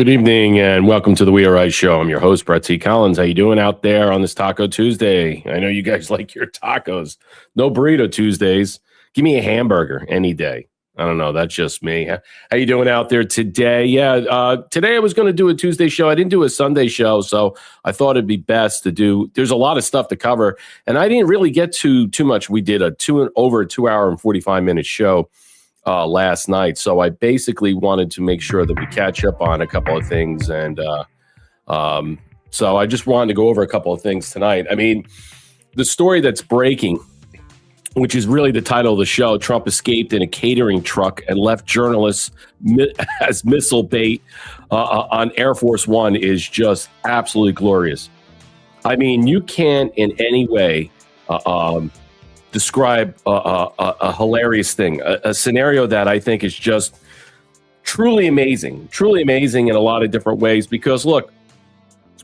Good evening and welcome to the We Are Right Show. I'm your host, Brett T. Collins. How you doing out there on this Taco Tuesday? I know you guys like your tacos. No burrito Tuesdays. Give me a hamburger any day. I don't know. That's just me. How you doing out there today? Today I was going to do a Tuesday show. I didn't do a Sunday show, so I thought it'd be best to do. There's a lot of stuff to cover, and I didn't really get to too much. We did over a 2 hour and 45-minute show last night. So I basically wanted to make sure that we catch up on a couple of things. And so I just wanted to go over a couple of things tonight. I mean, the story that's breaking, which is really the title of the show, Trump escaped in a catering truck and left journalists as missile bait on Air Force One, is just absolutely glorious. I mean, you can't in any way describe a hilarious thing, a scenario that I think is just truly amazing in a lot of different ways. Because look,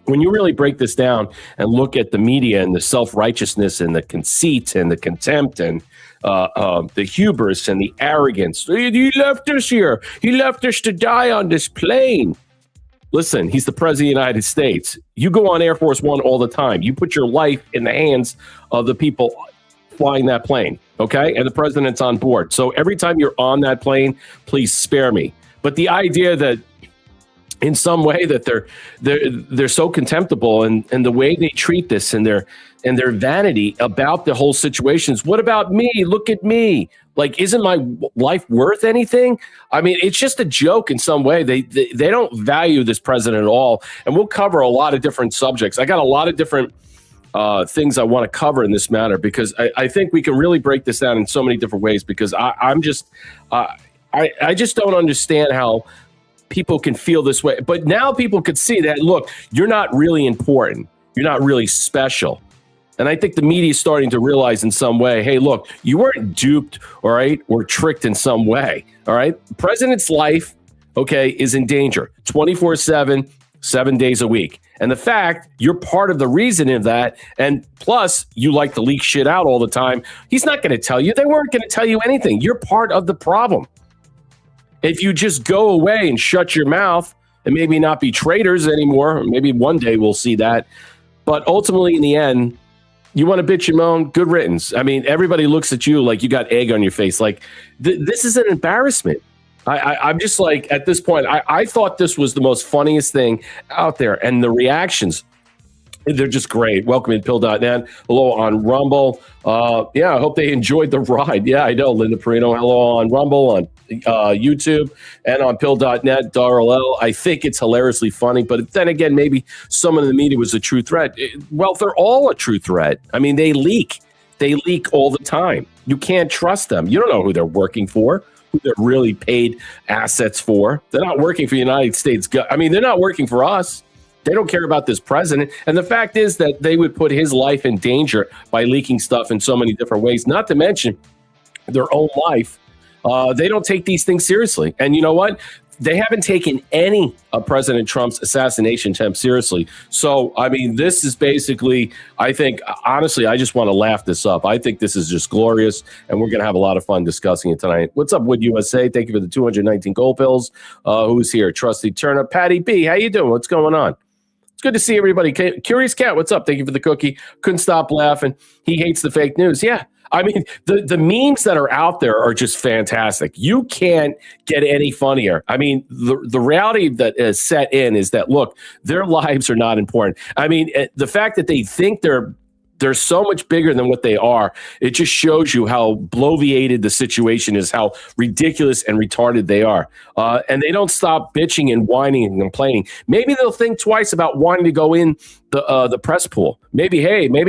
when you really break this down and look at the media and the self-righteousness and the conceit and the contempt and the hubris and the arrogance, he left us here. He left us to die on this plane. Listen, he's the president of the United States. You go on Air Force One all the time. You put your life in the hands of the people flying that plane, okay? And the president's on board. So every time you're on that plane, please spare me. But the idea that in some way that they're so contemptible and the way they treat this and their vanity about the whole situation is, what about me? Look at me. Like, isn't my life worth anything? I mean, it's just a joke in some way. They don't value this president at all. And we'll cover a lot of different subjects. I got a lot of different things I want to cover in this matter, because I think we can really break this down in so many different ways, because I just don't understand how people can feel this way. But now people could see that, look, you're not really important. You're not really special. And I think the media is starting to realize in some way, hey, look, you weren't duped, all right, or tricked in some way, all right? The president's life, okay, is in danger 24/7, 7 days a week. And the fact you're part of the reason of that, and plus you like to leak shit out all the time, he's not going to tell you. They weren't going to tell you anything. You're part of the problem. If you just go away and shut your mouth and maybe not be traitors anymore, maybe one day we'll see that. But ultimately, in the end, you want to bitch and moan, good riddance. I mean, everybody looks at you like you got egg on your face. Like, this is an embarrassment. I'm just like, at this point, I thought this was the most funniest thing out there. And the reactions, they're just great. Welcome in Pill.net. Hello on Rumble. I hope they enjoyed the ride. Yeah, I know, Linda Perino. Hello on Rumble, on YouTube, and on Pill.net, Darrell. I think it's hilariously funny. But then again, maybe someone in the media was a true threat. Well, they're all a true threat. I mean, they leak. They leak all the time. You can't trust them. You don't know who they're working for, who they're really paid assets for. They're not working for the United States. I mean, they're not working for us. They don't care about this president. And the fact is that they would put his life in danger by leaking stuff in so many different ways, not to mention their own life. They don't take these things seriously. And you know what? They haven't taken any of President Trump's assassination attempt seriously. So, I mean, this is basically, I think, honestly, I just want to laugh this up. I think this is just glorious, and we're going to have a lot of fun discussing it tonight. What's up, Wood USA? Thank you for the 219 gold pills. Who's here? Trusty Turnip. Patty B, how you doing? What's going on? It's good to see everybody. Curious Cat, what's up? Thank you for the cookie. Couldn't stop laughing. He hates the fake news. Yeah. I mean, the memes that are out there are just fantastic. You can't get any funnier. I mean, the reality that is set in is that, look, their lives are not important. I mean, the fact that they think they're so much bigger than what they are, it just shows you how bloviated the situation is, how ridiculous and retarded they are. And they don't stop bitching and whining and complaining. Maybe they'll think twice about wanting to go in the press pool. Maybe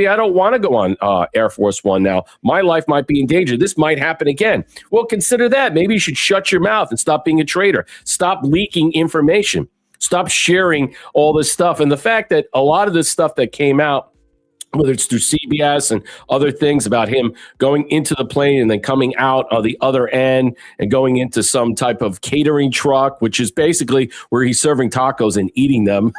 I don't want to go on Air Force One now. My life might be in danger. This might happen again. Well, consider that. Maybe you should shut your mouth and stop being a traitor. Stop leaking information. Stop sharing all this stuff. And the fact that a lot of this stuff that came out, whether it's through CBS and other things about him going into the plane and then coming out of the other end and going into some type of catering truck, which is basically where he's serving tacos and eating them.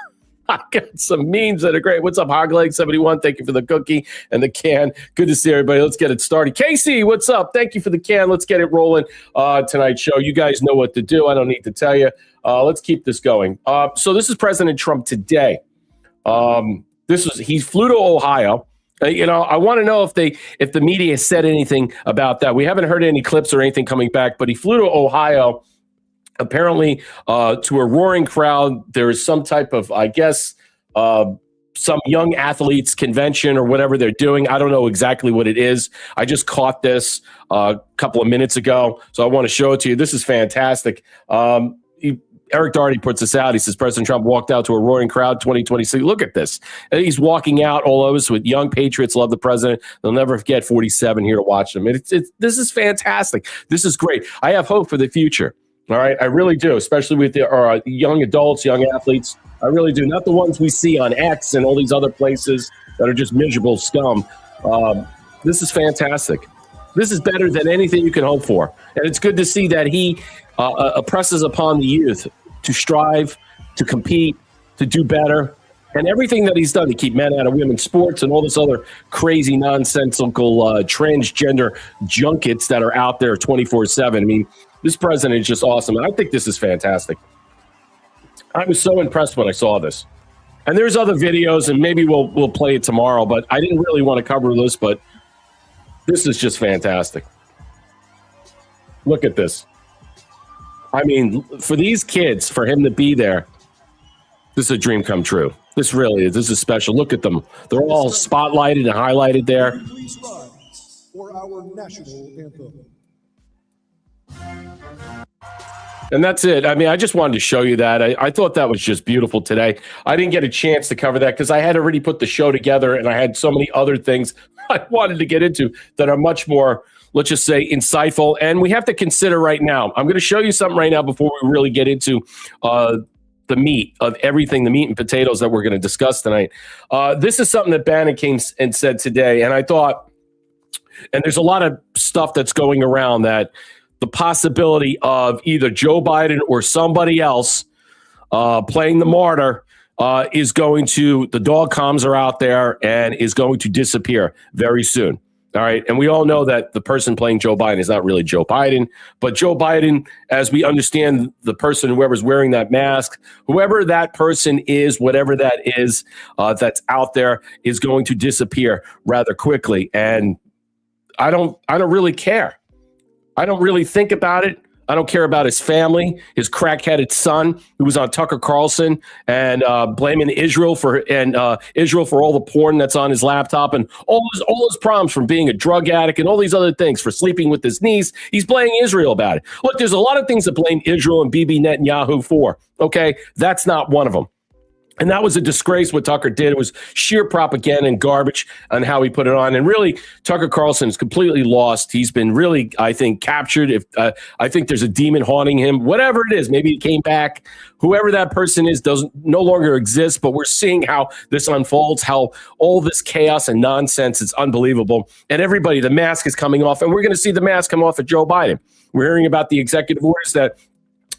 I got some memes that are great. What's up, Hogleg71? Thank you for the cookie and the can. Good to see everybody. Let's get it started. Casey, what's up? Thank you for the can. Let's get it rolling tonight's show. You guys know what to do. I don't need to tell you. Let's keep this going. So this is President Trump today. He flew to Ohio. I want to know if the media said anything about that. We haven't heard any clips or anything coming back, but he flew to Ohio. Apparently, to a roaring crowd. There is some type of, I guess, some young athletes convention or whatever they're doing. I don't know exactly what it is. I just caught this a couple of minutes ago, so I want to show it to you. This is fantastic. Eric Doherty puts this out. He says President Trump walked out to a roaring crowd 2026. Look at this. He's walking out all over us with young patriots love the president. They'll never forget 47 here to watch them. This is fantastic. This is great. I have hope for the future. All right, I really do, especially with the young adults, young athletes. I really do. Not the ones we see on X and all these other places that are just miserable scum. This is fantastic. This is better than anything you can hope for. And it's good to see that he presses upon the youth to strive, to compete, to do better. And everything that he's done to keep men out of women's sports and all this other crazy, nonsensical transgender junkets that are out there 24/7. I mean, this president is just awesome. And I think this is fantastic. I was so impressed when I saw this. And there's other videos, and maybe we'll play it tomorrow, but I didn't really want to cover this, but this is just fantastic. Look at this. I mean, for these kids, for him to be there, this is a dream come true. This really is. This is special. Look at them. They're all spotlighted and highlighted there. Please rise for our national anthem. And that's it. I mean, I just wanted to show you that. I thought that was just beautiful today. I didn't get a chance to cover that because I had already put the show together and I had so many other things I wanted to get into that are much more, let's just say, insightful. And we have to consider right now. I'm going to show you something right now before we really get into the meat of everything, the meat and potatoes that we're going to discuss tonight. This is something that Bannon came and said today. And I thought, and there's a lot of stuff that's going around that the possibility of either Joe Biden or somebody else playing the martyr is going to, the dog comms are out there and is going to disappear very soon. All right. And we all know that the person playing Joe Biden is not really Joe Biden, but Joe Biden, as we understand the person, whoever's wearing that mask, whoever that person is, whatever that is that's out there is going to disappear rather quickly. And I don't really care. I don't really think about it. I don't care about his family, his crack-headed son who was on Tucker Carlson and blaming Israel for all the porn that's on his laptop and all his problems from being a drug addict and all these other things, for sleeping with his niece. He's blaming Israel about it. Look, there's a lot of things to blame Israel and Bibi Netanyahu for. Okay, that's not one of them. And that was a disgrace what Tucker did. It was sheer propaganda and garbage on how he put it on. And really, Tucker Carlson is completely lost. He's been really, I think, captured. I think there's a demon haunting him. Whatever it is, maybe he came back. Whoever that person is doesn't no longer exist. But we're seeing how this unfolds, how all this chaos and nonsense is unbelievable. And everybody, the mask is coming off. And we're going to see the mask come off of Joe Biden. We're hearing about the executive orders that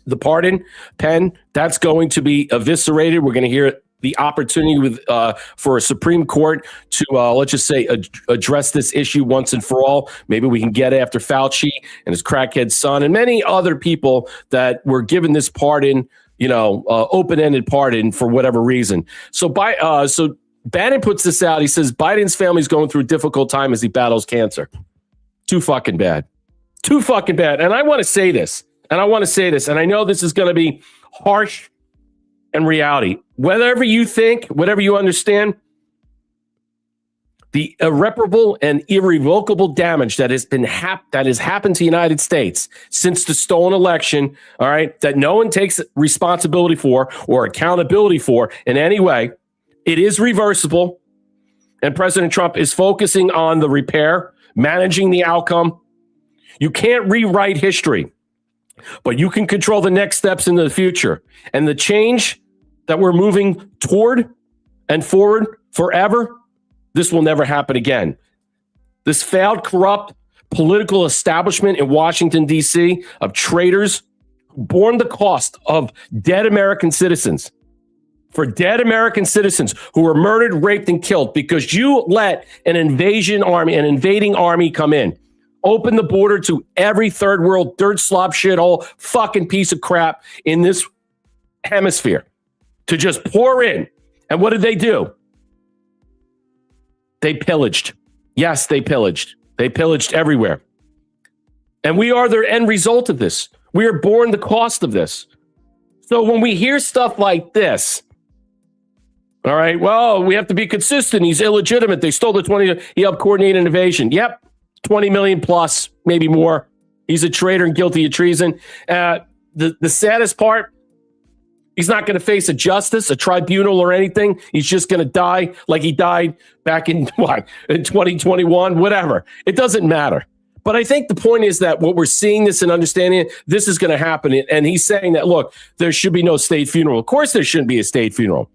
the pardon pen, that's going to be eviscerated. We're going to hear the opportunity for a Supreme Court to, let's just say, address this issue once and for all. Maybe we can get after Fauci and his crackhead son and many other people that were given this pardon, open-ended pardon for whatever reason. So Bannon puts this out. He says Biden's family is going through a difficult time as he battles cancer. Too fucking bad. Too fucking bad. And I want to say this. And I know this is going to be harsh and reality. Whatever you think, whatever you understand, the irreparable and irrevocable damage that has happened to the United States since the stolen election, all right, that no one takes responsibility for or accountability for in any way, it is reversible. And President Trump is focusing on the repair, managing the outcome. You can't rewrite history, but you can control the next steps into the future. And the change that we're moving toward and forward forever, this will never happen again. This failed, corrupt political establishment in Washington, D.C. of traitors who borne the cost of dead American citizens. for dead American citizens who were murdered, raped, and killed because you let an invading army come in. Open the border to every third world dirt slob shithole fucking piece of crap in this hemisphere to just pour in. And what did they do? They pillaged. Yes, they pillaged. They pillaged everywhere. And we are the end result of this. We are born the cost of this. So when we hear stuff like this, all right, well, we have to be consistent. He's illegitimate. They stole the 20. He helped coordinate an invasion. Yep, 20 million plus, maybe more. He's a traitor and guilty of treason. The saddest part, he's not going to face a justice, a tribunal, or anything. He's just going to die like he died back in 2021, whatever. It doesn't matter. But I think the point is that what we're seeing this and understanding it, this is going to happen. And he's saying that, look, there should be no state funeral. Of course there shouldn't be a state funeral.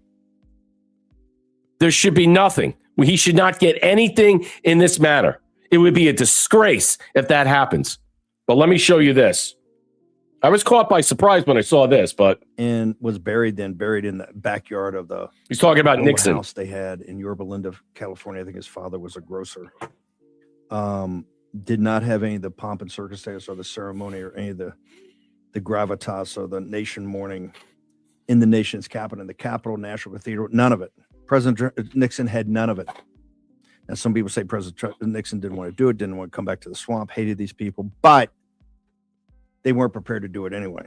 There should be nothing. He should not get anything in this matter. It would be a disgrace if that happens. But let me show you this. I was caught by surprise when I saw this, but and was buried in the backyard of the. He's talking about Nixon house they had in Yorba Linda, California. I think his father was a grocer. Did not have any of the pomp and circumstance or the ceremony or any of the gravitas or the nation mourning in the nation's capital, in the Capitol, National Cathedral. None of it. President Nixon had none of it. Now, some people say President Nixon didn't want to do it, didn't want to come back to the swamp, hated these people, but they weren't prepared to do it anyway.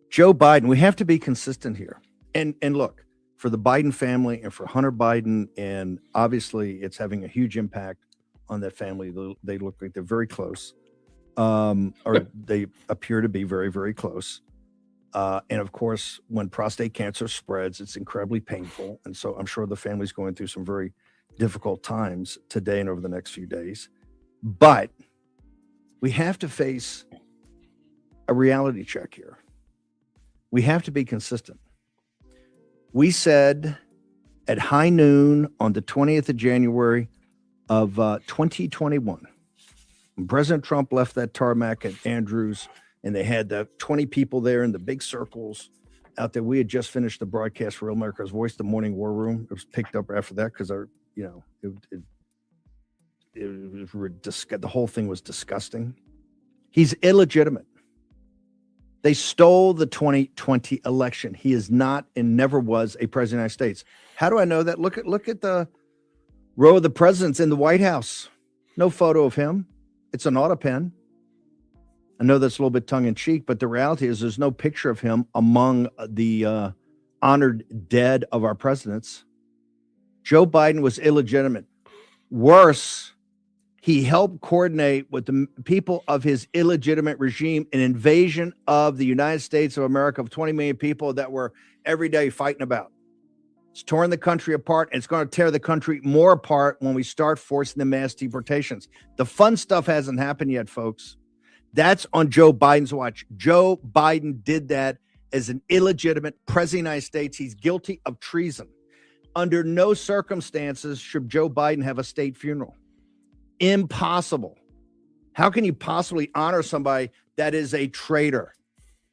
Joe Biden, we have to be consistent here. And look, for the Biden family and for Hunter Biden, and obviously it's having a huge impact on that family. They look like they're very close, or they appear to be very, very close. And of course, when prostate cancer spreads, it's incredibly painful. And so I'm sure the family's going through some very difficult times today and over the next few days. But we have to face a reality check here. We have to be consistent. We said at high noon on the 20th of January of 2021, when President Trump left that tarmac at Andrews, and they had the 20 people there in the big circles out there. We had just finished the broadcast for Real America's Voice, the Morning War Room. It was picked up after that because the whole thing was disgusting. He's illegitimate. They stole the 2020 election. He is not and never was a president of the United States. How do I know that? Look at the row of the presidents in the White House. No photo of him. It's an auto pen. I know that's a little bit tongue-in-cheek, but the reality is there's no picture of him among the honored dead of our presidents. Joe Biden was illegitimate. Worse, he helped coordinate with the people of his illegitimate regime an invasion of the United States of America of 20 million people that were every day fighting about. It's torn the country apart, and it's going to tear the country more apart when we start forcing the mass deportations. The fun stuff hasn't happened yet, folks. That's on Joe Biden's watch. Joe Biden did that as an illegitimate president of the United States. He's guilty of treason. Under no circumstances should Joe Biden have a state funeral. Impossible. How can you possibly honor somebody that is a traitor,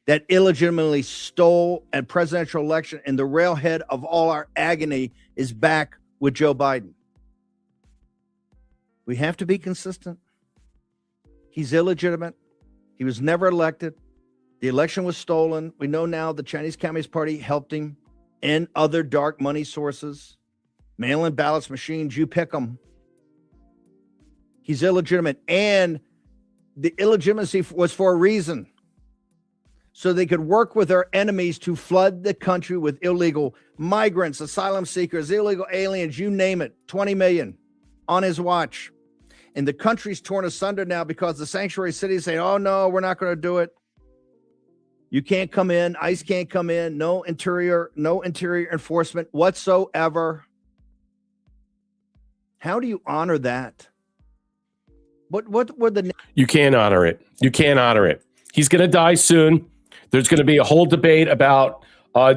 that illegitimately stole a presidential election, and the railhead of all our agony is back with Joe Biden? We have to be consistent. He's illegitimate. He was never elected. The election was stolen. We know now the Chinese Communist Party helped him and other dark money sources. Mail-in ballots machines, you pick them. He's illegitimate. And the illegitimacy was for a reason. So they could work with our enemies to flood the country with illegal migrants, asylum seekers, illegal aliens, you name it. 20 million on his watch. And the country's torn asunder now because the sanctuary cities say, oh, no, we're not going to do it. You can't come in. ICE can't come in. No interior enforcement whatsoever. How do you honor that? What were the... You can't honor it. You can't honor it. He's going to die soon. There's going to be a whole debate about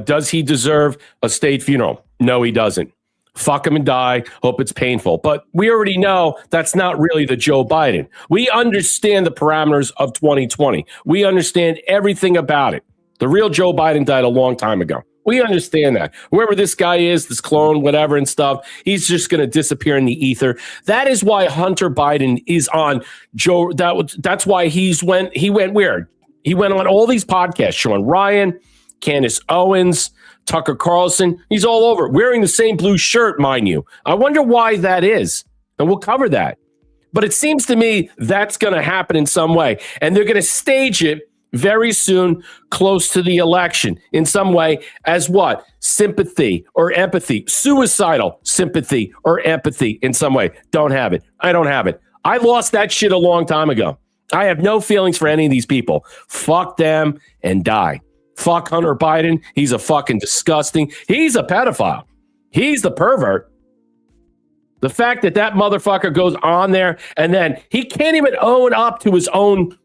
does he deserve a state funeral? No, he doesn't. Fuck him and die. Hope it's painful. But we already know that's not really the Joe Biden. We understand the parameters of 2020. We understand everything about it. The real Joe Biden died a long time ago. We understand that. Whoever this guy is, this clone, whatever and stuff, he's just going to disappear in the ether. That is why Hunter Biden is on Joe. That's why he went where? He went on all these podcasts, Sean Ryan, Candace Owens, Tucker Carlson. He's all over, wearing the same blue shirt, mind you. I wonder why that is, and we'll cover that. But it seems to me that's going to happen in some way, and they're going to stage it very soon, close to the election, in some way, as what? Sympathy or empathy, suicidal sympathy or empathy in some way. Don't have it. I don't have it. I lost that shit a long time ago. I have no feelings for any of these people. Fuck them and die. Fuck Hunter Biden. He's a fucking disgusting. He's a pedophile. He's the pervert. The fact that motherfucker goes on there and then he can't even own up to his own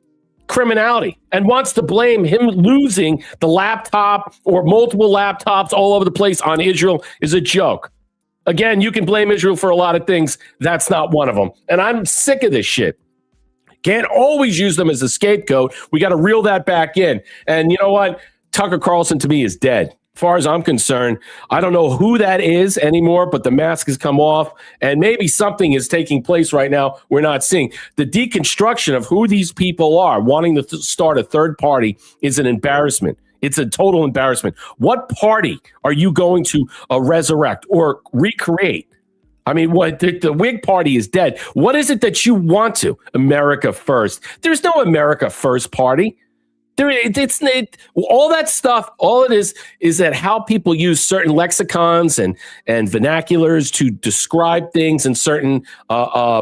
criminality and wants to blame him losing the laptop or multiple laptops all over the place on Israel is a joke. Again, you can blame Israel for a lot of things. That's not one of them. And I'm sick of this shit. Can't always use them as a scapegoat. We got to reel that back in. And you know what? Tucker Carlson to me is dead. As far as I'm concerned, I don't know who that is anymore, but the mask has come off and maybe something is taking place right now we're not seeing. The deconstruction of who these people are, wanting to start a third party, is an embarrassment. It's a total embarrassment. What party are you going to resurrect or recreate? I mean, what the Whig Party is dead. What is it that you want to? America First. There's no America First party. All that stuff, all it is that how people use certain lexicons and vernaculars to describe things in certain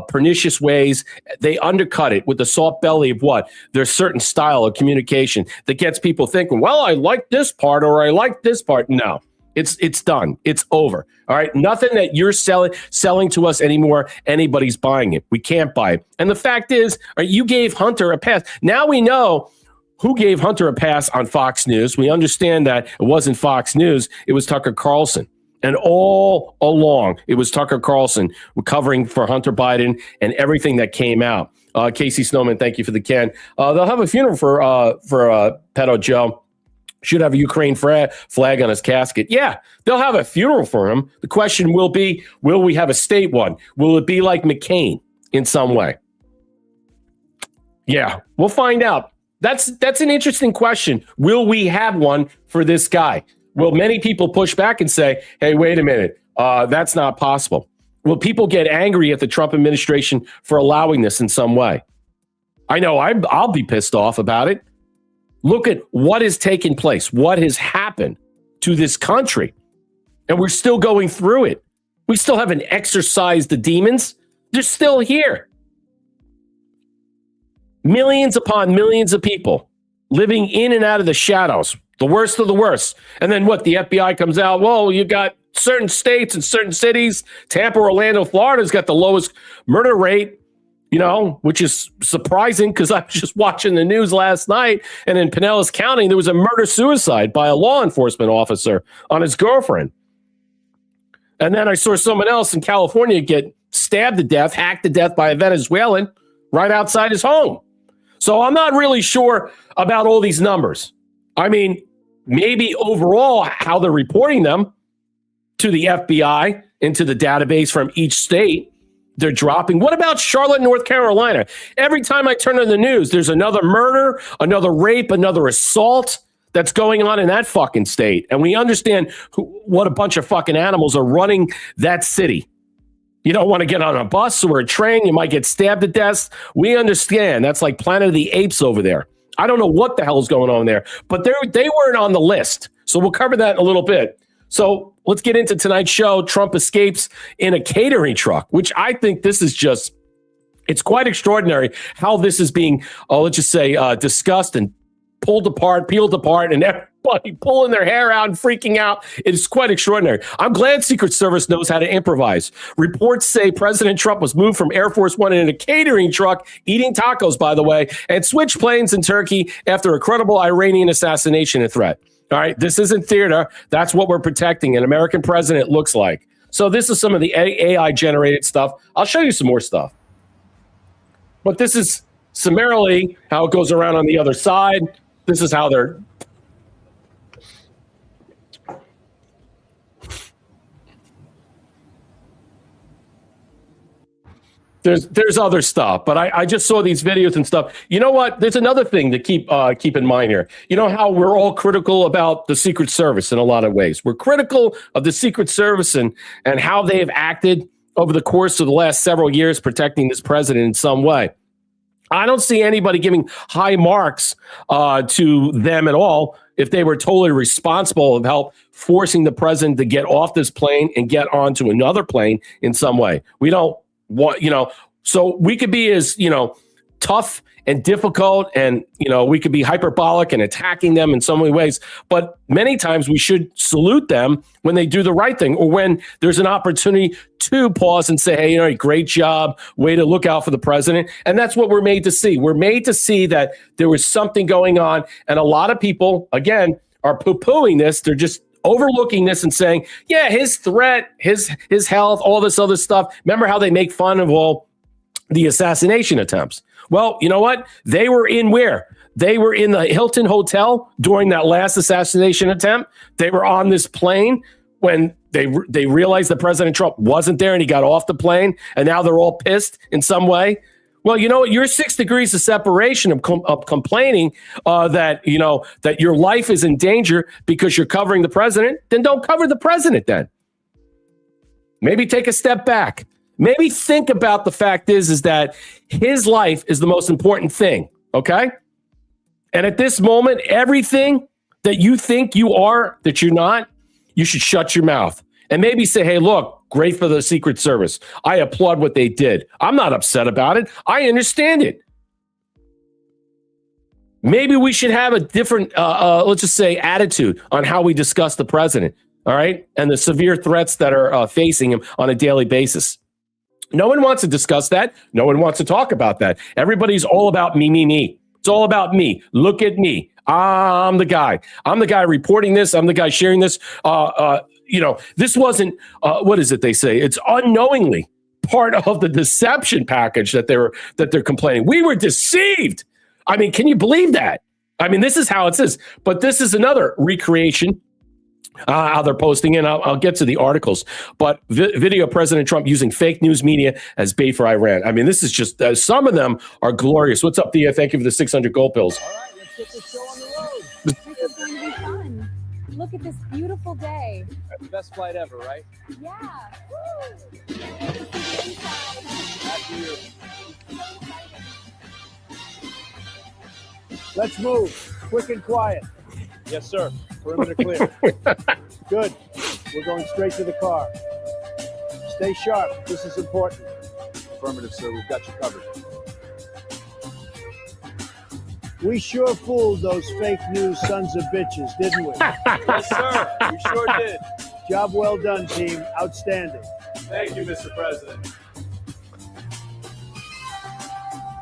pernicious ways. They undercut it with the soft belly of what? There's certain style of communication that gets people thinking, well, I like this part or I like this part. No, it's done. It's over. All right. Nothing that you're selling to us anymore. Anybody's buying it. We can't buy it. And the fact is, you gave Hunter a pass. Now we know who gave Hunter a pass on Fox News. We understand that it wasn't Fox News. It was Tucker Carlson. And all along, it was Tucker Carlson covering for Hunter Biden and everything that came out. Casey Snowman, thank you for the Ken. They'll have a funeral for Pedo Joe. Should have a Ukraine flag on his casket. Yeah, they'll have a funeral for him. The question will be, will we have a state one? Will it be like McCain in some way? Yeah, we'll find out. That's an interesting question. Will we have one for this guy? Will many people push back and say, hey, wait a minute, that's not possible? Will people get angry at the Trump administration for allowing this in some way? I know I'll be pissed off about it. Look at what has taken place, what has happened to this country, and we're still going through it. We still haven't exorcised the demons. They're still here. Millions upon millions of people living in and out of the shadows, the worst of the worst. And then what? The FBI comes out, well, you got certain states and certain cities. Tampa, Orlando, Florida's got the lowest murder rate, which is surprising because I was just watching the news last night. And in Pinellas County, there was a murder-suicide by a law enforcement officer on his girlfriend. And then I saw someone else in California get stabbed to death, hacked to death by a Venezuelan right outside his home. So I'm not really sure about all these numbers. I mean, maybe overall how they're reporting them to the FBI into the database from each state, they're dropping. What about Charlotte, North Carolina? Every time I turn on the news, there's another murder, another rape, another assault that's going on in that fucking state. And we understand what a bunch of fucking animals are running that city. You don't want to get on a bus or a train. You might get stabbed to death. We understand. That's like Planet of the Apes over there. I don't know what the hell is going on there, but they weren't on the list. So we'll cover that in a little bit. So let's get into tonight's show. Trump escapes in a catering truck, which I think this is just, it's quite extraordinary how this is being, let's just say, discussed and pulled apart, peeled apart, and everybody pulling their hair out and freaking out. It is quite extraordinary. I'm glad Secret Service knows how to improvise. Reports say President Trump was moved from Air Force One in a catering truck, eating tacos, by the way, and switched planes in Turkey after a credible Iranian assassination threat. All right, this isn't theater. That's what we're protecting. An American president looks like. So this is some of the AI-generated stuff. I'll show you some more stuff. But this is summarily how it goes around on the other side. This is how they're... There's other stuff, but I just saw these videos and stuff. You know what? There's another thing to keep in mind here. You know how we're all critical about the Secret Service in a lot of ways. We're critical of the Secret Service and how they have acted over the course of the last several years protecting this president in some way. I don't see anybody giving high marks to them at all if they were totally responsible of help forcing the president to get off this plane and get onto another plane in some way. We don't want, so we could be as, tough and difficult and, we could be hyperbolic and attacking them in so many ways. But many times we should salute them when they do the right thing or when there's an opportunity to pause and say, hey, great job, way to look out for the president. And that's what we're made to see. We're made to see that there was something going on. And a lot of people, again, are poo-pooing this. They're just overlooking this and saying, yeah, his threat, his health, all this other stuff. Remember how they make fun of all the assassination attempts? Well, you know what? They were in where? They were in the Hilton Hotel during that last assassination attempt. They were on this plane when they realized that President Trump wasn't there and he got off the plane, and now they're all pissed in some way. Well, you know what? You're 6 degrees of separation of complaining that your life is in danger because you're covering the president. Then don't cover the president. Then maybe take a step back. Maybe think about the fact is that his life is the most important thing. Okay, and at this moment, everything that you think you are that you're not, you should shut your mouth and maybe say, hey, look, great for the Secret Service. I applaud what they did. I'm not upset about it. I understand it. Maybe we should have a different, let's just say, attitude on how we discuss the president, all right, and the severe threats that are facing him on a daily basis. No one wants to discuss that. No one wants to talk about that. Everybody's all about me, me, me. It's all about me. Look at me. I'm the guy. I'm the guy reporting this. I'm the guy sharing this. This wasn't, what is it they say? It's unknowingly part of the deception package that they're complaining. We were deceived. I mean, can you believe that? I mean, this is how it is. But this is another recreation. How they're posting in. I'll get to the articles, but video of President Trump using fake news media as bait for Iran. I mean, this is just, some of them are glorious. What's up, Thea? Thank you for the 600 gold pills. All right, let's get this show on the road. This is going to be fun. Look at this beautiful day. That's the best flight ever, right? Yeah. Woo! After you. Let's move, quick and quiet. Yes, sir. Perimeter clear. Good. We're going straight to the car. Stay sharp. This is important. Affirmative, sir. We've got you covered. We sure fooled those fake news sons of bitches, didn't we? Yes, sir. We sure did. Job well done, team. Outstanding. Thank you, Mr. President.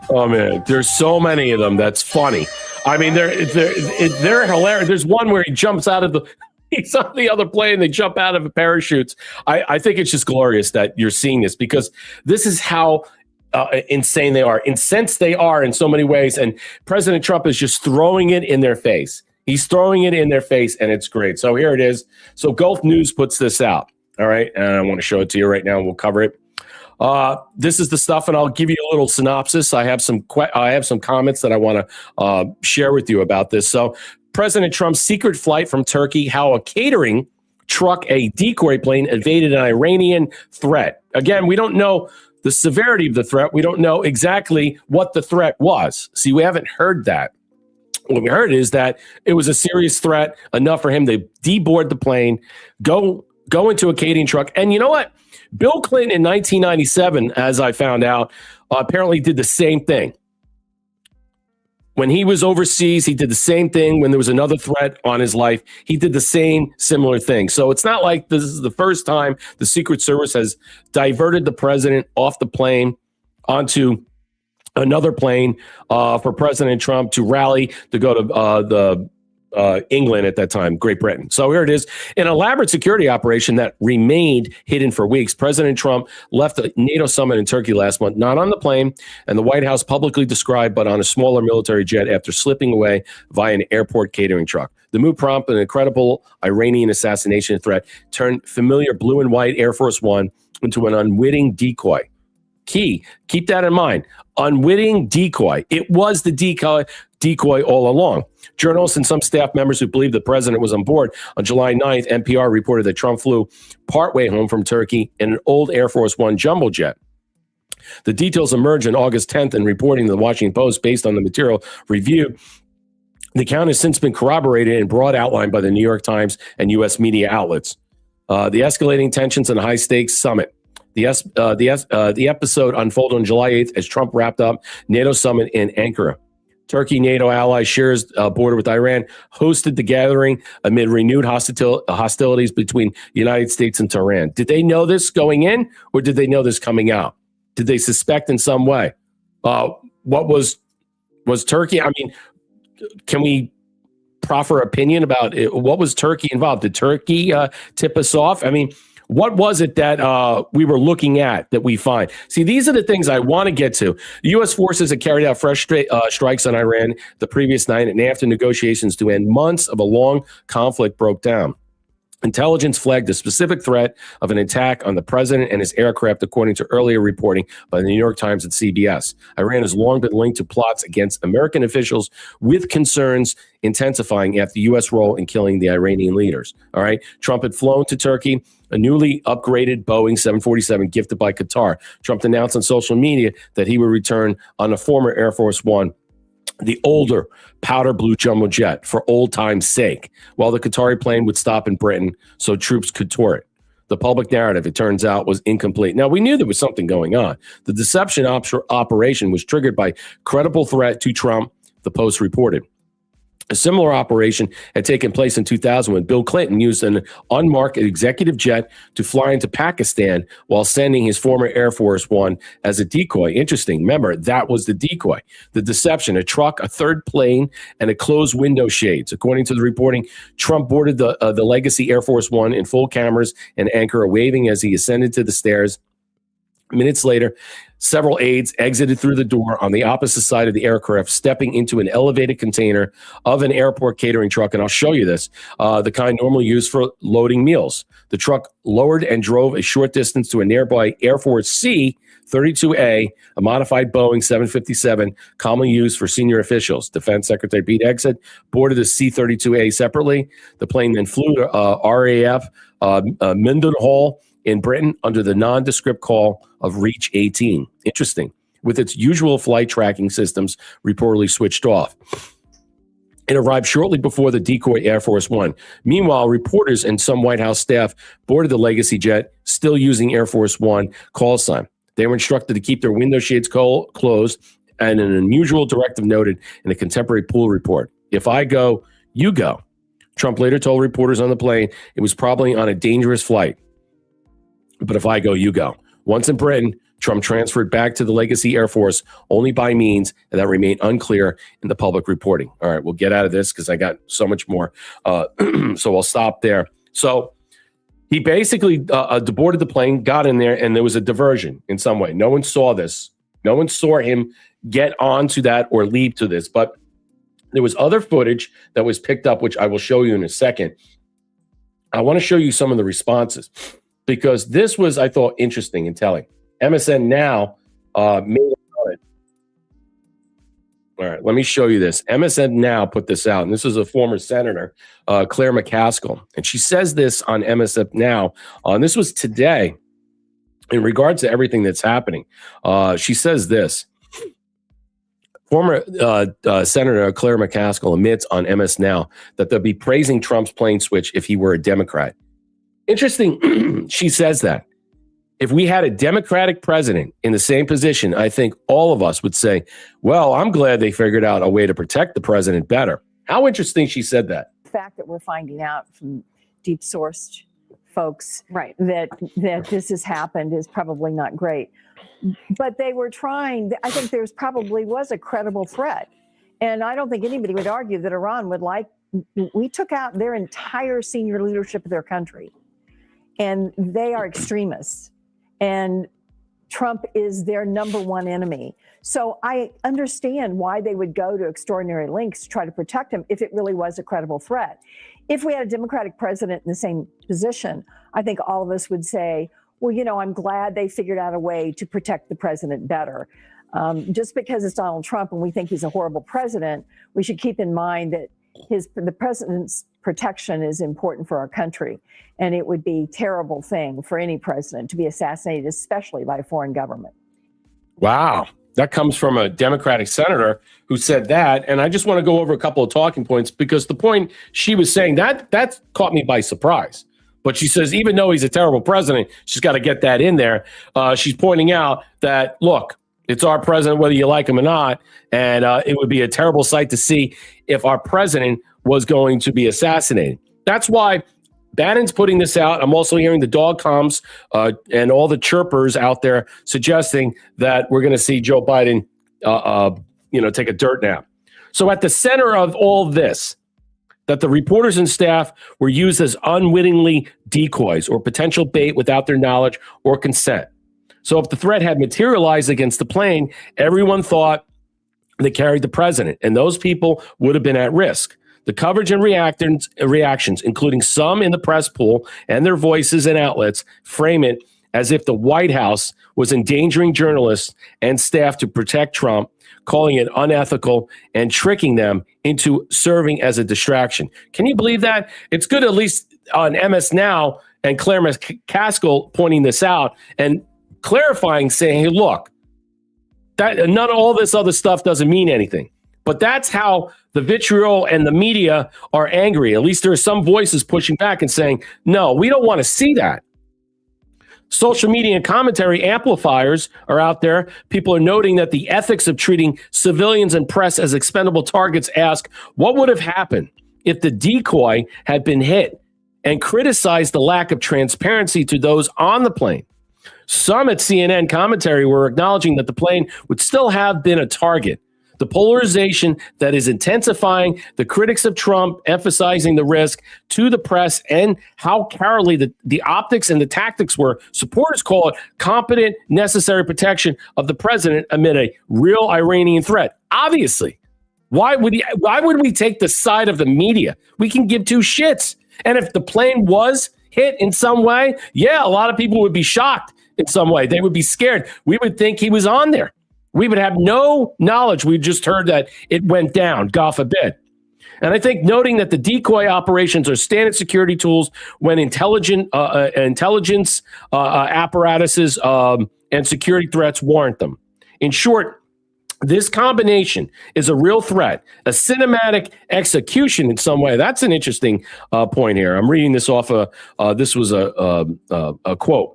Oh man, there's so many of them. That's funny. I mean, they're hilarious. There's one where he jumps out of he's on the other plane. They jump out of a parachutes. I think it's just glorious that you're seeing this because this is how insane they are, incensed they are in so many ways. And President Trump is just throwing it in their face. He's throwing it in their face, and it's great. So here it is. So Gulf News puts this out. All right, and I want to show it to you right now. We'll cover it. This is the stuff, and I'll give you a little synopsis. I have some comments that I want to share with you about this. So, President Trump's secret flight from Turkey, how a catering truck, a decoy plane, evaded an Iranian threat. Again, we don't know the severity of the threat. We don't know exactly what the threat was. See, we haven't heard that. What we heard is that it was a serious threat, enough for him to deboard the plane, go into a catering truck, and you know what? Bill Clinton in 1997, as I found out, apparently did the same thing. When he was overseas, he did the same thing. When there was another threat on his life, he did the same similar thing. So it's not like this is the first time the Secret Service has diverted the president off the plane onto another plane for President Trump to rally to go to England at that time, Great Britain. So here it is. In an elaborate security operation that remained hidden for weeks, President Trump left the NATO summit in Turkey last month, not on the plane, and the White House publicly described, but on a smaller military jet after slipping away via an airport catering truck. The move prompted an incredible Iranian assassination threat, turned familiar blue and white Air Force One into an unwitting decoy. Key. Keep that in mind. Unwitting decoy. It was the decoy all along. Journalists and some staff members who believed the president was on board on July 9th, NPR reported that Trump flew partway home from Turkey in an old Air Force One jumbo jet. The details emerged on August 10th in reporting to the Washington Post based on the material review. The account has since been corroborated in broad outline by the New York Times and U.S. media outlets. The escalating tensions and high-stakes summit. The episode unfolded on July 8th as Trump wrapped up NATO summit in Ankara. Turkey, NATO ally, shares a border with Iran, hosted the gathering amid renewed hostilities between the United States and Tehran. Did they know this going in, or did they know this coming out? Did they suspect in some way? What was Turkey? I mean, can we proffer opinion about it? What was Turkey involved? Did Turkey tip us off? I mean, what was it that we were looking at that we find? See, these are the things I want to get to. The U.S. forces had carried out fresh strikes on Iran the previous night, and after negotiations to end months of a long conflict broke down. Intelligence flagged a specific threat of an attack on the president and his aircraft, according to earlier reporting by the New York Times and CBS. Iran has long been linked to plots against American officials, with concerns intensifying after the U.S. role in killing the Iranian leaders. All right. Trump had flown to Turkey, a newly upgraded Boeing 747 gifted by Qatar. Trump announced on social media that he would return on a former Air Force One, the older powder blue jumbo jet, for old time's sake, while the Qatari plane would stop in Britain so troops could tour it. The public narrative, it turns out, was incomplete. Now, we knew there was something going on. The deception operation was triggered by credible threat to Trump, the Post reported. A similar operation had taken place in 2000 when Bill Clinton used an unmarked executive jet to fly into Pakistan while sending his former Air Force One as a decoy. Interesting. Remember, that was the decoy. The deception, a truck, a third plane, and a closed window shades. According to the reporting, Trump boarded the legacy Air Force One in full cameras and Ankara, waving as he ascended to the stairs. Minutes later, several aides exited through the door on the opposite side of the aircraft, stepping into an elevated container of an airport catering truck. And I'll show you this, the kind normally used for loading meals. The truck lowered and drove a short distance to a nearby Air Force C-32A, a modified Boeing 757, commonly used for senior officials. Defense Secretary Pete Hegseth boarded the C-32A separately. The plane then flew to RAF Mendenhall in Britain under the nondescript call of Reach 18. Interesting. With its usual flight tracking systems reportedly switched off. It arrived shortly before the decoy Air Force One. Meanwhile, reporters and some White House staff boarded the legacy jet, still using Air Force One call sign. They were instructed to keep their window shades closed, and an unusual directive noted in a contemporary pool report. If I go, you go. Trump later told reporters on the plane it was probably on a dangerous flight. But if I go, you go. Once in Britain, Trump transferred back to the legacy Air Force only by means that remained unclear in the public reporting. All right, we'll get out of this because I got so much more. So I'll stop there. So he basically boarded the plane, got in there, and there was a diversion in some way. No one saw this. No one saw him get onto that or leap to this. But there was other footage that was picked up, which I will show you in a second. I want to show you some of the responses, because this was, I thought, interesting and telling. MSN Now made it. All right, let me show you this. MSN Now put this out, and this is a former senator, Claire McCaskill, and she says this on MSN Now. And this was today in regards to everything that's happening. She says this. Former Senator Claire McCaskill admits on MS Now that they'll be praising Trump's plane switch if he were a Democrat. Interesting, she says that. If we had a Democratic president in the same position, I think all of us would say, well, I'm glad they figured out a way to protect the president better. How interesting she said that. The fact that we're finding out from deep sourced folks Right. that this has happened is probably not great. But they were trying, I think there's probably was a credible threat. And I don't think anybody would argue that Iran would like, we took out their entire senior leadership of their country. And they are extremists. And Trump is their number one enemy. So I understand why they would go to extraordinary lengths to try to protect him if it really was a credible threat. If we had a Democratic president in the same position, I think all of us would say, well, I'm glad they figured out a way to protect the president better. Just because it's Donald Trump and we think he's a horrible president, we should keep in mind that the president's protection is important for our country. And it would be a terrible thing for any president to be assassinated, especially by a foreign government. Wow. That comes from a Democratic senator who said that. And I just want to go over a couple of talking points, because the point she was saying, that caught me by surprise. But she says, even though he's a terrible president, she's got to get that in there. She's pointing out that, look, it's our president, whether you like him or not. And it would be a terrible sight to see if our president was going to be assassinated. That's why Bannon's putting this out. I'm also hearing the dog comms and all the chirpers out there suggesting that we're going to see Joe Biden, take a dirt nap. So at the center of all this, that the reporters and staff were used as unwittingly decoys or potential bait without their knowledge or consent. So if the threat had materialized against the plane, everyone thought they carried the president, and those people would have been at risk. The coverage and reactions, including some in the press pool and their voices and outlets, frame it as if the White House was endangering journalists and staff to protect Trump, calling it unethical and tricking them into serving as a distraction. Can you believe that? It's good, at least on MS Now and Claire McCaskill pointing this out and clarifying, saying, hey, look, that none of all this other stuff doesn't mean anything. But that's how the vitriol and the media are angry. At least there are some voices pushing back and saying, no, we don't want to see that. Social media and commentary amplifiers are out there. People are noting that the ethics of treating civilians and press as expendable targets ask, what would have happened if the decoy had been hit, and criticize the lack of transparency to those on the plane. Some at CNN commentary were acknowledging that the plane would still have been a target. The polarization that is intensifying, the critics of Trump emphasizing the risk to the press and how cowardly the optics and the tactics were. Supporters call it competent, necessary protection of the president amid a real Iranian threat. Obviously, why would we take the side of the media? We can give two shits. And if the plane was hit in some way, yeah, a lot of people would be shocked in some way. They would be scared. We would think he was on there. We would have no knowledge. We just heard that it went down, God forbid. And I think noting that the decoy operations are standard security tools when intelligence apparatuses and security threats warrant them. In short, this combination is a real threat, a cinematic execution in some way. That's an interesting point here. I'm reading this off this was a quote.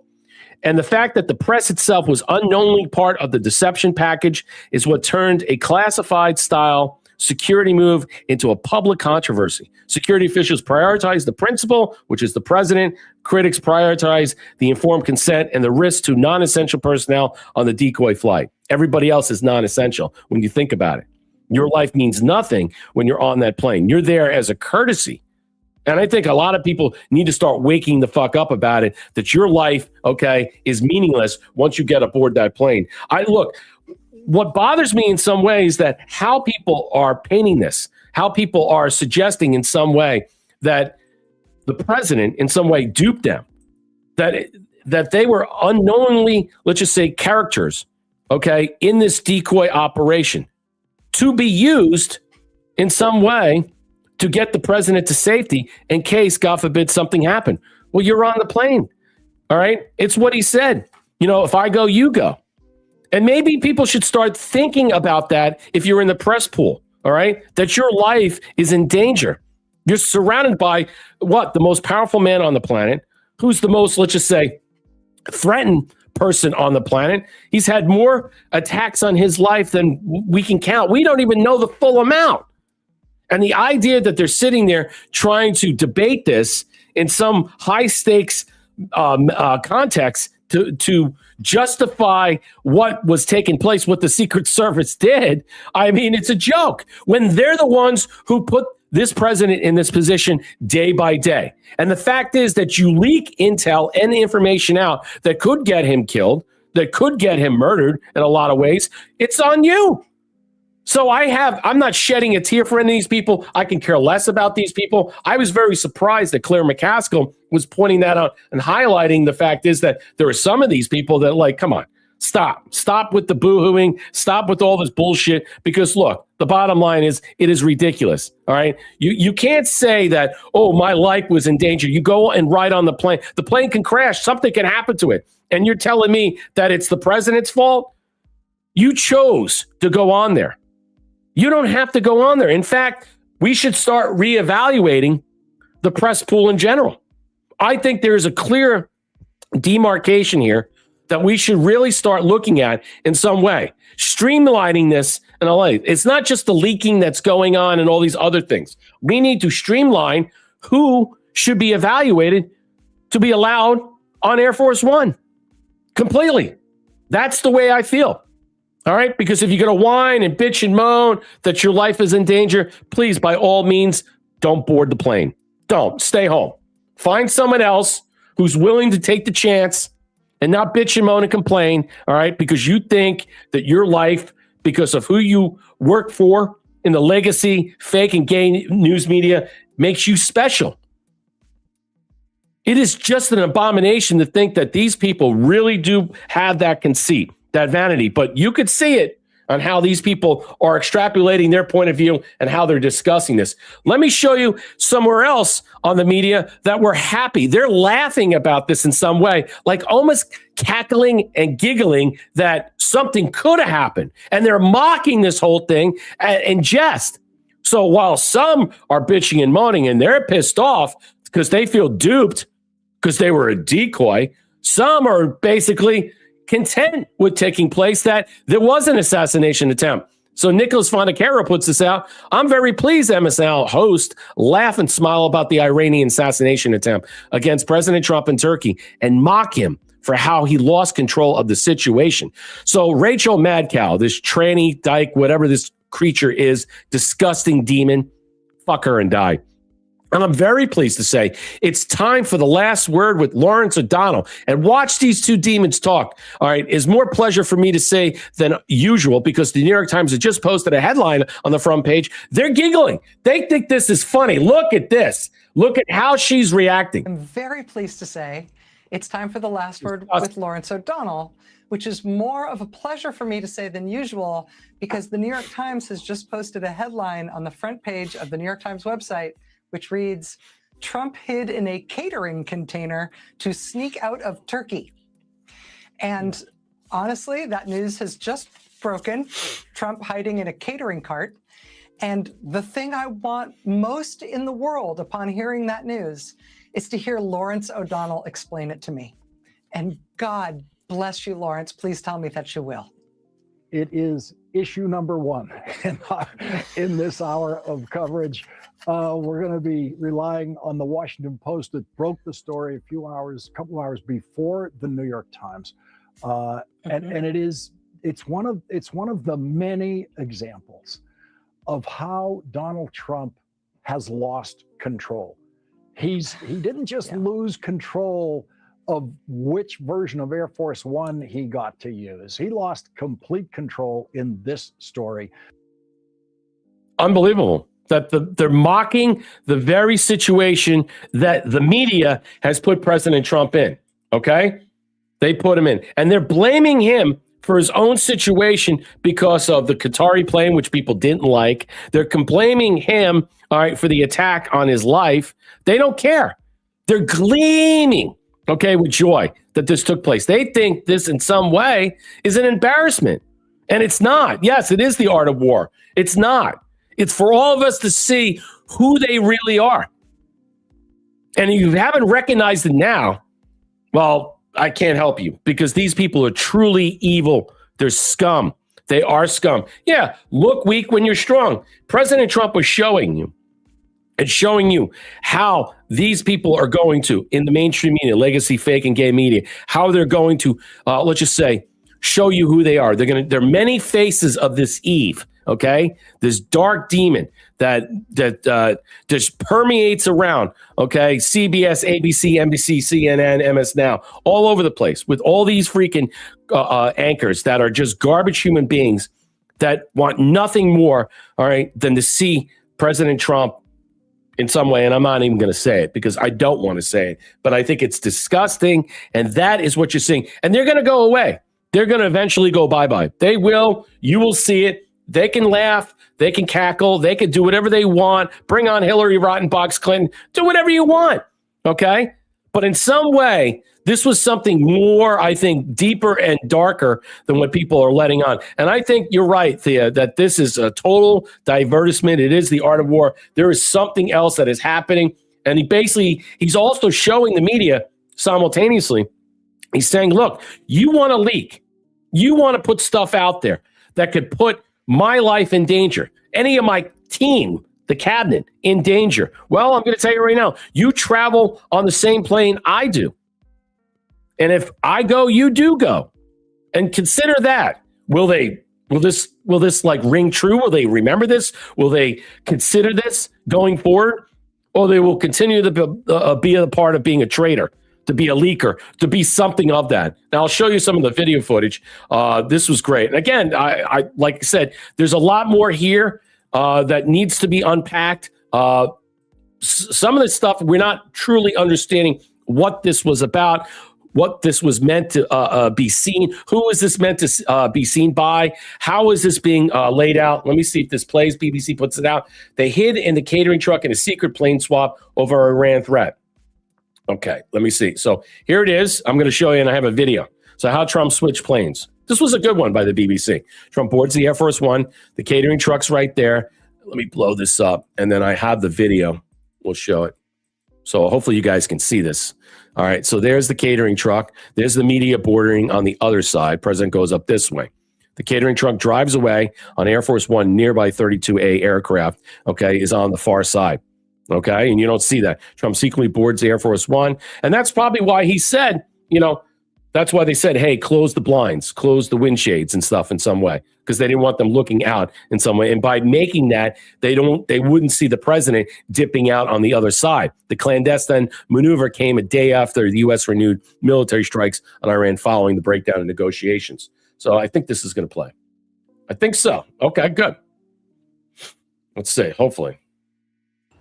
And the fact that the press itself was unknowingly part of the deception package is what turned a classified style security move into a public controversy. Security officials prioritize the principal, which is the president. Critics prioritize the informed consent and the risk to non-essential personnel on the decoy flight. Everybody else is non-essential when you think about it. Your life means nothing when you're on that plane. You're there as a courtesy. And I think a lot of people need to start waking the fuck up about it, that your life, okay, is meaningless once you get aboard that plane. What bothers me in some ways that how people are painting this, how people are suggesting in some way that the president in some way duped them, that they were unknowingly, let's just say, characters, okay, in this decoy operation to be used in some way to get the president to safety in case, God forbid, something happened. Well, you're on the plane. All right. It's what he said. If I go, you go. And maybe people should start thinking about that if you're in the press pool. All right. That your life is in danger. You're surrounded by the most powerful man on the planet, who's the most, let's just say, threatened person on the planet. He's had more attacks on his life than we can count. We don't even know the full amount. And the idea that they're sitting there trying to debate this in some high stakes context to justify what was taking place, what the Secret Service did. I mean, it's a joke when they're the ones who put this president in this position day by day. And the fact is that you leak intel and information out that could get him killed, that could get him murdered in a lot of ways. It's on you. So I'm not shedding a tear for any of these people. I can care less about these people. I was very surprised that Claire McCaskill was pointing that out and highlighting the fact is that there are some of these people that like, come on, stop with the boohooing, stop with all this bullshit. Because look, the bottom line is it is ridiculous. All right. You can't say that, oh, my life was in danger. You go and ride on the plane. The plane can crash. Something can happen to it. And you're telling me that it's the president's fault? You chose to go on there. You don't have to go on there. In fact, we should start reevaluating the press pool in general. I think there's a clear demarcation here that we should really start looking at in some way. Streamlining this in LA. It's not just the leaking that's going on and all these other things. We need to streamline who should be evaluated to be allowed on Air Force One completely. That's the way I feel. All right, because if you're going to whine and bitch and moan that your life is in danger, please, by all means, don't board the plane. Don't. Stay home. Find someone else who's willing to take the chance and not bitch and moan and complain, all right, because you think that your life, because of who you work for in the legacy, fake and gay news media, makes you special. It is just an abomination to think that these people really do have that conceit, that vanity, but you could see it on how these people are extrapolating their point of view and how they're discussing this. Let me show you somewhere else on the media that we're happy. They're laughing about this in some way, like almost cackling and giggling that something could have happened. And they're mocking this whole thing in jest. So while some are bitching and moaning and they're pissed off because they feel duped because they were a decoy, some are basically content with taking place that there was an assassination attempt. So Nicholas Fontecchio puts this out. I'm very pleased MSL host laugh and smile about the Iranian assassination attempt against President Trump in Turkey and mock him for how he lost control of the situation. So Rachel Madcow, this tranny dyke, whatever this creature is, disgusting demon, fuck her and die. And I'm very pleased to say it's time for the last word with Lawrence O'Donnell. And watch these two demons talk. All right, is more pleasure for me to say than usual because the New York Times has just posted a headline on the front page. They're giggling. They think this is funny. Look at this. Look at how she's reacting. I'm very pleased to say it's time for the last word with Lawrence O'Donnell, which is more of a pleasure for me to say than usual because the New York Times has just posted a headline on the front page of the New York Times website which reads, Trump hid in a catering container to sneak out of Turkey. And honestly, that news has just broken, Trump hiding in a catering cart. And the thing I want most in the world upon hearing that news is to hear Lawrence O'Donnell explain it to me. And God bless you, Lawrence. Please tell me that you will. It is issue number one in this hour of coverage. We're going to be relying on the Washington Post that broke the story a couple hours before the New York Times, and it's one of the many examples of how Donald Trump has lost control. He didn't just lose control of which version of Air Force One he got to use. He lost complete control in this story. Unbelievable that they're mocking the very situation that the media has put President Trump in. Okay, they put him in, and they're blaming him for his own situation because of the Qatari plane, which people didn't like. They're blaming him, all right, for the attack on his life. They don't care. They're gleaming, okay, with joy that this took place. They think this in some way is an embarrassment, and it's not. Yes, it is the art of war. It's not. It's for all of us to see who they really are. And if you haven't recognized it now, well, I can't help you because these people are truly evil. They're scum. They are scum. Yeah, look weak when you're strong. President Trump was showing you how these people are going to, in the mainstream media, legacy, fake, and gay media, how they're going to, let's just say, show you who they are. There are many faces of this Eve. Okay, this dark demon that just permeates around. Okay, CBS, ABC, NBC, CNN, MS Now, all over the place with all these freaking anchors that are just garbage human beings that want nothing more, all right, than to see President Trump in some way. And I'm not even going to say it because I don't want to say it, but I think it's disgusting. And that is what you're seeing. And they're going to go away. They're going to eventually go bye-bye. They will. You will see it. They can laugh. They can cackle. They can do whatever they want. Bring on Hillary Rottenbox Clinton. Do whatever you want. Okay? But in some way, this was something more, I think, deeper and darker than what people are letting on. And I think you're right, Thea, that this is a total divertisement. It is the art of war. There is something else that is happening. And he's also showing the media simultaneously. He's saying, look, you want to leak. You want to put stuff out there that could put my life in danger. Any of my team, the cabinet, in danger. Well, I'm going to tell you right now, you travel on the same plane I do. And if I go, you do go. And consider that. Will this like ring true? Will they remember this? Will they consider this going forward? Or they will continue to be a part of being a traitor, to be a leaker, to be something of that. Now, I'll show you some of the video footage. This was great. And again, I like I said, there's a lot more here that needs to be unpacked. Some of this stuff, we're not truly understanding what this was about, what this was meant to be seen. Who is this meant to be seen by? How is this being laid out? Let me see if this plays. BBC puts it out. They hid in the catering truck in a secret plane swap over Iran threat. Okay, let me see. So here it is. I'm going to show you, and I have a video. So how Trump switched planes. This was a good one by the BBC. Trump boards the Air Force One. The catering truck's right there. Let me blow this up, and then I have the video. We'll show it. So hopefully you guys can see this. All right, so there's the catering truck. There's the media bordering on the other side. President goes up this way. The catering truck drives away on Air Force One, nearby 32A aircraft, okay, is on the far side, okay? And you don't see that. Trump secretly boards the Air Force One, and that's probably why he said, that's why they said, hey, close the blinds, close the windshields and stuff in some way, because they didn't want them looking out in some way. And by making that, they wouldn't see the president dipping out on the other side. The clandestine maneuver came a day after the U.S. renewed military strikes on Iran following the breakdown in negotiations. So I think this is going to play. I think so. Okay, good. Let's see, hopefully.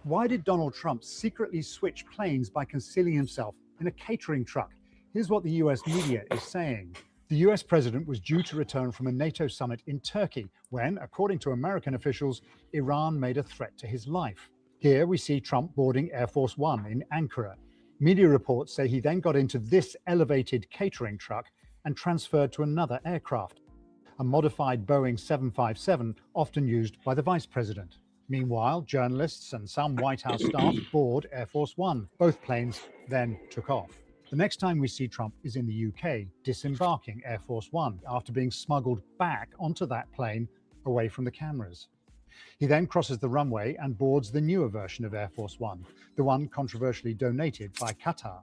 Why did Donald Trump secretly switch planes by concealing himself in a catering truck? Here's what the US media is saying. The US president was due to return from a NATO summit in Turkey when, according to American officials, Iran made a threat to his life. Here we see Trump boarding Air Force One in Ankara. Media reports say he then got into this elevated catering truck and transferred to another aircraft, a modified Boeing 757 often used by the vice president. Meanwhile, journalists and some White House staff board Air Force One. Both planes then took off. The next time we see Trump is in the UK, disembarking Air Force One after being smuggled back onto that plane away from the cameras. He then crosses the runway and boards the newer version of Air Force One, the one controversially donated by Qatar,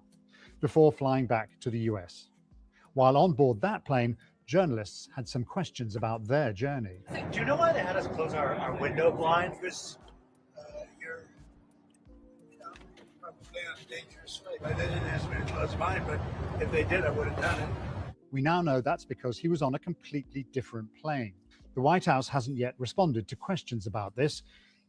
before flying back to the US. While on board that plane, journalists had some questions about their journey. Do you know why they had us close our window blinds? Because you're probably on a dangerous flight. They didn't ask me to close mine, but if they did, I would have done it. We now know that's because he was on a completely different plane. The White House hasn't yet responded to questions about this,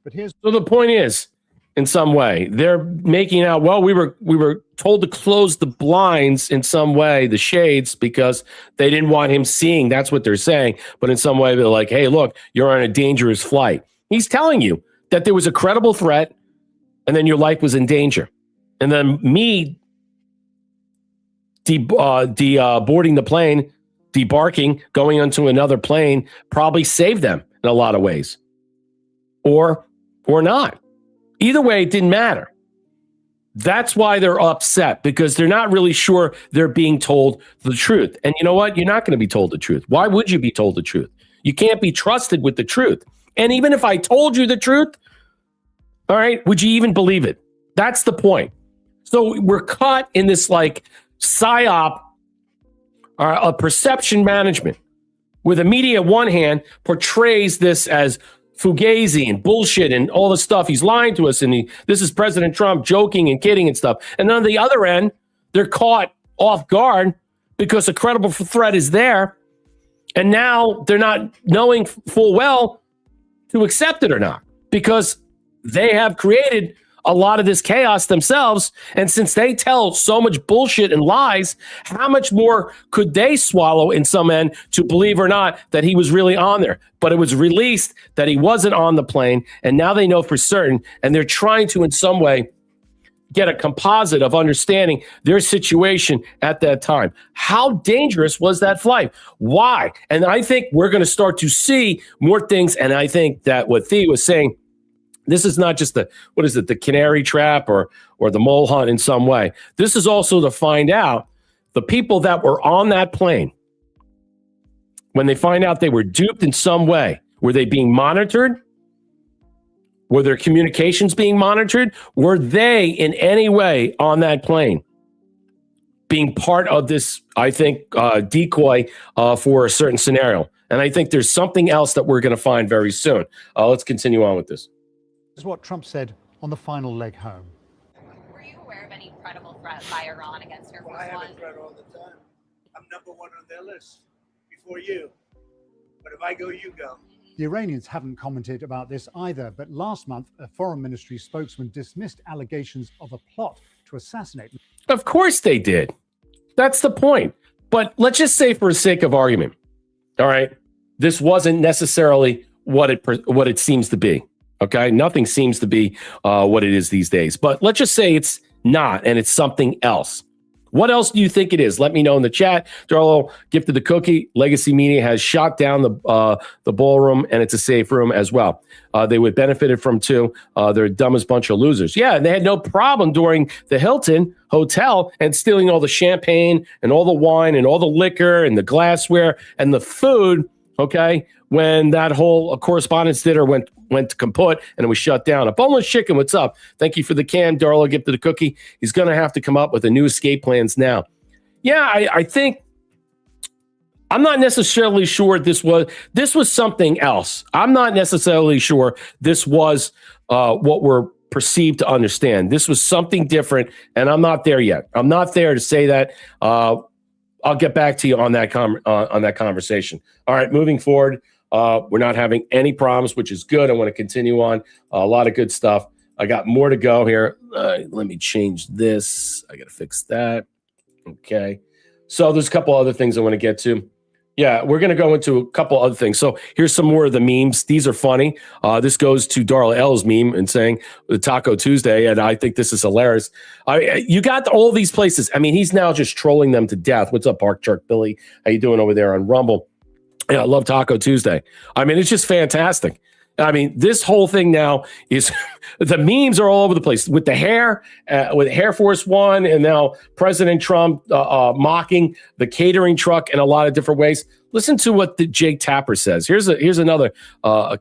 but here's... So the point is, in some way, they're making out, well, we were told to close the blinds in some way, the shades, because they didn't want him seeing. That's what they're saying. But in some way, they're like, hey, look, you're on a dangerous flight. He's telling you that there was a credible threat and then your life was in danger. And then me boarding the plane, debarking, going onto another plane, probably saved them in a lot of ways. Or not. Either way, it didn't matter. That's why they're upset, because they're not really sure they're being told the truth. And you know what? You're not going to be told the truth. Why would you be told the truth? You can't be trusted with the truth. And even if I told you the truth, all right, would you even believe it? That's the point. So we're caught in this like psyop, a perception management, where the media, on one hand, portrays this as fugazi and bullshit and all the stuff. He's lying to us, and this is President Trump joking and kidding and stuff. And on the other end, they're caught off guard because a credible threat is there, And now they're not knowing full well to accept it or not, because they have created a lot of this chaos themselves. And since they tell so much bullshit and lies, how much more could they swallow in some end to believe or not that he was really on there? But it was released that he wasn't on the plane. And now they know for certain. And they're trying to, in some way, get a composite of understanding their situation at that time. How dangerous was that flight? Why? And I think we're going to start to see more things. And I think that what Thea was saying, this is not just the canary trap or the mole hunt in some way. This is also to find out the people that were on that plane, when they find out they were duped in some way, were they being monitored? Were their communications being monitored? Were they in any way on that plane being part of this, I think, decoy for a certain scenario? And I think there's something else that we're going to find very soon. Let's continue on with this. This is what Trump said on the final leg home. Were you aware of any credible threat by Iran against Air Force I have One? a threat all the time. I'm number one on their list before you. But if I go, you go. The Iranians haven't commented about this either, but last month, a foreign ministry spokesman dismissed allegations of a plot to assassinate. Of course they did. That's the point. But let's just say, for the sake of argument, all right, this wasn't necessarily what it seems to be. Okay, nothing seems to be what it is these days. But let's just say it's not, and it's something else. What else do you think it is? Let me know in the chat. Darlo gifted the cookie. Legacy Media has shot down the ballroom, and it's a safe room as well. They would benefit from too. They're dumbest bunch of losers. Yeah, and they had no problem during the Hilton Hotel and stealing all the champagne and all the wine and all the liquor and the glassware and the food. Okay, when that whole correspondence dinner went to kaput and it was shut down. A boneless chicken, what's up? Thank you for the can. Darla gifted a cookie. He's going to have to come up with a new escape plans now. Yeah, I think I'm not necessarily sure this was something else. I'm not necessarily sure this was what we're perceived to understand. This was something different, and I'm not there yet. I'm not there to say that. I'll get back to you on that conversation. All right, moving forward. We're not having any problems, which is good. I want to continue on. A lot of good stuff. I got more to go here. Let me change this. I got to fix that. Okay. So there's a couple other things I want to get to. Yeah, we're going to go into a couple other things. So here's some more of the memes. These are funny. This goes to Darla L's meme and saying the Taco Tuesday, and I think this is hilarious. You got all these places. I mean, he's now just trolling them to death. What's up, Park Jerk Billy? How you doing over there on Rumble? Yeah, I love Taco Tuesday. I mean, it's just fantastic. I mean, this whole thing now is the memes are all over the place with the hair, with Air Force One, and now President Trump mocking the catering truck in a lot of different ways. Listen to what the Jake Tapper says. Here's another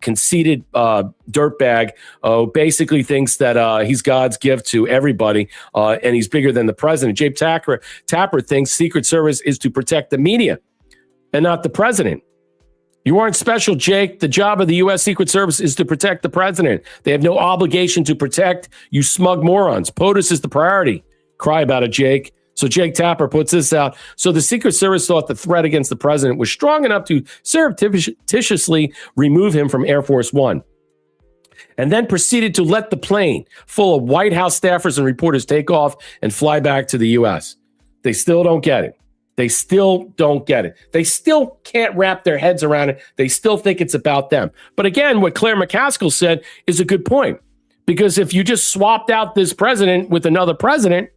conceited dirtbag who basically thinks that he's God's gift to everybody and he's bigger than the president. Jake Tapper thinks Secret Service is to protect the media and not the president. You aren't special, Jake. The job of the U.S. Secret Service is to protect the president. They have no obligation to protect you smug morons. POTUS is the priority. Cry about it, Jake. So Jake Tapper puts this out. So the Secret Service thought the threat against the president was strong enough to surreptitiously remove him from Air Force One, and then proceeded to let the plane full of White House staffers and reporters take off and fly back to the U.S. They still don't get it. They still don't get it. They still can't wrap their heads around it. They still think it's about them. But again, what Claire McCaskill said is a good point. Because if you just swapped out this president with another president,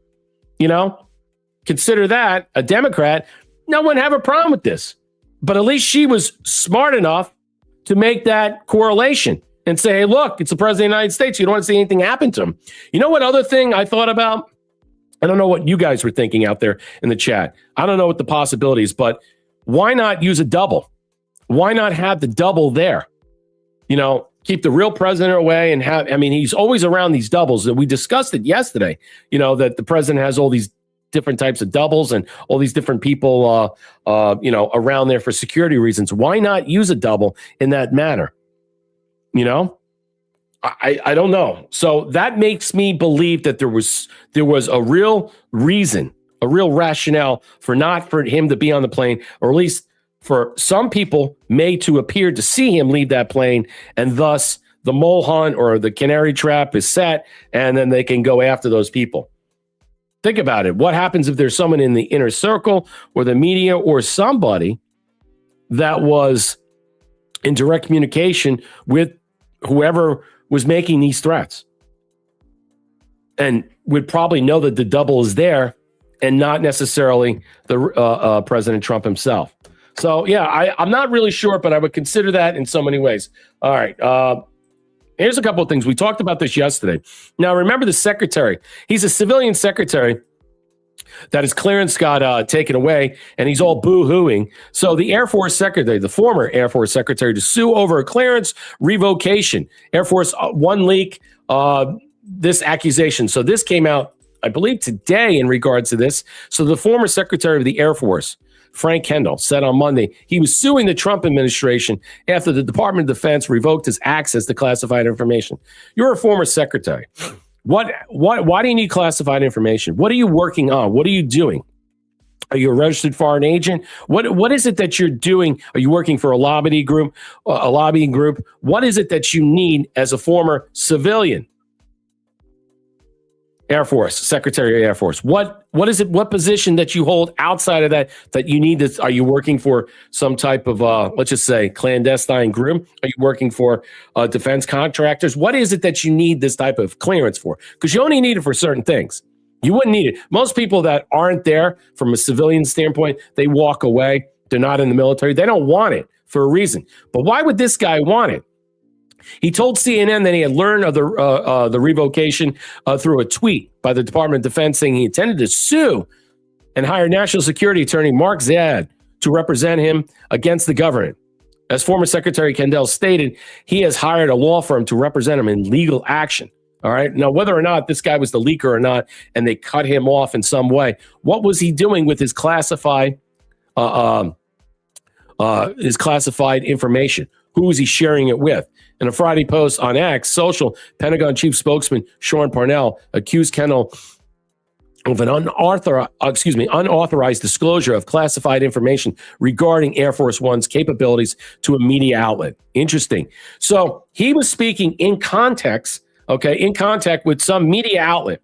consider that a Democrat, no one have a problem with this. But at least she was smart enough to make that correlation and say, hey, look, it's the president of the United States. You don't want to see anything happen to him. You know what other thing I thought about? I don't know what you guys were thinking out there in the chat. I don't know what the possibilities, but why not use a double? Why not have the double there? Keep the real president away and he's always around these doubles. And we discussed it yesterday, that the president has all these different types of doubles and all these different people, around there for security reasons. Why not use a double in that manner? I don't know. So that makes me believe that there was a real reason, a real rationale for him to be on the plane, or at least for some people may to appear to see him leave that plane, and thus the mole hunt or the canary trap is set, and then they can go after those people. Think about it. What happens if there's someone in the inner circle or the media or somebody that was in direct communication with whoever was making these threats and would probably know that the double is there and not necessarily the President Trump himself? So, yeah, I'm not really sure, but I would consider that in so many ways. All right. Here's a couple of things. We talked about this yesterday. Now, remember the secretary. He's a civilian secretary that his clearance got taken away, and he's all boo-hooing. So the Air Force secretary, the former Air Force secretary, to sue over a clearance revocation. Air Force One leak, this accusation. So this came out, I believe, today in regards to this. So the former secretary of the Air Force, Frank Kendall, said on Monday he was suing the Trump administration after the Department of Defense revoked his access to classified information. You're a former secretary. Why do you need classified information? What are you working on? What are you doing? Are you a registered foreign agent? What is it that you're doing? Are you working for a lobbying group? What is it that you need as a former civilian? Air Force, Secretary of Air Force. What is it? What position that you hold outside of that you need this? Are you working for some type of let's just say clandestine group? Are you working for defense contractors? What is it that you need this type of clearance for? Because you only need it for certain things. You wouldn't need it. Most people that aren't there from a civilian standpoint, they walk away. They're not in the military. They don't want it for a reason. But why would this guy want it? He told CNN that he had learned of the revocation through a tweet by the Department of Defense, saying he intended to sue and hire National Security Attorney Mark Zaid to represent him against the government. As former Secretary Kendall stated, he has hired a law firm to represent him in legal action. All right. Now, whether or not this guy was the leaker or not, and they cut him off in some way, what was he doing with his classified information? Who was he sharing it with? In a Friday post on X social, Pentagon chief spokesman Sean Parnell accused Kendall of an unauthorized disclosure of classified information regarding Air Force One's capabilities to a media outlet. Interesting. So he was speaking in contact with some media outlet,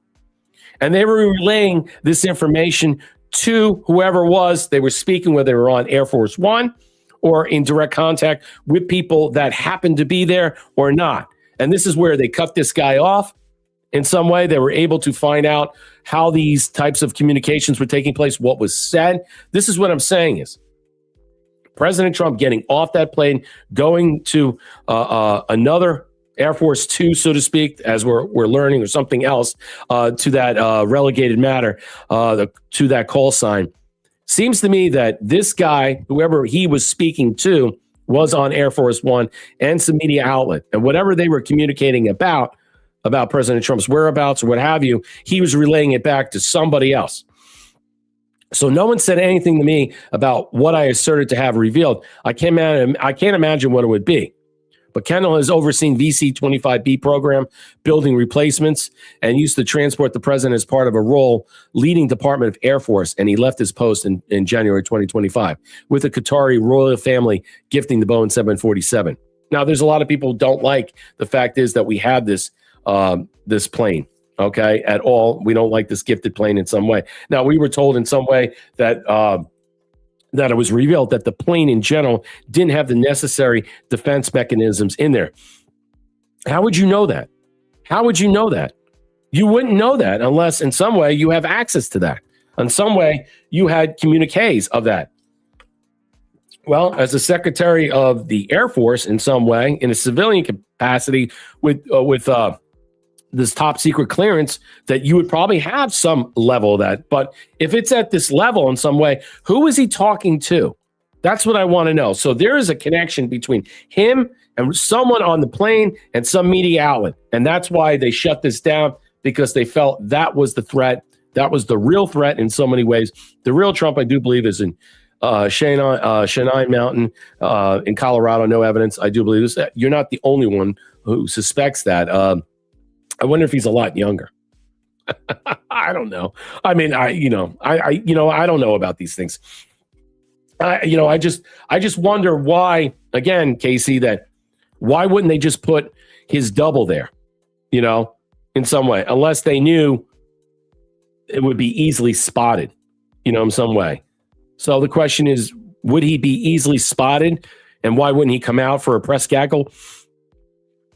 and they were relaying this information to whoever was they were speaking, whether they were on Air Force One or in direct contact with people that happened to be there or not. And this is where they cut this guy off. In some way, they were able to find out how these types of communications were taking place, what was said. This is what I'm saying is President Trump getting off that plane, going to another Air Force Two, so to speak, as we're learning, or something else, to that relegated matter, to that call sign. Seems to me that this guy, whoever he was speaking to, was on Air Force One and some media outlet. And whatever they were communicating about President Trump's whereabouts or what have you, he was relaying it back to somebody else. So no one said anything to me about what I asserted to have revealed. I can't imagine what it would be. But Kendall has overseen VC-25B program, building replacements, and used to transport the president as part of a role leading Department of Air Force. And he left his post in January 2025 with the Qatari royal family gifting the Boeing 747. Now, there's a lot of people who don't like the fact is that we have this plane, okay, at all. We don't like this gifted plane in some way. Now, we were told in some way that it was revealed that the plane in general didn't have the necessary defense mechanisms in there. How would you know that? How would you know that? You wouldn't know that unless in some way you have access to that. In some way you had communiques of that. Well, as the Secretary of the Air Force, in some way, in a civilian capacity with this top secret clearance, that you would probably have some level of that. But if it's at this level in some way, who is he talking to? That's what I want to know. So there is a connection between him and someone on the plane and some media outlet. And that's why they shut this down, because they felt that was the threat. That was the real threat in so many ways. The real Trump, I do believe, is in Cheyenne Mountain in Colorado. No evidence. I do believe this. You're not the only one who suspects that. I wonder if he's a lot younger. I don't know. I mean, I don't know about these things. I just wonder why, again, Casey, that why wouldn't they just put his double there, in some way, unless they knew it would be easily spotted, in some way. So the question is, would he be easily spotted? And why wouldn't he come out for a press gaggle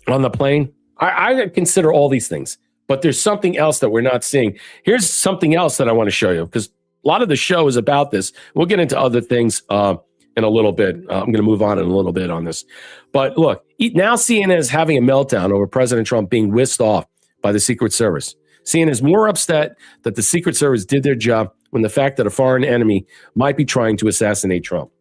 on the plane? I consider all these things, but there's something else that we're not seeing. Here's something else that I want to show you, because a lot of the show is about this. We'll get into other things in a little bit. I'm going to move on in a little bit on this. But look, now CNN is having a meltdown over President Trump being whisked off by the Secret Service. CNN is more upset that the Secret Service did their job when the fact that a foreign enemy might be trying to assassinate Trump.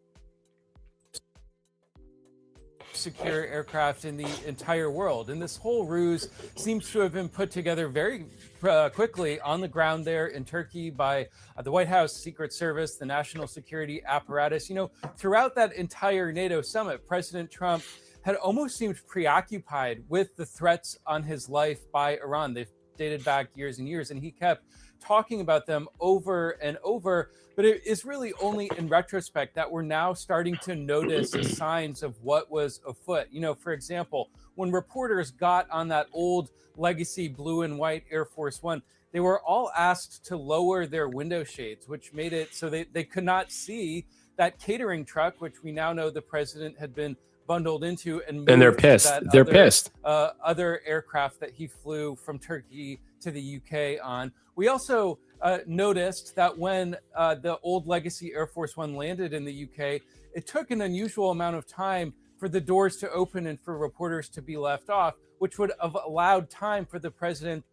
Secure aircraft in the entire world. And this whole ruse seems to have been put together very quickly on the ground there in Turkey by the White House Secret Service, the national security apparatus. Throughout that entire NATO summit, President Trump had almost seemed preoccupied with the threats on his life by Iran. They've dated back years and years, and he kept talking about them over and over. But it is really only in retrospect that we're now starting to notice signs of what was afoot. For example, when reporters got on that old legacy blue and white Air Force One, they were all asked to lower their window shades, which made it so they could not see that catering truck, which we now know the president had been bundled into, and they're pissed. They're pissed. Other aircraft that he flew from Turkey to the UK on. We also noticed that when the old legacy Air Force One landed in the UK, it took an unusual amount of time for the doors to open and for reporters to be left off, which would have allowed time for the president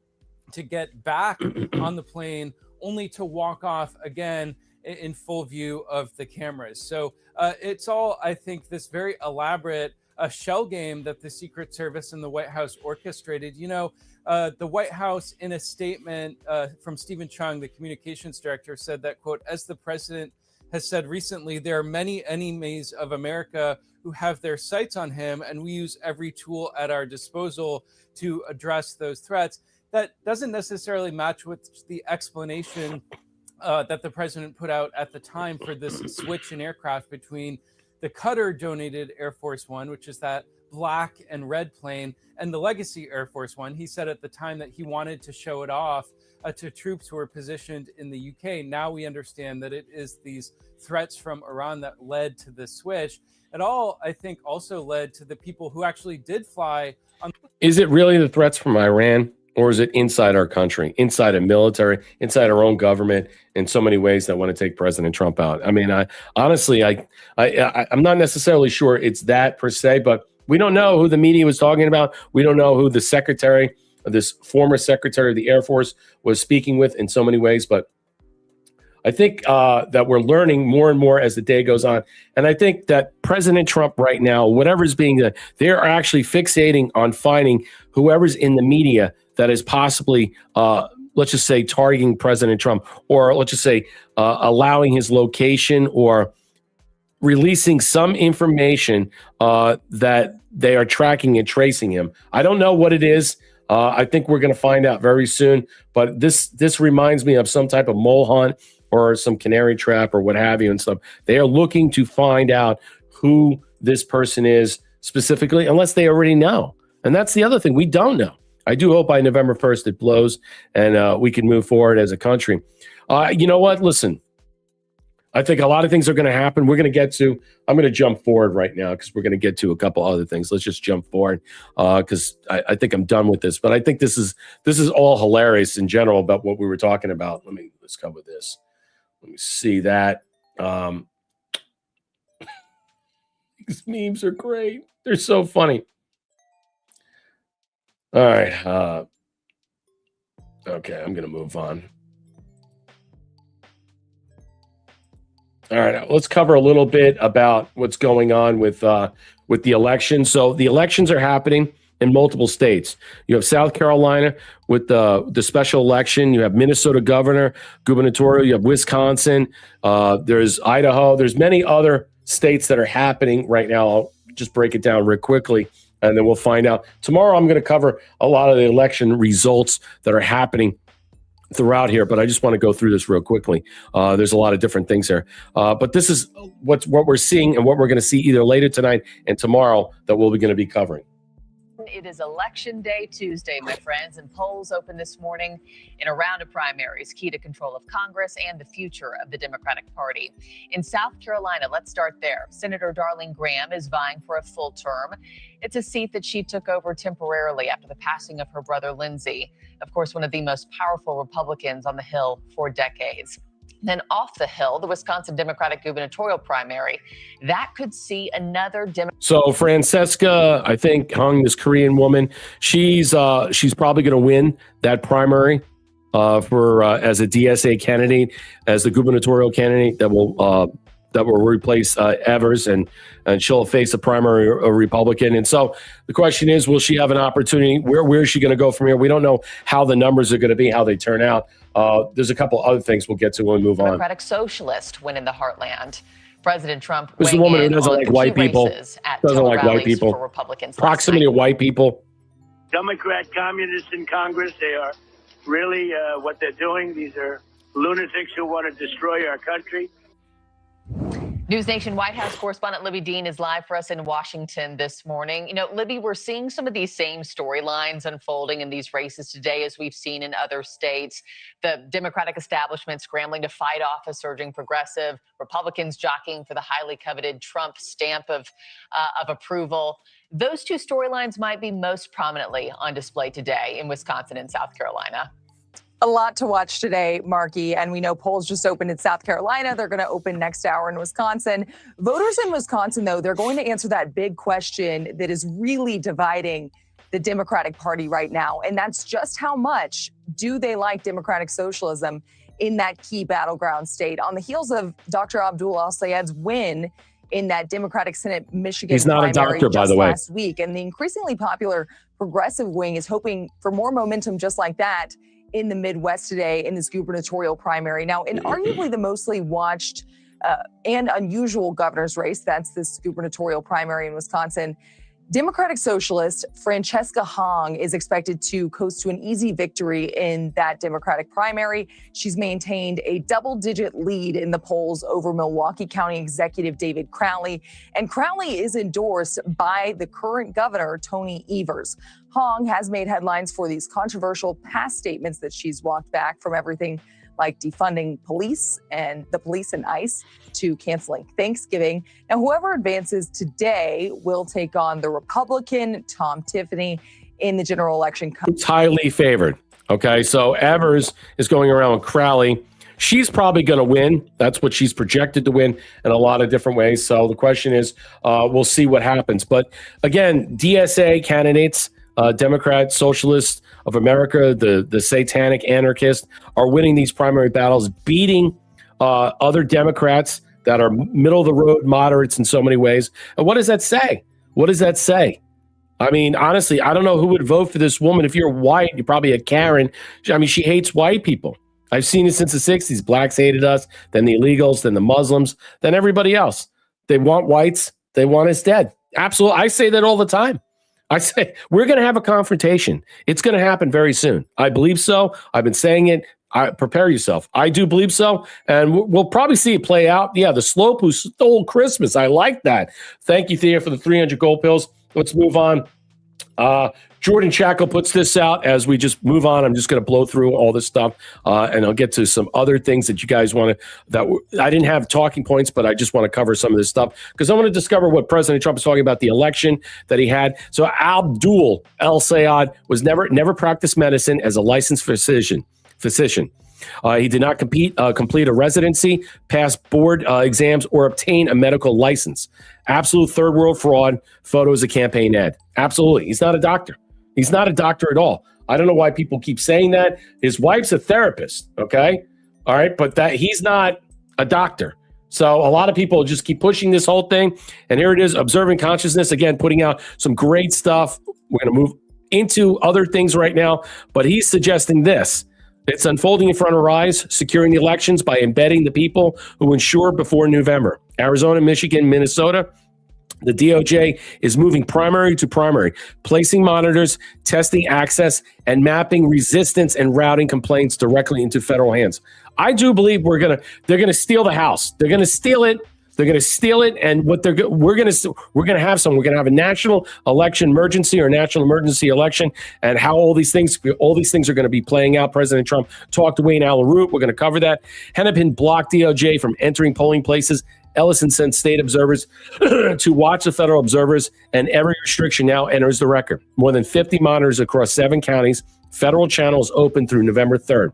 to get back on the plane, only to walk off again in full view of the cameras. So it's all, I think, this very elaborate shell game that the Secret Service and the White House orchestrated. The White House, in a statement from Stephen Chung, the communications director, said that, quote, as the president has said recently, there are many enemies of America who have their sights on him, and we use every tool at our disposal to address those threats. That doesn't necessarily match with the explanation that the president put out at the time for this switch in aircraft between the Qatar donated Air Force One, which is that black and red plane, and the legacy Air Force One. He said at the time that he wanted to show it off to troops who were positioned in the UK. Now we understand that it is these threats from Iran that led to the switch. It all, I think, also led to the people who actually did fly on. Is it really the threats from Iran? Or is it inside our country, inside a military, inside our own government, in so many ways that want to take President Trump out? I mean, I'm not necessarily sure it's that per se, but we don't know who the media was talking about. We don't know who the secretary, this former secretary of the Air Force, was speaking with in so many ways. But I think that we're learning more and more as the day goes on. And I think that President Trump right now, whatever's being done, they are actually fixating on finding whoever's in the media that is possibly, let's just say, targeting President Trump, or let's just say allowing his location or releasing some information that they are tracking and tracing him. I don't know what it is. I think we're going to find out very soon. But this reminds me of some type of mole hunt or some canary trap or what have you and stuff. They are looking to find out who this person is specifically, unless they already know. And that's the other thing. We don't know. I do hope by November 1st it blows and we can move forward as a country. You know what? Listen, I think a lot of things are going to happen. I'm going to jump forward right now because we're going to get to a couple other things. Let's just jump forward because I think I'm done with this. But I think this is all hilarious in general about what we were talking about. Let's cover this. Let me see that. These memes are great. They're so funny. All right. Okay, I'm going to move on. All right, let's cover a little bit about what's going on with the election. So the elections are happening in multiple states. You have South Carolina with the special election. You have Minnesota gubernatorial. You have Wisconsin. There's Idaho. There's many other states that are happening right now. I'll just break it down real quickly, and then we'll find out. Tomorrow, I'm going to cover a lot of the election results that are happening throughout here, but I just want to go through this real quickly. There's a lot of different things here, but this is what we're seeing and what we're going to see either later tonight and tomorrow that we're going to be covering. It is Election Day Tuesday, my friends, and polls open this morning in a round of primaries, key to control of Congress and the future of the Democratic Party. In South Carolina, let's start there. Senator Darlene Graham is vying for a full term. It's a seat that she took over temporarily after the passing of her brother Lindsey, of course, one of the most powerful Republicans on the Hill for decades. Then off the Hill, the Wisconsin Democratic gubernatorial primary. That could see another So Francesca, I think, Hung, this Korean woman, she's probably going to win that primary for as a DSA candidate, as the gubernatorial candidate that will replace Evers, and she'll face a primary Republican. And so the question is, will she have an opportunity? Where is she going to go from here? We don't know how the numbers are going to be, how they turn out. There's a couple other things we'll get to when we move on. Democratic socialist win in the heartland. President Trump This is a woman who doesn't like white people. Doesn't like white people. Proximity of white people. Democrat communists in Congress, they are really what they're doing. These are lunatics who want to destroy our country. News Nation White House correspondent Libby Dean is live for us in Washington this morning. You know, Libby, we're seeing some of these same storylines unfolding in these races today as we've seen in other states. The Democratic establishment scrambling to fight off a surging progressive, Republicans jockeying for the highly coveted Trump stamp of approval. Those two storylines might be most prominently on display today in Wisconsin and South Carolina. A lot to watch today, Marky, and we know polls just opened in South Carolina. They're going to open next hour in Wisconsin. Voters in Wisconsin, though, they're going to answer that big question that is really dividing the Democratic Party right now, and that's just how much do they like democratic socialism in that key battleground state. On the heels of Dr. Abdul Al-Sayed's win in that Democratic Senate Michigan He's not a primary doctor, by the way. last week, and the increasingly popular progressive wing is hoping for more momentum just like that in the Midwest today in this gubernatorial primary. Now, in arguably the mostly watched and unusual governor's race, that's this gubernatorial primary in Wisconsin, Democratic socialist Francesca Hong is expected to coast to an easy victory in that Democratic primary. She's maintained a double-digit lead in the polls over Milwaukee County Executive David Crowley, and Crowley is endorsed by the current governor, Tony Evers. Hong has made headlines for these controversial past statements that she's walked back from, everything like defunding police and ICE to canceling Thanksgiving. Now, whoever advances today will take on the Republican Tom Tiffany in the general election. It's highly favored. Okay, so Evers is going around with Crowley. She's probably going to win. That's what she's projected to win in a lot of different ways. So the question is, we'll see what happens. But again, DSA candidates, Democrat, Socialists of America, the satanic anarchists, are winning these primary battles, beating other Democrats that are middle of the road moderates in so many ways. And what does that say? What does that say? I mean, honestly, I don't know who would vote for this woman. If you're white, you're probably a Karen. I mean, she hates white people. I've seen it since the 60s. Blacks hated us, then the illegals, then the Muslims, then everybody else. They want whites. They want us dead. Absolutely. I say that all the time. I say, we're going to have a confrontation. It's going to happen very soon. I believe so. I've been saying it. Prepare yourself. I do believe so. And we'll probably see it play out. Yeah, the slope who stole Christmas. I like that. Thank you, Thea, for the 300 gold pills. Let's move on. Jordan Chackle puts this out as we just move on. I'm just going to blow through all this stuff, and I'll get to some other things that you guys want to, I didn't have talking points, but I just want to cover some of this stuff because I want to discover what President Trump is talking about, the election that he had. So Abdul Al-Sayed was never practiced medicine as a licensed physician. He did not complete a residency, pass board exams, or obtain a medical license. Absolute third world fraud. Photos of campaign ad. Absolutely. He's not a doctor. He's not a doctor at all. I don't know why people keep saying that. His wife's a therapist. Okay. All right. But that he's not a doctor. So a lot of people just keep pushing this whole thing. And here it is. Observing consciousness, again, putting out some great stuff. We're going to move into other things right now. But he's suggesting this. It's unfolding in front of our eyes, securing the elections by embedding the people who ensure before November. Arizona, Michigan, Minnesota, The DOJ is moving primary to primary, placing monitors, testing access, and mapping resistance and routing complaints directly into federal hands. I do believe they're gonna steal the House. They're gonna steal it. They're going to steal it, and we're going to have a national election emergency or national emergency election, and how all these things are going to be playing out. President Trump talked to Wayne Allyn Root. We're going to cover that. Hennepin blocked DOJ from entering polling places. Ellison sent state observers to watch the federal observers, and every restriction now enters the record. More than 50 monitors across 7 counties. Federal channels open through November 3rd.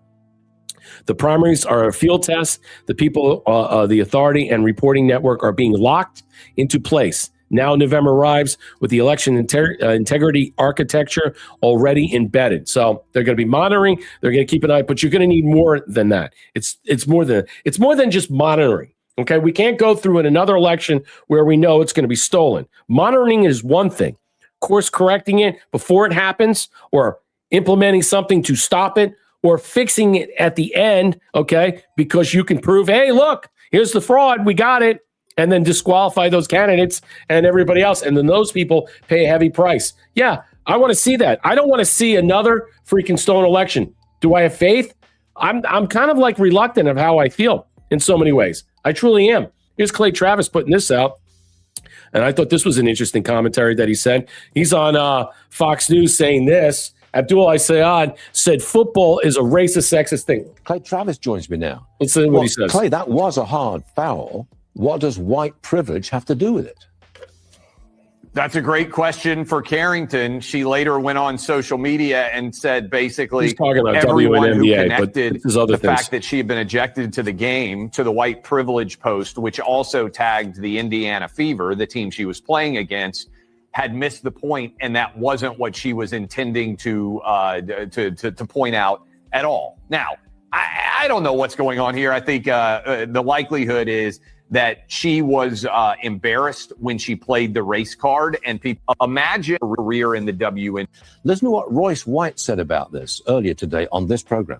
The primaries are a field test. The people, the authority and reporting network are being locked into place. Now November arrives with the election integrity architecture already embedded. So they're going to be monitoring. They're going to keep an eye, but you're going to need more than that. It's more than just monitoring. Okay, we can't go through in another election where we know it's going to be stolen. Monitoring is one thing. Course correcting it before it happens, or implementing something to stop it, or fixing it at the end, okay, because you can prove, hey, look, here's the fraud, we got it, and then disqualify those candidates and everybody else, and then those people pay a heavy price. Yeah, I want to see that. I don't want to see another freaking stolen election. Do I have faith? I'm kind of like reluctant of how I feel in so many ways. I truly am. Here's Clay Travis putting this out, and I thought this was an interesting commentary that he said. He's on Fox News saying this. Abdul Al-Sayed said football is a racist, sexist thing. Clay Travis joins me now. Let's see what he says. Clay, that was a hard foul. What does white privilege have to do with it? That's a great question for Carrington. She later went on social media and said basically everyone who connected the fact that she had been ejected to the game to the white privilege post, which also tagged the Indiana Fever, the team she was playing against, had missed the point, and that wasn't what she was intending to point out at all. Now, I don't know what's going on here. I think the likelihood is that she was embarrassed when she played the race card, and people imagine a career in the WN. Listen to what Royce White said about this earlier today on this program.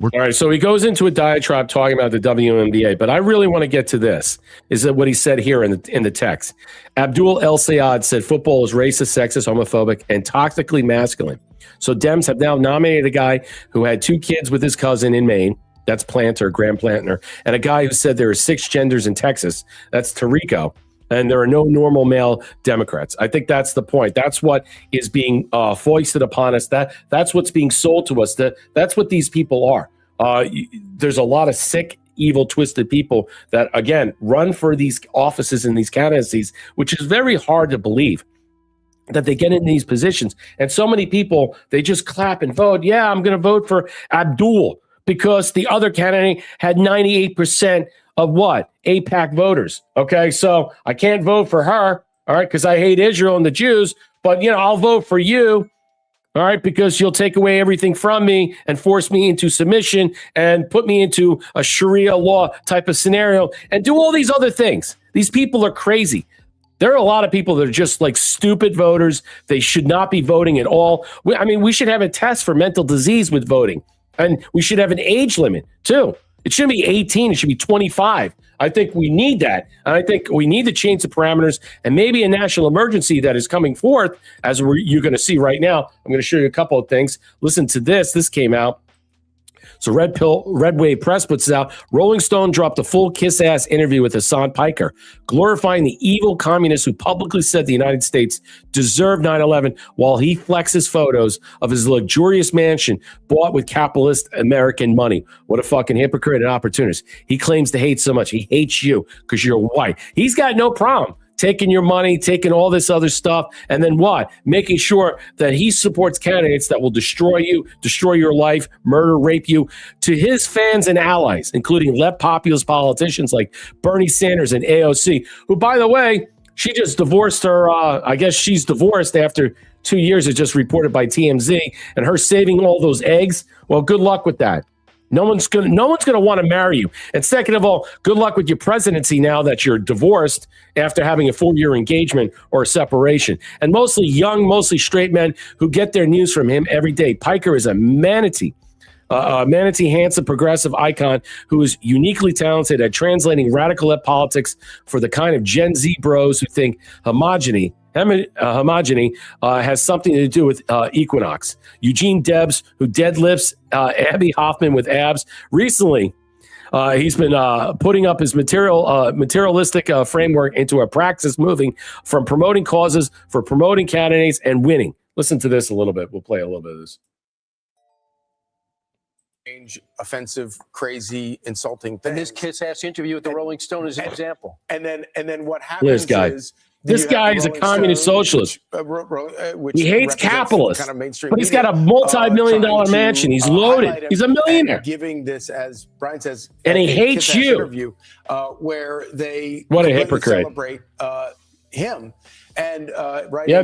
All right, so he goes into a diatribe talking about the WNBA, but I really want to get to this. Is that what he said here in the text? Abdul El-Sayed said football is racist, sexist, homophobic, and toxically masculine. So Dems have now nominated a guy who had 2 kids with his cousin in Maine. That's Planter, Graham Plantner, and a guy who said there are 6 genders in Texas. That's Tarico. And there are no normal male Democrats. I think that's the point. That's what is being foisted upon us. That's what's being sold to us. That's what these people are. There's a lot of sick, evil, twisted people that, again, run for these offices and these candidacies, which is very hard to believe that they get in these positions. And so many people, they just clap and vote. Yeah, I'm going to vote for Abdul because the other candidate had 98% of what? AIPAC voters. Okay, so I can't vote for her, all right, because I hate Israel and the Jews, but, I'll vote for you, all right, because you'll take away everything from me and force me into submission and put me into a Sharia law type of scenario and do all these other things. These people are crazy. There are a lot of people that are just like stupid voters. They should not be voting at all. We should have a test for mental disease with voting, and we should have an age limit, too. It shouldn't be 18. It should be 25. I think we need that. And I think we need to change the parameters, and maybe a national emergency that is coming forth, as you're going to see right now. I'm going to show you a couple of things. Listen to this. This came out. So Red Wave Press puts it out. Rolling Stone dropped a full kiss-ass interview with Hassan Piker, glorifying the evil communist who publicly said the United States deserved 9/11 while he flexes photos of his luxurious mansion bought with capitalist American money. What a fucking hypocrite and opportunist. He claims to hate so much. He hates you because you're white. He's got no problem taking your money, taking all this other stuff, and then what? Making sure that he supports candidates that will destroy you, destroy your life, murder, rape you. To his fans and allies, including left populist politicians like Bernie Sanders and AOC, who, by the way, she just divorced her, I guess she's divorced after 2 years, it's just reported by TMZ, and her saving all those eggs. Well, good luck with that. No one's gonna want to marry you. And second of all, good luck with your presidency now that you're divorced after having a 4-year engagement or a separation. And mostly young, mostly straight men who get their news from him every day. Piker is a manatee. manatee handsome progressive icon who is uniquely talented at translating radical left politics for the kind of Gen Z bros who think homogeny has something to do with Equinox. Eugene Debs, who deadlifts Abby Hoffman with abs. Recently, he's been putting up his materialistic framework into a practice moving from promoting causes for promoting candidates and winning. Listen to this a little bit. We'll play a little bit of this. Offensive, crazy, insulting things. And this kiss-ass interview with the Rolling Stone is an example. And then what happens is this guy is a communist socialist. He hates capitalists, kind of mainstream but he's got a multi-million-dollar mansion. He's loaded. He's a millionaire. Giving this, as Brian says, and he hates you. Interview, where they what a hypocrite. Celebrate him. And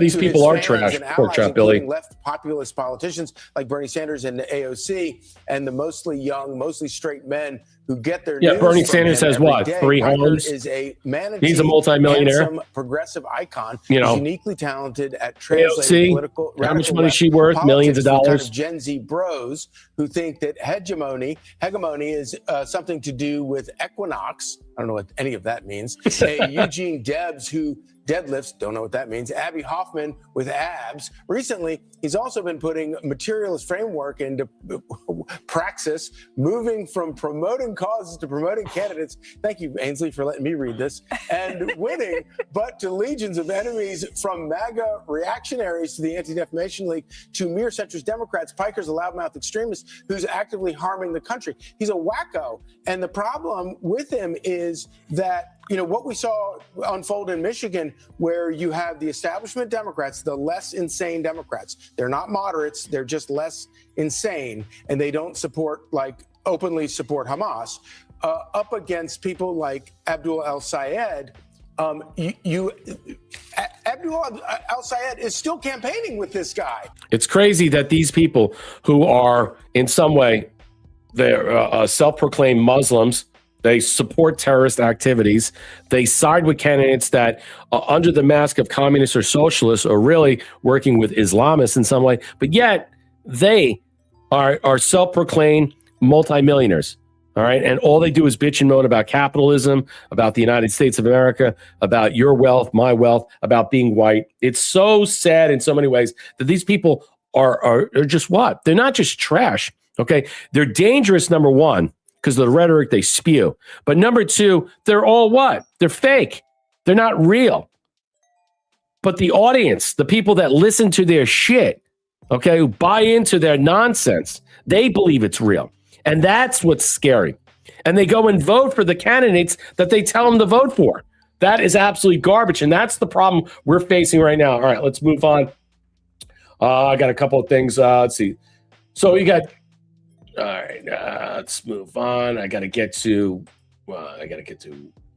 these people are trash. Pork chop, Billy. Left populist politicians like Bernie Sanders and the AOC, and the mostly young, mostly straight men who get their news Bernie from Sanders him has every what? day. 3 homes. Is a He's a multimillionaire. Handsome, progressive icon. You know, uniquely talented at translating political. How much money is she worth? Millions of dollars. Kind of Gen Z bros who think that hegemony is something to do with Equinox. I don't know what any of that means. Eugene Debs, who deadlifts, don't know what that means. Abby Hoffman with abs. Recently, he's also been putting materialist framework into praxis, moving from promoting causes to promoting candidates. Thank you, Ainsley, for letting me read this. And winning, but to legions of enemies, from MAGA reactionaries to the Anti-Defamation League to mere centrist Democrats. Piker's a loudmouth extremist who's actively harming the country. He's a wacko. And the problem with him is that, you know, what we saw unfold in Michigan, where you have the establishment Democrats, the less insane Democrats. They're not moderates. They're just less insane. And they don't openly support Hamas, up against people like Abdul al-Sayed. Abdul al-Sayed is still campaigning with this guy. It's crazy that these people who are in some way, they're self-proclaimed Muslims, they support terrorist activities, they side with candidates that under the mask of communists or socialists are really working with Islamists in some way, but yet they are self-proclaimed multimillionaires. All right. And all they do is bitch and moan about capitalism, about the United States of America, about your wealth, my wealth, about being white. It's so sad in so many ways that these people are just what? They're not just trash. Okay. They're dangerous, number one, because of the rhetoric they spew. But number two, they're all what? They're fake. They're not real. But the audience, the people that listen to their shit, okay, who buy into their nonsense, they believe it's real. And that's what's scary. And they go and vote for the candidates that they tell them to vote for. That is absolutely garbage. And that's the problem we're facing right now. All right, let's move on. I got a couple of things. Let's see. So you got, all right, let's move on. I got to get to, all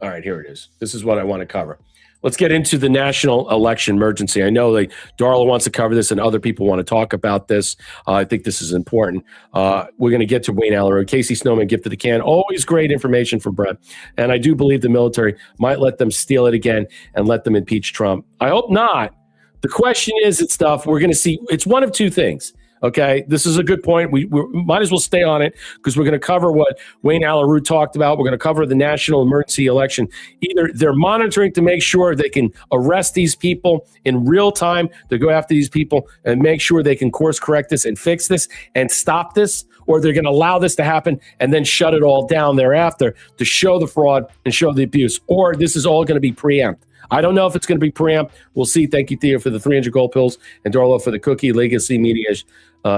right, here it is. This is what I want to cover. Let's get into the national election emergency. I know Darla wants to cover this and other people want to talk about this. I think this is important. We're going to get to Wayne Allyn. Casey Snowman, gifted the can. Always great information from Brett. And I do believe the military might let them steal it again and let them impeach Trump. I hope not. The question is, it's stuff we're going to see. It's one of two things. Okay, this is a good point. We might as well stay on it because we're going to cover what Wayne Allyn talked about. We're going to cover the national emergency election. Either they're monitoring to make sure they can arrest these people in real time, to go after these people and make sure they can course correct this and fix this and stop this, or they're going to allow this to happen and then shut it all down thereafter to show the fraud and show the abuse, or this is all going to be preempt. I don't know if it's going to be preempt. We'll see. Thank you, Theo, for the 300 gold pills, and Darla for the cookie. Legacy Media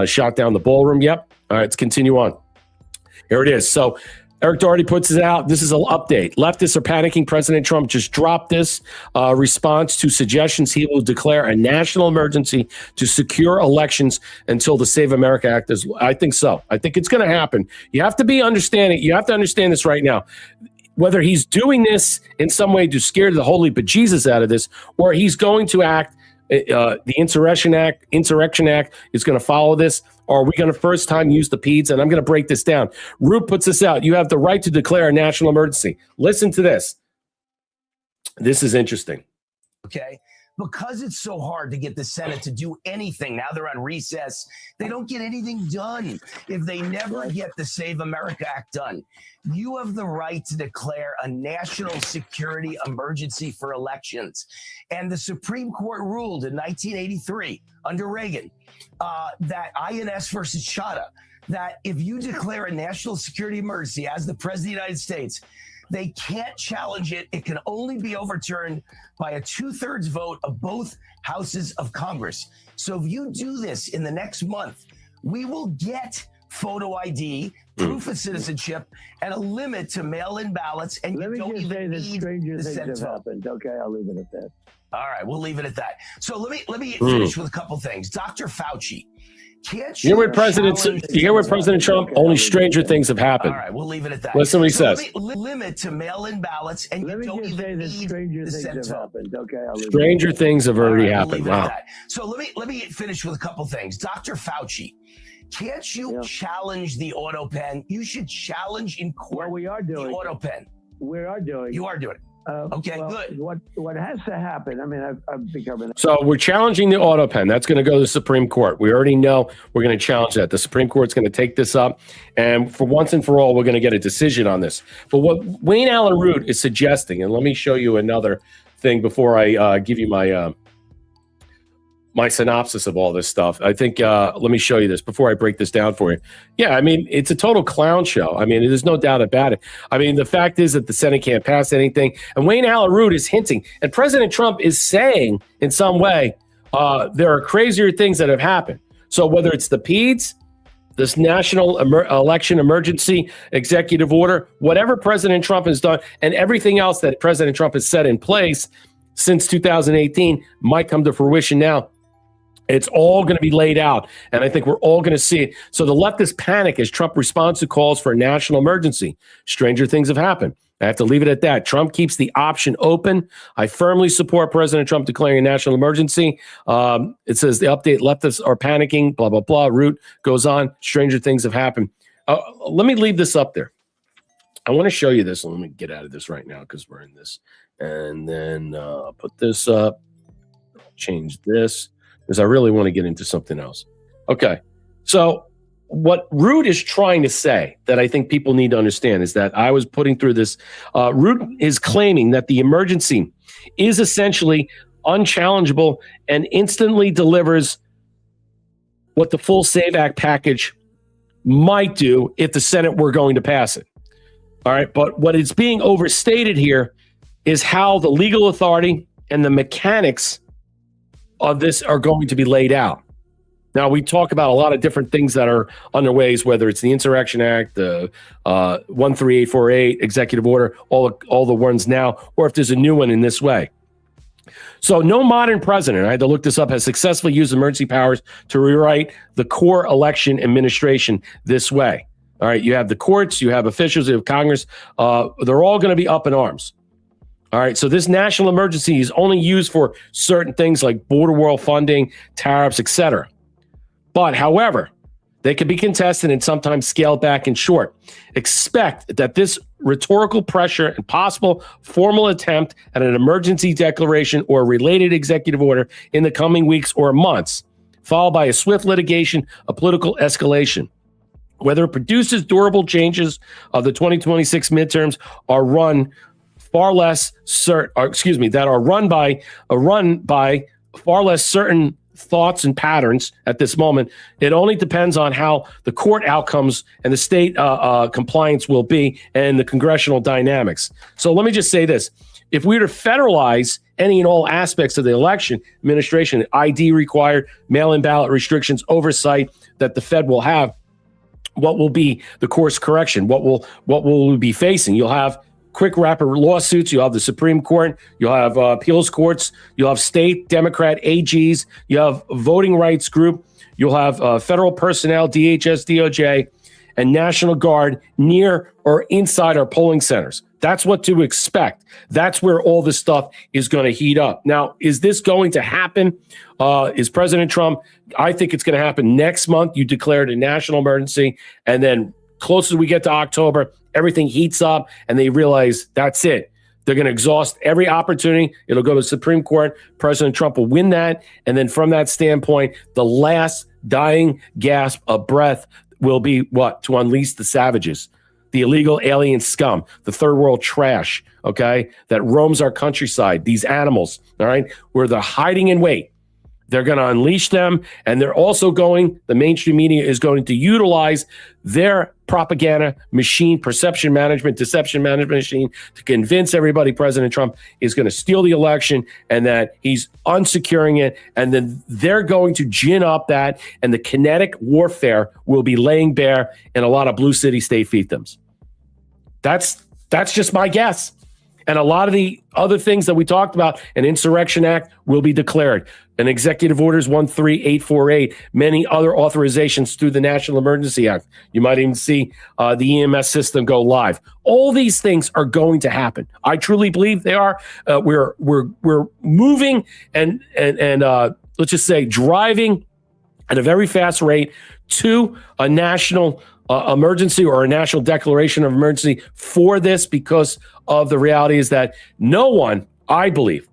shot down the ballroom. Yep. All right, let's continue on. Here it is. So Eric Doherty puts it out. This is an update. Leftists are panicking. President Trump just dropped this response to suggestions he will declare a national emergency to secure elections until the Save America Act is. I think so. I think it's going to happen. You have to be understanding. You have to understand this right now. Whether he's doing this in some way to scare the holy bejesus out of this, or he's going to act, the Insurrection Act is going to follow this, or are we going to first time use the PEDS? And I'm going to break this down. Root puts this out. You have the right to declare a national emergency. Listen to this. This is interesting. Okay. because it's so hard to get the Senate to do anything. Now they're on recess. They don't get anything done if they never get the Save America Act done. You have the right to declare a national security emergency for elections. And the Supreme Court ruled in 1983 under Reagan that INS versus Chadha, that if you declare a national security emergency as the President of the United States, they can't challenge it. It can only be overturned by a 2/3 vote of both houses of Congress. So if you do this in the next month, we will get photo ID, proof of citizenship, and a limit to mail-in ballots. And you don't even need the Senate vote. Okay, I'll leave it at that. All right, we'll leave it at that. So let me finish with a couple things. Dr. Fauci. Can't You hear what President Trump? Only stranger things have happened. All right, we'll leave it at that. Listen what he says. Limit to mail-in ballots, and you don't even need the Senate vote. Okay, I'll leave Stranger things have already We'll happened. leave it at Wow. that. So let me finish with a couple things. Dr. Fauci, can't you challenge the auto pen? You should challenge in court. Well, we are doing the auto pen. We are doing. You are doing it. Okay, well, good. What has to happen? I mean, I've become an. So we're challenging the auto pen. That's going to go to the Supreme Court. We already know we're going to challenge that. The Supreme Court's going to take this up. And for once and for all, we're going to get a decision on this. But what Wayne Allen Root is suggesting, and let me show you another thing before I give you my my synopsis of all this stuff. I think, let me show you this before I break this down for you. Yeah, I mean, it's a total clown show. I mean, there's no doubt about it. I mean, the fact is that the Senate can't pass anything. And Wayne Allen Root is hinting, and President Trump is saying in some way, there are crazier things that have happened. So whether it's the PEDS, this national election emergency executive order, whatever President Trump has done, and everything else that President Trump has set in place since 2018 might come to fruition now. It's all going to be laid out, and I think we're all going to see it. So the leftist panic as Trump responds to calls for a national emergency. Stranger things have happened. I have to leave it at that. Trump keeps the option open. I firmly support President Trump declaring a national emergency. It says the update, leftists are panicking, blah, blah, blah. Root goes on. Stranger things have happened. Let me leave this up there. I want to show you this. Let me get out of this right now because we're in this. And then put this up. Change this because I really want to get into something else. Okay. So what Root is trying to say that I think people need to understand is that I was putting through this. Root is claiming that the emergency is essentially unchallengeable and instantly delivers what the full SAVE Act package might do if the Senate were going to pass it. All right. But what is being overstated here is how the legal authority and the mechanics of this are going to be laid out. Now, we talk about a lot of different things that are underway, whether it's the Insurrection Act, the 13848 executive order, all the ones now, or if there's a new one in this way. So no modern president, I had to look this up, has successfully used emergency powers to rewrite the core election administration this way. All right, you have the courts, you have officials, you have Congress. They're all going to be up in arms. All right, so this national emergency is only used for certain things like border wall funding, tariffs, etc. But, however, they can be contested and sometimes scaled back in short. Expect that this rhetorical pressure and possible formal attempt at an emergency declaration or related executive order in the coming weeks or months, followed by a swift litigation, a political escalation. Whether it produces durable changes of the 2026 midterms are run far less certain, that are run by far less certain thoughts and patterns at this moment. It only depends on how the court outcomes and the state compliance will be and the congressional dynamics. So let me just say this. If we were to federalize any and all aspects of the election administration, ID required, mail-in ballot restrictions, oversight that the Fed will have, what will be the course correction? What will we be facing? You'll have quick rapid lawsuits. You'll have the Supreme Court. You'll have appeals courts. You'll have state Democrat AGs. You have voting rights group. You'll have federal personnel, DHS, DOJ, and National Guard near or inside our polling centers. That's what to expect. That's where all this stuff is going to heat up. Now, is this going to happen? Is President Trump? I think it's going to happen next month. You declared a national emergency, and then closer we get to October, everything heats up and they realize that's it. They're going to exhaust every opportunity. It'll go to the Supreme Court. President Trump will win that. And then from that standpoint, the last dying gasp of breath will be what? To unleash the savages, the illegal alien scum, the third world trash, okay, that roams our countryside, these animals, all right, where they're hiding in wait. They're going to unleash them, and they're also the mainstream media is going to utilize their propaganda machine, perception management, deception management machine to convince everybody President Trump is going to steal the election and that he's unsecuring it. And then they're going to gin up that, and the kinetic warfare will be laying bare in a lot of blue city state fiefdoms. That's just my guess. And a lot of the other things that we talked about, an insurrection act will be declared. An executive orders 13848, many other authorizations through the National Emergency Act. You might even see the EMS system go live. All these things are going to happen. I truly believe they are. We're moving and let's just say driving at a very fast rate to a national emergency or a national declaration of emergency for this, because of the reality is that no one, I believe,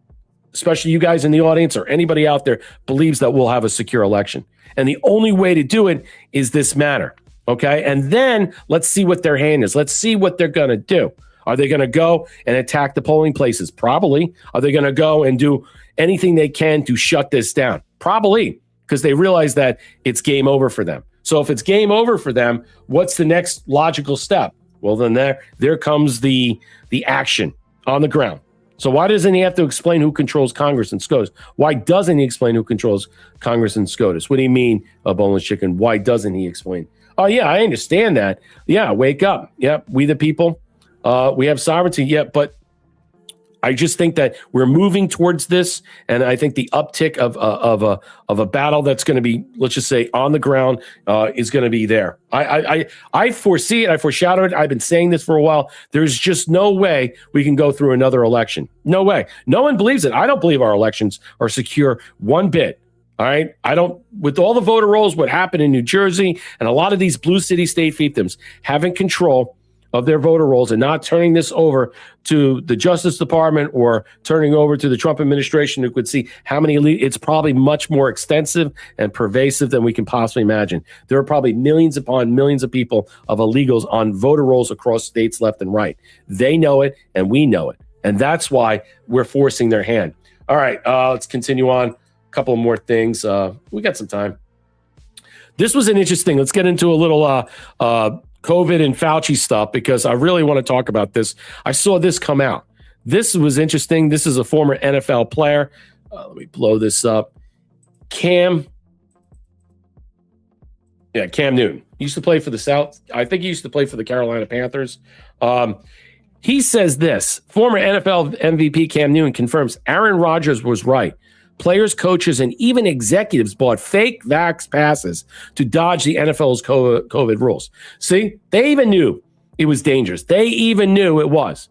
especially you guys in the audience or anybody out there, believes that we'll have a secure election. And the only way to do it is this matter, okay? And then let's see what their hand is. Let's see what they're going to do. Are they going to go and attack the polling places? Probably. Are they going to go and do anything they can to shut this down? Probably, because they realize that it's game over for them. So if it's game over for them, what's the next logical step? Well, then there comes the action on the ground. So why doesn't he have to explain who controls Congress and SCOTUS? Why doesn't he explain who controls Congress and SCOTUS? What do you mean, a boneless chicken? Why doesn't he explain? Oh, yeah, I understand that. Yeah, wake up. Yeah, we the people, we have sovereignty. Yeah, but I just think that we're moving towards this, and I think the uptick of a battle that's going to be, let's just say, on the ground is going to be there. I foresee it. I foreshadow it. I've been saying this for a while. There's just no way we can go through another election. No way. No one believes it. I don't believe our elections are secure one bit. All right. I don't, with all the voter rolls, what happened in New Jersey and a lot of these blue city state fiefdoms having control of their voter rolls and not turning this over to the Justice Department or turning over to the Trump administration, who could see how many, it's probably much more extensive and pervasive than we can possibly imagine. There are probably millions upon millions of people of illegals on voter rolls across states left and right. They know it and we know it. And that's why we're forcing their hand. All right, let's continue on. A couple more things. We got some time. This was an interesting, let's get into a little COVID and Fauci stuff, because I really want to talk about this. I saw this come out. This was interesting. This is a former NFL player. Let me blow this up. Cam Newton. He used to play for the South. I think he used to play for the Carolina Panthers. He says this. Former NFL MVP Cam Newton confirms Aaron Rodgers was right. Players, coaches, and even executives bought fake vax passes to dodge the NFL's COVID rules. See, they even knew it was dangerous. They even knew it was.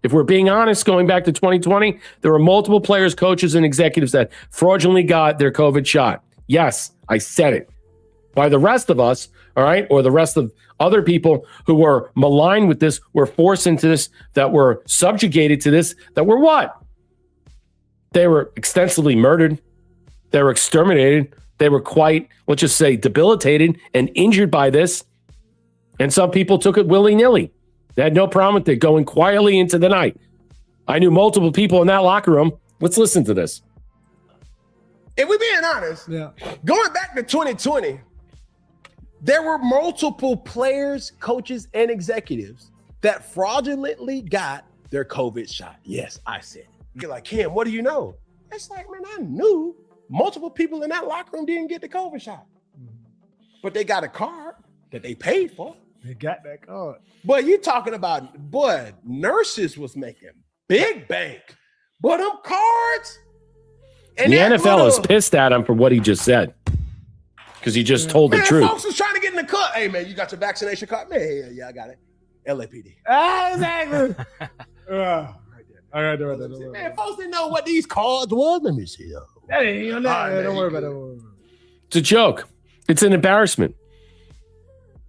If we're being honest, going back to 2020, there were multiple players, coaches, and executives that fraudulently got their COVID shot. Yes, I said it. By the rest of us, all right, or the rest of other people who were maligned with this, were forced into this, that were subjugated to this, that were what? They were extensively murdered. They were exterminated. They were quite, let's just say, debilitated and injured by this. And some people took it willy-nilly. They had no problem with it, going quietly into the night. I knew multiple people in that locker room. Let's listen to this. If we're being honest, going back to 2020, there were multiple players, coaches, and executives that fraudulently got their COVID shot. Yes, I said it. You're like, Kim, what do you know? It's like, man, I knew multiple people in that locker room didn't get the COVID shot. But they got a card that they paid for. They got that card. But you talking about, boy, nurses was making big bank. But them cards. And the NFL is pissed at him for what he just said, because he just told the truth. Folks was trying to get in the cut. Hey, man, you got your vaccination card? Man, yeah, I got it. LAPD. Exactly. I got to do it. Man, folks didn't know what these cards was. Let me see. Don't worry about it. It's a joke. It's an embarrassment.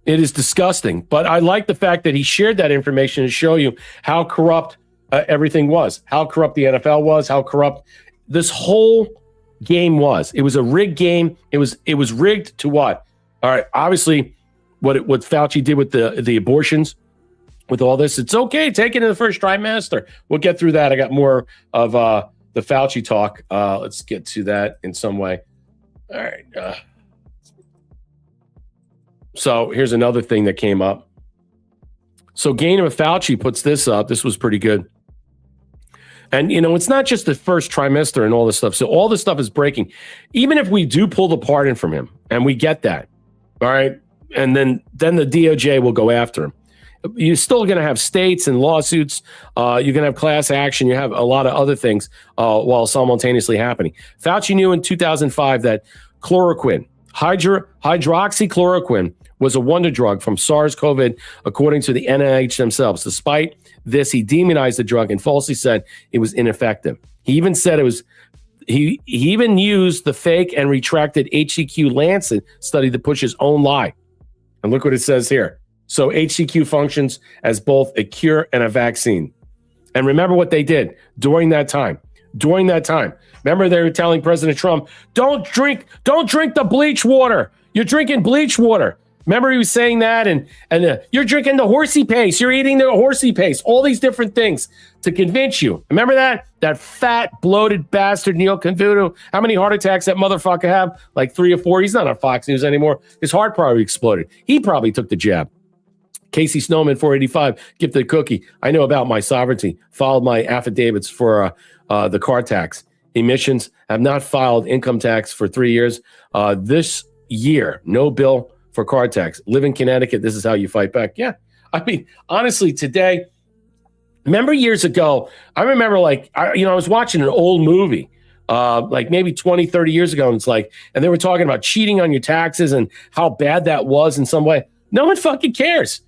It is disgusting. But I like the fact that he shared that information to show you how corrupt everything was, how corrupt the NFL was, how corrupt this whole game was. It was a rigged game. It was rigged to what? All right, obviously, what Fauci did with the abortions, with all this, it's okay. Take it in the first trimester. We'll get through that. I got more of the Fauci talk. Let's get to that in some way. All right. So here's another thing that came up. So Gain of Fauci puts this up. This was pretty good. And, it's not just the first trimester and all this stuff. So all this stuff is breaking. Even if we do pull the pardon from him, and we get that, all right, and then the DOJ will go after him. You're still going to have states and lawsuits. You're going to have class action. You have a lot of other things while simultaneously happening. Fauci knew in 2005 that chloroquine, hydroxychloroquine, was a wonder drug from SARS-CoV, according to the NIH themselves. Despite this, he demonized the drug and falsely said it was ineffective. He even said it was. He even used the fake and retracted HCQ Lancet study to push his own lie. And look what it says here. So HCQ functions as both a cure and a vaccine. And remember what they did during that time. Remember they were telling President Trump, don't drink the bleach water. You're drinking bleach water. Remember he was saying that, and you're drinking the horsey paste. You're eating the horsey paste. All these different things to convince you. Remember that? That fat, bloated bastard Neil Cavuto. How many heart attacks that motherfucker have? Like 3 or 4. He's not on Fox News anymore. His heart probably exploded. He probably took the jab. Casey Snowman, 485, gifted a cookie. I know about my sovereignty. Filed my affidavits for the car tax. Emissions have not filed income tax for 3 years. This year, no bill for car tax. Live in Connecticut. This is how you fight back. Yeah. I mean, honestly, today, remember years ago, I remember I was watching an old movie, like maybe 20, 30 years ago. And and they were talking about cheating on your taxes and how bad that was in some way. No one fucking cares.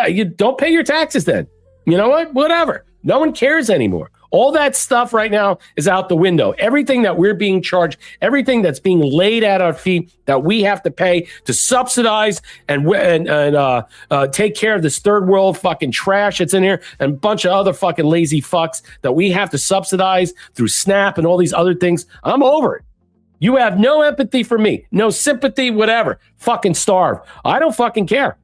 You don't pay your taxes then. You know what? Whatever. No one cares anymore. All that stuff right now is out the window. Everything that we're being charged, everything that's being laid at our feet that we have to pay to subsidize and take care of this third world fucking trash that's in here and a bunch of other fucking lazy fucks that we have to subsidize through SNAP and all these other things. I'm over it. You have no empathy for me, no sympathy, whatever. Fucking starve. I don't fucking care.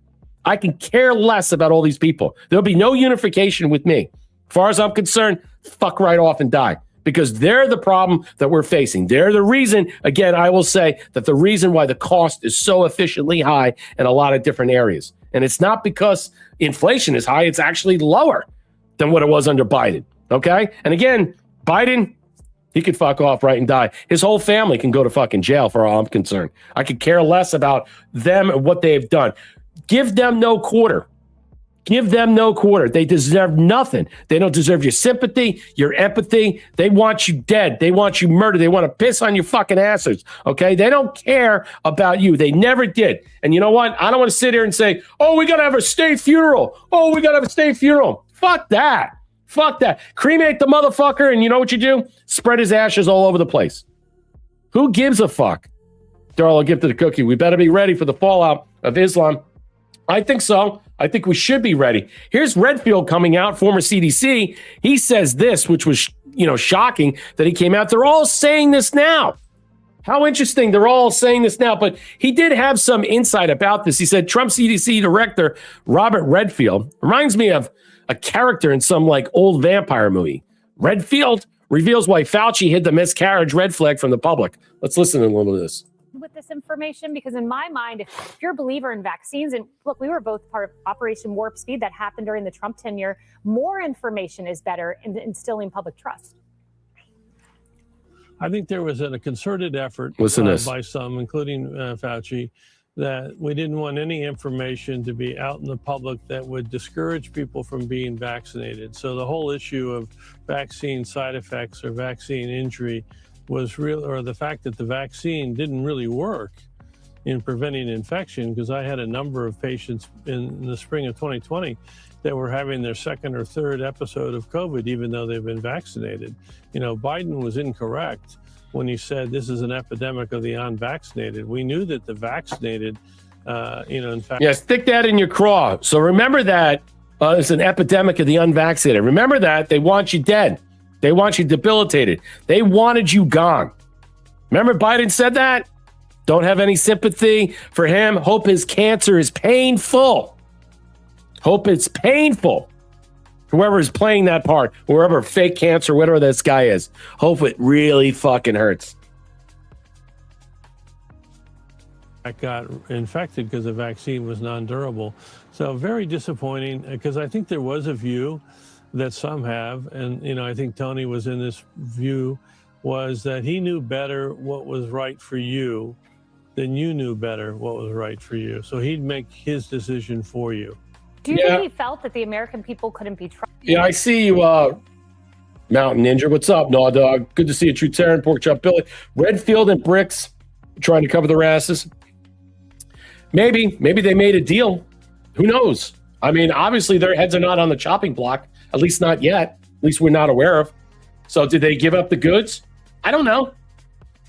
I can care less about all these people. There'll be no unification with me. As far as I'm concerned, fuck right off and die, because they're the problem that we're facing. They're the reason, again, I will say that the reason why the cost is so efficiently high in a lot of different areas. And it's not because inflation is high. It's actually lower than what it was under Biden. Okay. And again, Biden, he could fuck off right and die. His whole family can go to fucking jail for all I'm concerned. I could care less about them and what they've done. Give them no quarter. Give them no quarter. They deserve nothing. They don't deserve your sympathy, your empathy. They want you dead. They want you murdered. They want to piss on your fucking asses. Okay? They don't care about you. They never did. And you know what? I don't want to sit here and say, oh, we got to have a state funeral. Oh, we got to have a state funeral. Fuck that. Fuck that. Cremate the motherfucker, and you know what you do? Spread his ashes all over the place. Who gives a fuck? Darla gifted a cookie. We better be ready for the fallout of Islam. I think so. I think we should be ready. Here's Redfield coming out, former CDC. He says this, which was, shocking that he came out. They're all saying this now. How interesting. They're all saying this now. But he did have some insight about this. He said Trump CDC director Robert Redfield reminds me of a character in some old vampire movie. Redfield reveals why Fauci hid the miscarriage red flag from the public. Let's listen to a little of this. With this information, because in my mind, if you're a believer in vaccines, and look, we were both part of Operation Warp Speed that happened during the Trump tenure, more information is better in instilling public trust. I think there was a concerted effort by some, including Fauci, that we didn't want any information to be out in the public that would discourage people from being vaccinated. So the whole issue of vaccine side effects or vaccine injury was real, or the fact that the vaccine didn't really work in preventing infection, because I had a number of patients in the spring of 2020 that were having their second or third episode of COVID, even though they've been vaccinated. Biden was incorrect when he said this is an epidemic of the unvaccinated. We knew that the vaccinated, in fact. Yeah, stick that in your craw. So remember that It's an epidemic of the unvaccinated. Remember that. They want you dead. They want you debilitated. They wanted you gone. Remember Biden said that? Don't have any sympathy for him. Hope his cancer is painful. Hope it's painful. Whoever is playing that part, whoever fake cancer, whatever this guy is, hope it really fucking hurts. I got infected because the vaccine was non-durable. So very disappointing, because I think there was a view that some have, and I think Tony was in this view, was that he knew better what was right for you than you knew better what was right for you. So he'd make his decision for you. Do you think he felt that the American people couldn't be trusted? Yeah, I see you, Mountain Ninja. What's up, Naw Dog? Good to see you, True Terran, Pork Chop Billy. Redfield and Bricks trying to cover their asses. Maybe they made a deal. Who knows? I mean, obviously their heads are not on the chopping block, at least not yet. At least we're not aware of. So did they give up the goods? I don't know.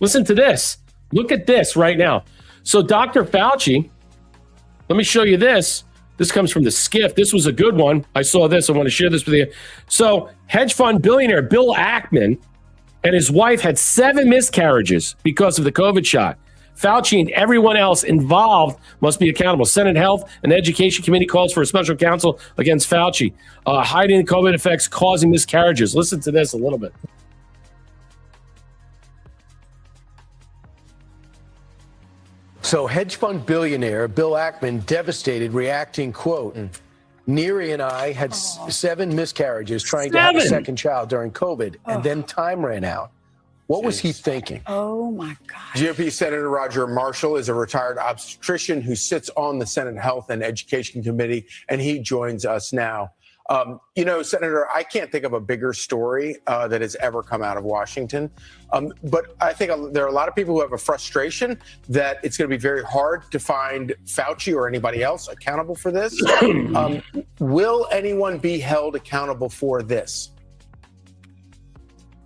Listen to this. Look at this right now. So Dr. Fauci, let me show you this. This comes from the Skiff. This was a good one. I saw this. I want to share this with you. So hedge fund billionaire Bill Ackman and his wife had 7 miscarriages because of the COVID shot. Fauci and everyone else involved must be accountable. Senate Health and Education Committee calls for a special counsel against Fauci, hiding the COVID effects causing miscarriages. Listen to this a little bit. So hedge fund billionaire Bill Ackman devastated, reacting, quote, Neary and I had 7 miscarriages trying to have a second child during COVID, and then time ran out. What was he thinking? Oh, my God. GOP Senator Roger Marshall is a retired obstetrician who sits on the Senate Health and Education Committee, and he joins us now. Senator, I can't think of a bigger story that has ever come out of Washington. But I think there are a lot of people who have a frustration that it's going to be very hard to find Fauci or anybody else accountable for this. Will anyone be held accountable for this?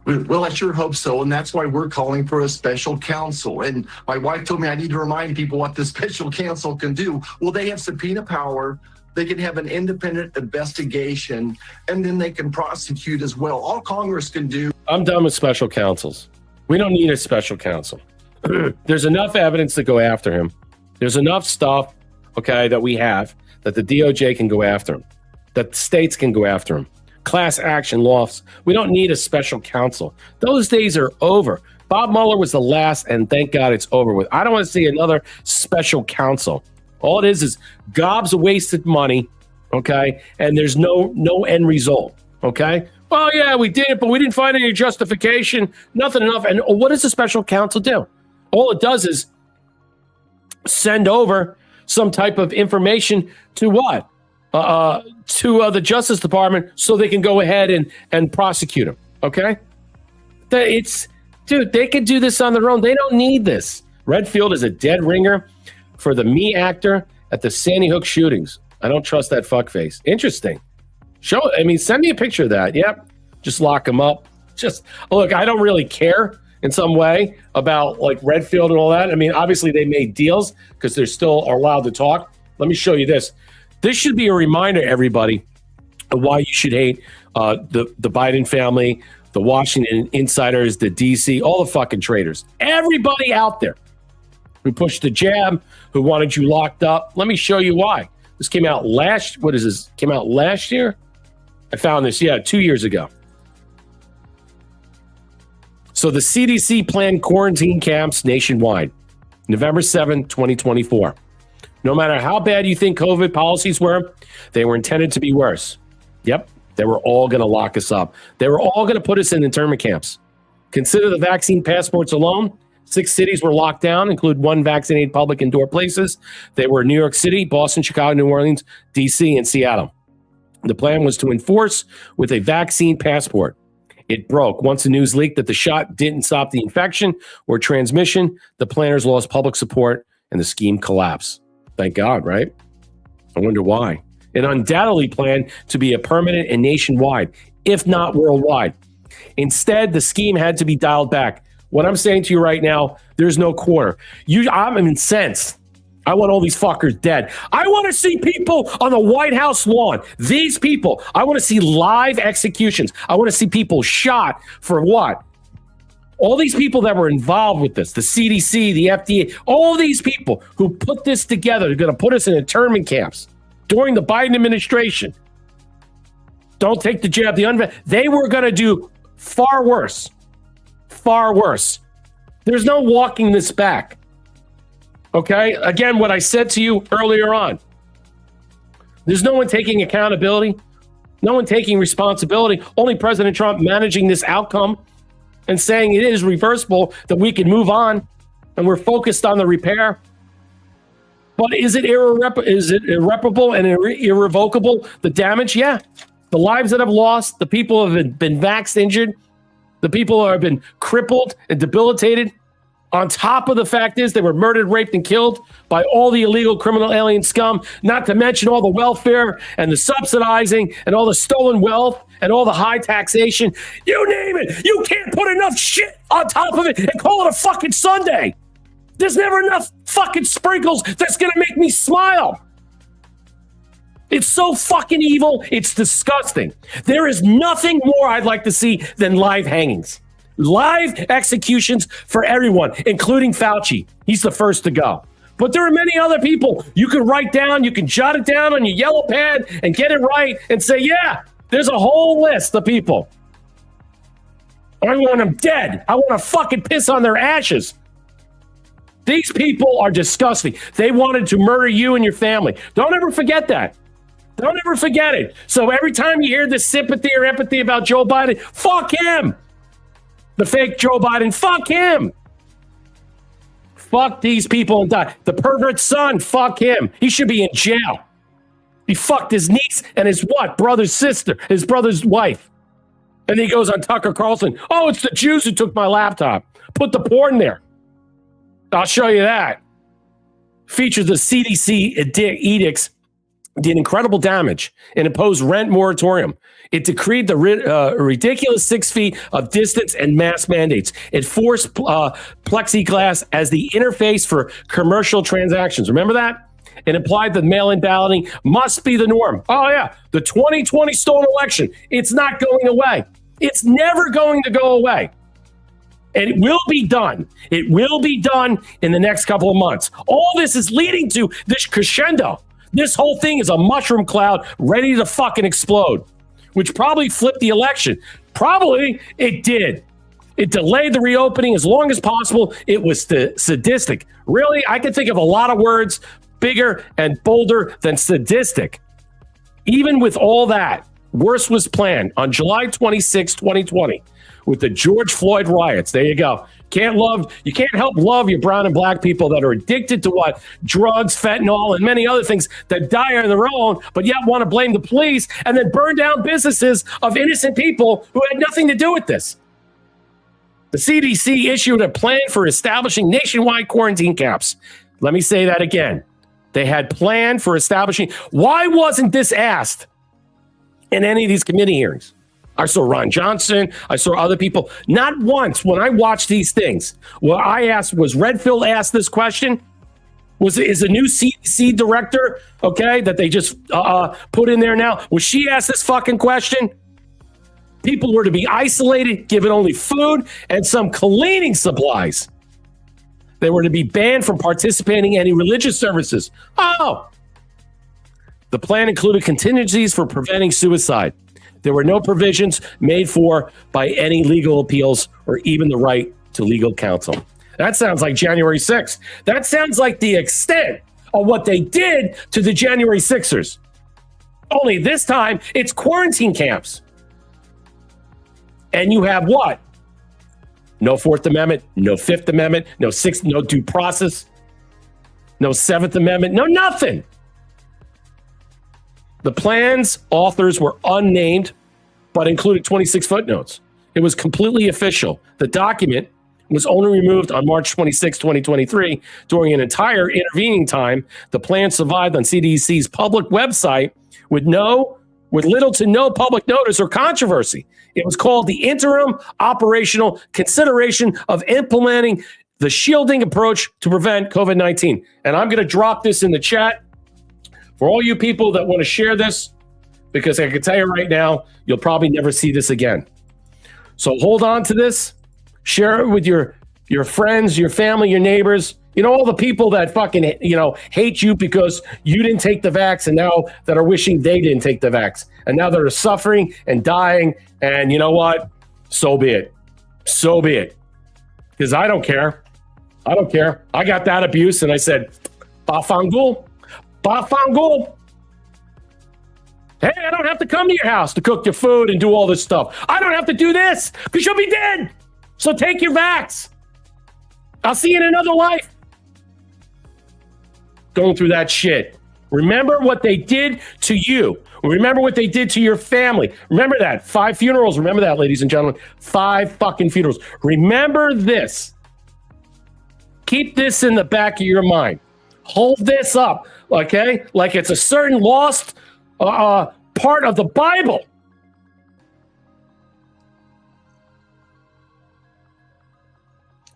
Well, I sure hope so. And that's why we're calling for a special counsel. And my wife told me I need to remind people what the special counsel can do. Well, they have subpoena power. They can have an independent investigation, and then they can prosecute as well. All Congress can do. I'm done with special counsels. We don't need a special counsel. There's enough evidence to go after him. There's enough stuff, that we have that the DOJ can go after him, that the states can go after him. Class action lawsuits. We don't need a special counsel. Those days are over. Bob Mueller was the last, and thank God it's over with. I don't want to see another special counsel. All it is gobs of wasted money, and there's no end result, Well, yeah, we did it, but we didn't find any justification, nothing enough. And what does a special counsel do? All it does is send over some type of information to what? To the Justice Department so they can go ahead and prosecute him, they can do this on their own. They don't need this. Redfield is a dead ringer for the Me actor at the Sandy Hook shootings. I don't trust that fuckface. Interesting. Send me a picture of that. Yep. Just lock him up. Look, I don't really care in some way about Redfield and all that. Obviously they made deals because they're still allowed to talk. Let me show you this. This should be a reminder, everybody, of why you should hate the Biden family, the Washington insiders, the DC, all the fucking traitors. Everybody out there who pushed the jab, who wanted you locked up. Let me show you why. This came out Came out last year? I found this, 2 years ago. So the CDC planned quarantine camps nationwide, November 7, 2024. No matter how bad you think COVID policies were, they were intended to be worse. Yep, they were all going to lock us up. They were all going to put us in internment camps. Consider the vaccine passports alone. 6 cities were locked down, include 1 vaccinated public indoor places. They were New York City, Boston, Chicago, New Orleans, DC, and Seattle. The plan was to enforce with a vaccine passport. It broke. Once the news leaked that the shot didn't stop the infection or transmission, the planners lost public support and the scheme collapsed. Thank God, right? I wonder why. It undoubtedly planned to be a permanent and nationwide, if not worldwide. Instead, the scheme had to be dialed back. What I'm saying to you right now, there's no quarter. I'm incensed. I want all these fuckers dead. I want to see people on the White House lawn. These people. I want to see live executions. I want to see people shot for what? All these people that were involved with this, the CDC, the FDA, all these people who put this together, are going to put us in internment camps during the Biden administration. Don't take the jab. They were going to do far worse. Far worse. There's no walking this back. Okay? Again, what I said to you earlier on. There's no one taking accountability. No one taking responsibility. Only President Trump managing this outcome and saying it is reversible, that we can move on and we're focused on the repair. But is it irreparable and irrevocable, the damage? Yeah. The lives that have lost, the people who have been vaxxed injured, the people who have been crippled and debilitated. On top of the fact is they were murdered, raped, and killed by all the illegal criminal alien scum, not to mention all the welfare and the subsidizing and all the stolen wealth and all the high taxation. You name it. You can't put enough shit on top of it and call it a fucking Sunday. There's never enough fucking sprinkles that's going to make me smile. It's so fucking evil. It's disgusting. There is nothing more I'd like to see than live hangings. Live executions for everyone, including Fauci. He's the first to go. But there are many other people you can write down. You can jot it down on your yellow pad and get it right and say, yeah, there's a whole list of people. I want them dead. I want to fucking piss on their ashes. These people are disgusting. They wanted to murder you and your family. Don't ever forget that. Don't ever forget it. So every time you hear this sympathy or empathy about Joe Biden, fuck him. The fake Joe Biden, fuck him. Fuck these people and die. The pervert son, fuck him. He should be in jail. He fucked his niece and his what? Brother's sister, his brother's wife. And then he goes on Tucker Carlson. Oh, it's the Jews who took my laptop. Put the porn there. I'll show you that. Features the CDC edicts did incredible damage and imposed rent moratorium. It decreed the ridiculous 6 feet of distance and mask mandates. It forced plexiglass as the interface for commercial transactions. Remember that? It implied that mail-in balloting must be the norm. Oh, yeah. The 2020 stolen election. It's not going away. It's never going to go away. And it will be done. It will be done in the next couple of months. All this is leading to this crescendo. This whole thing is a mushroom cloud ready to fucking explode, which probably flipped the election. Probably it did. It delayed the reopening as long as possible. It was sadistic. Really, I can think of a lot of words bigger and bolder than sadistic. Even with all that, worse was planned on July 26, 2020, with the George Floyd riots. There you go. You can't help love your brown and black people that are addicted to what? Drugs, fentanyl, and many other things that die on their own, but yet want to blame the police and then burn down businesses of innocent people who had nothing to do with this. The CDC issued a plan for establishing nationwide quarantine camps. Let me say that again. They had planned for establishing. Why wasn't this asked in any of these committee hearings? I saw Ron Johnson. I saw other people. Not once when I watched these things. What I asked was Redfield asked this question. Is a new CDC director, okay, that they just put in there now? Was she asked this fucking question? People were to be isolated, given only food and some cleaning supplies. They were to be banned from participating in any religious services. Oh. The plan included contingencies for preventing suicide. There were no provisions made for by any legal appeals or even the right to legal counsel. That sounds like January 6th. That sounds like the extent of what they did to the January 6ers. Only this time, it's quarantine camps. And you have what? No Fourth Amendment, no Fifth Amendment, no Sixth, no due process, no Seventh Amendment, no nothing. The plan's authors were unnamed, but included 26 footnotes. It was completely official. The document was only removed on March 26, 2023. During an entire intervening time, the plan survived on CDC's public website with little to no public notice or controversy. It was called the Interim Operational Consideration of Implementing the shielding approach to prevent COVID-19. And I'm going to drop this in the chat for all you people that want to share this, because I can tell you right now, you'll probably never see this again. So hold on to this. Share it with your friends, your family, your neighbors. You know, all the people that fucking, hate you because you didn't take the vax, and now that are wishing they didn't take the vax. And now they're suffering and dying. And you know what? So be it. So be it. Because I don't care. I don't care. I got that abuse, and I said, Bafangul. Bafangul. Hey, I don't have to come to your house to cook your food and do all this stuff. I don't have to do this because you'll be dead. So take your vax. I'll see you in another life. Going through that shit. Remember what they did to you. Remember what they did to your family. Remember that. 5 funerals. Remember that, ladies and gentlemen. 5 fucking funerals. Remember this. Keep this in the back of your mind. Hold this up, okay? Like it's a certain lost part of the Bible.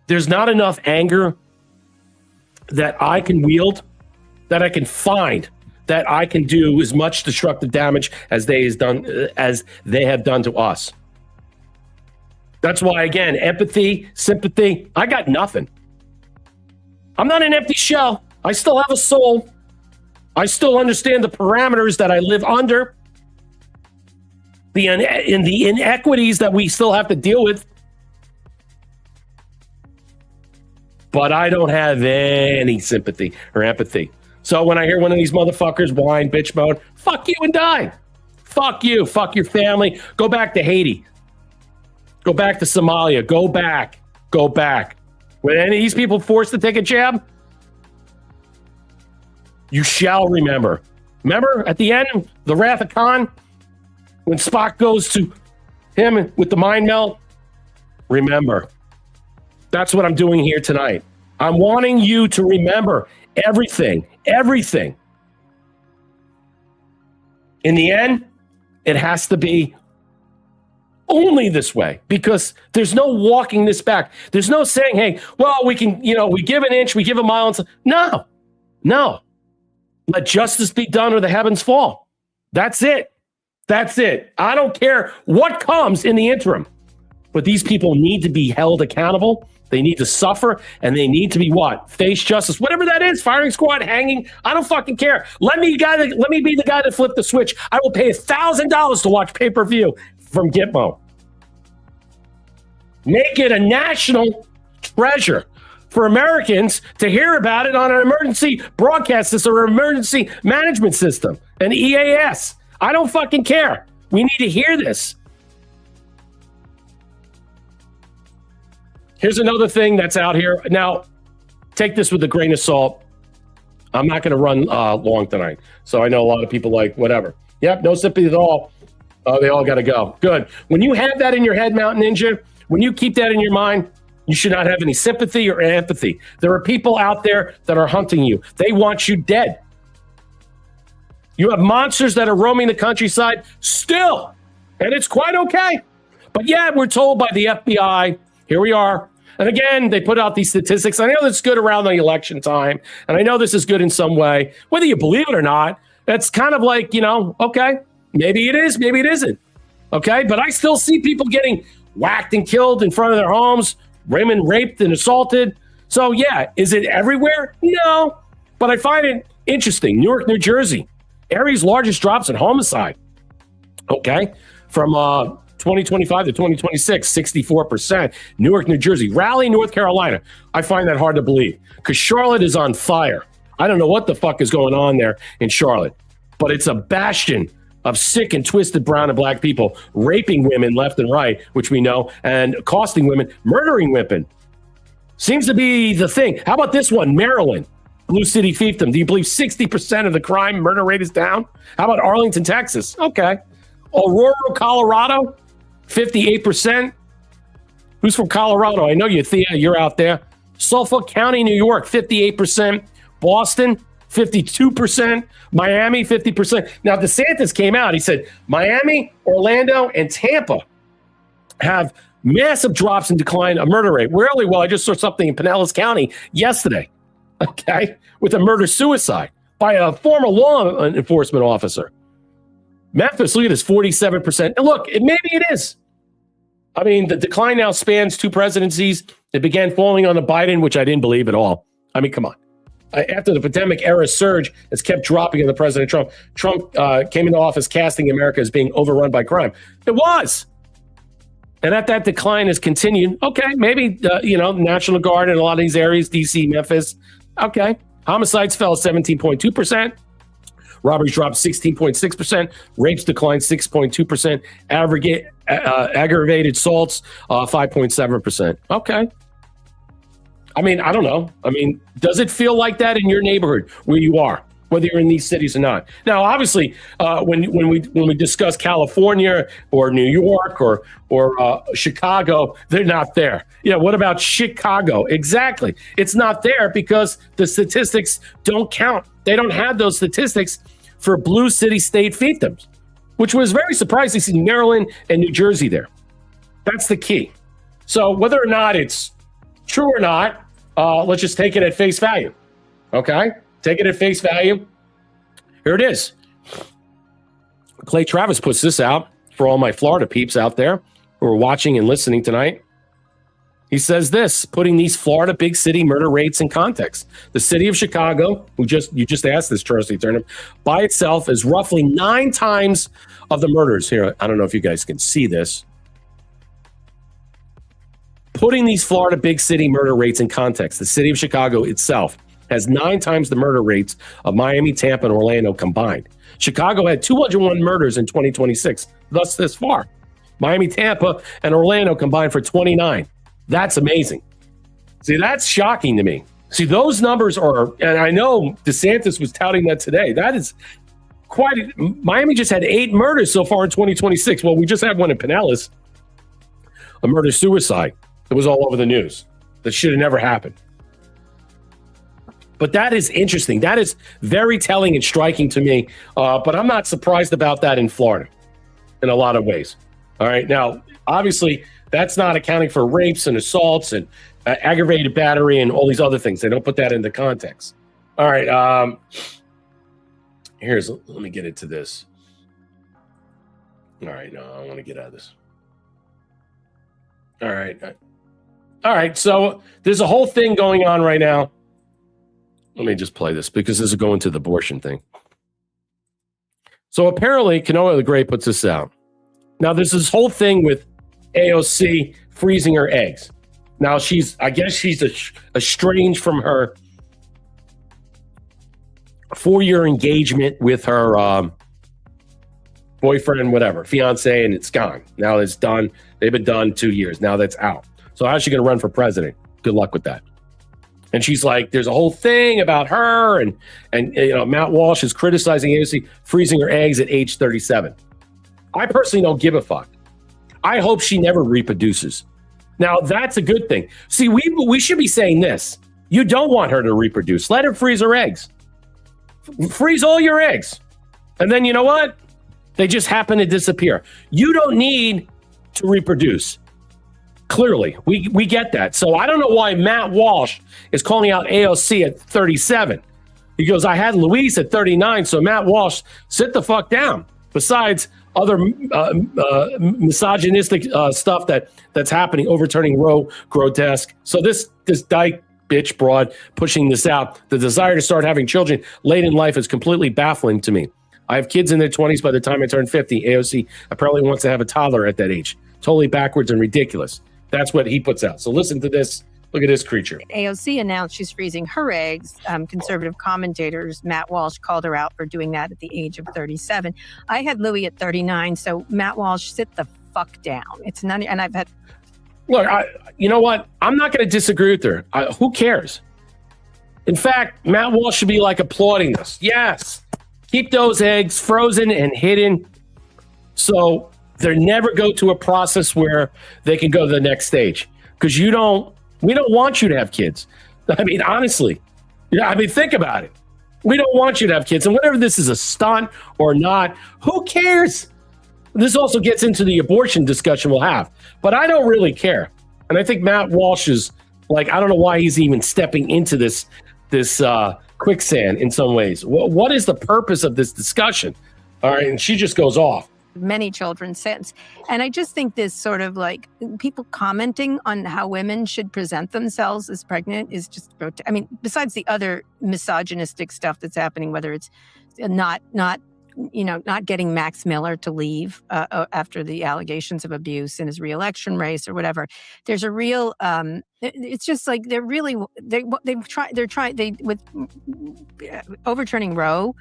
There's not enough anger that I can wield, that I can find, that I can do as much destructive damage as they have done to us. That's why, again, empathy, sympathy, I got nothing. I'm not an empty shell. I still have a soul. I still understand the parameters that I live under, the inequities that we still have to deal with. But I don't have any sympathy or empathy. So when I hear one of these motherfuckers whine, bitch mode, fuck you and die. Fuck you. Fuck your family. Go back to Haiti. Go back to Somalia. Go back. Go back. When any of these people forced to take a jab, you shall remember. Remember at the end, the Wrath of Khan, when Spock goes to him with the mind melt? Remember. That's what I'm doing here tonight. I'm wanting you to remember everything. Everything. In the end, it has to be only this way, because there's no walking this back. There's no saying, hey, well, we can, we give an inch, we give a mile. No. Let justice be done or the heavens fall. That's it. That's it. I don't care what comes in the interim, but these people need to be held accountable. They need to suffer, and they need to be what? Face justice, whatever that is. Firing squad, hanging. I don't fucking care. Let me be the guy that flipped the switch. I will pay $1,000 to watch pay-per-view from Gitmo. Make it a national treasure for Americans to hear about it on an emergency broadcast system or emergency management system, an EAS. I don't fucking care. We need to hear this. Here's another thing that's out here. Now, take this with a grain of salt. I'm not going to run long tonight. So I know a lot of people like, whatever. Yep, no sympathy at all. They all got to go. Good. When you have that in your head, Mountain Ninja, when you keep that in your mind, you should not have any sympathy or empathy. There are people out there that are hunting you. They want you dead. You have monsters that are roaming the countryside still, and it's quite okay. But yet we're told by the FBI, here we are. And again, they put out these statistics. I know that's good around the election time, and I know this is good in some way. Whether you believe it or not, that's kind of like, okay, maybe it is, maybe it isn't. Okay, but I still see people getting whacked and killed in front of their homes, women raped and assaulted. So yeah, is it everywhere? No, but I find it interesting. Newark, New Jersey, area's largest drops in homicide. Okay, from 2025 to 2026, 64%. Newark, New Jersey. Raleigh, North Carolina. I find that hard to believe because Charlotte is on fire. I don't know what the fuck is going on there in Charlotte, but it's a bastion of sick and twisted brown and black people raping women left and right, which we know, and accosting women, murdering women. Seems to be the thing. How about this one? Maryland, Blue City Fiefdom. Do you believe 60% of the crime murder rate is down? How about Arlington, Texas? Okay. Aurora, Colorado, 58%. Who's from Colorado? I know you, Thea. You're out there. Suffolk County, New York, 58%. Boston, 52%. Miami, 50%. Now, DeSantis came out. He said Miami, Orlando, and Tampa have Massive drops in decline of murder rate. Really? Well, I just saw something in Pinellas County yesterday, okay, with a murder-suicide by a former law enforcement officer. Memphis, look at this, 47%. And look, maybe it is. I mean, the decline now spans 2 presidencies. It began falling on the Biden, which I didn't believe at all. I mean, come on. After the pandemic-era surge, it's kept dropping under President Trump. Trump came into office casting America as being overrun by crime. It was. And that decline has continued. Okay, maybe, National Guard in a lot of these areas, D.C., Memphis. Okay. Homicides fell 17.2%. Robberies dropped 16.6%. Rapes declined 6.2%. Aggravated assaults, 5.7%. Okay. I mean, I don't know. I mean, does it feel like that in your neighborhood where you are, whether you're in these cities or not? Now, obviously, when we discuss California or New York or Chicago, they're not there. Yeah, what about Chicago? Exactly. It's not there because the statistics don't count. They don't have those statistics for blue city state fiefdoms, which was very surprising to see Maryland and New Jersey there. That's the key. So whether or not it's true or not, let's just take it at face value. Okay? Take it at face value. Here it is. Clay Travis puts this out for all my Florida peeps out there who are watching and listening tonight. He says this, putting these Florida big city murder rates in context. The city of Chicago, you just asked this, Charlie Turnham, by itself is roughly 9 times of the murders. Here, I don't know if you guys can see this. Putting these Florida big city murder rates in context, the city of Chicago itself has 9 times the murder rates of Miami, Tampa, and Orlando combined. Chicago had 201 murders in 2026, thus this far. Miami, Tampa, and Orlando combined for 29. That's amazing. See, that's shocking to me. See, those numbers are, and I know DeSantis was touting that today. That is quite, Miami just had 8 murders so far in 2026. Well, we just had one in Pinellas, a murder-suicide. It was all over the news. That should have never happened. But that is interesting. That is very telling and striking to me. But I'm not surprised about that in Florida in a lot of ways. All right. Now, obviously, that's not accounting for rapes and assaults and aggravated battery and all these other things. They don't put that into context. All right. Let me get into this. All right. No, I want to get out of this. All right. All right. So there's a whole thing going on right now. Let me just play this because this is going to the abortion thing. So apparently, Canoa the Great puts this out. Now, there's this whole thing with AOC freezing her eggs. Now, I guess she's estranged from her 4-year engagement with her boyfriend, whatever, fiance, and it's gone. Now it's done. They've been done 2 years. Now that's out. So how's she going to run for president? Good luck with that. And she's like, there's a whole thing about her, and Matt Walsh is criticizing AOC freezing her eggs at age 37. I personally don't give a fuck. I hope she never reproduces. Now, that's a good thing. See, we should be saying this. You don't want her to reproduce. Let her freeze her eggs. Freeze all your eggs. And then you know what? They just happen to disappear. You don't need to reproduce. Clearly, we get that. So I don't know why Matt Walsh is calling out AOC at 37. He goes, I had Louise at 39, so Matt Walsh, sit the fuck down. Besides other misogynistic stuff that's happening, overturning Roe, grotesque. So this dyke bitch broad pushing this out, the desire to start having children late in life is completely baffling to me. I have kids in their 20s by the time I turn 50. AOC apparently wants to have a toddler at that age. Totally backwards and ridiculous. That's what he puts out. So listen to this. Look at this creature. AOC announced she's freezing her eggs. Conservative commentators, Matt Walsh called her out for doing that at the age of 37. I had Louis at 39, so Matt Walsh, sit the fuck down. It's none, and I've had. Look, you know what? I'm not going to disagree with her. Who cares? In fact, Matt Walsh should be like applauding this. Yes, keep those eggs frozen and hidden, so they never go to a process where they can go to the next stage. Because we don't want you to have kids. I mean, honestly, think about it. We don't want you to have kids. And whatever this is a stunt or not, who cares? This also gets into the abortion discussion we'll have, but I don't really care. And I think Matt Walsh is like, I don't know why he's even stepping into this quicksand in some ways. What is the purpose of this discussion? All right, and she just goes off. Many children since. And I just think this sort of like people commenting on how women should present themselves as pregnant is just, I mean, besides the other misogynistic stuff that's happening, whether it's not getting Max Miller to leave after the allegations of abuse in his re-election race or whatever. There's a real, it's just like with overturning Roe,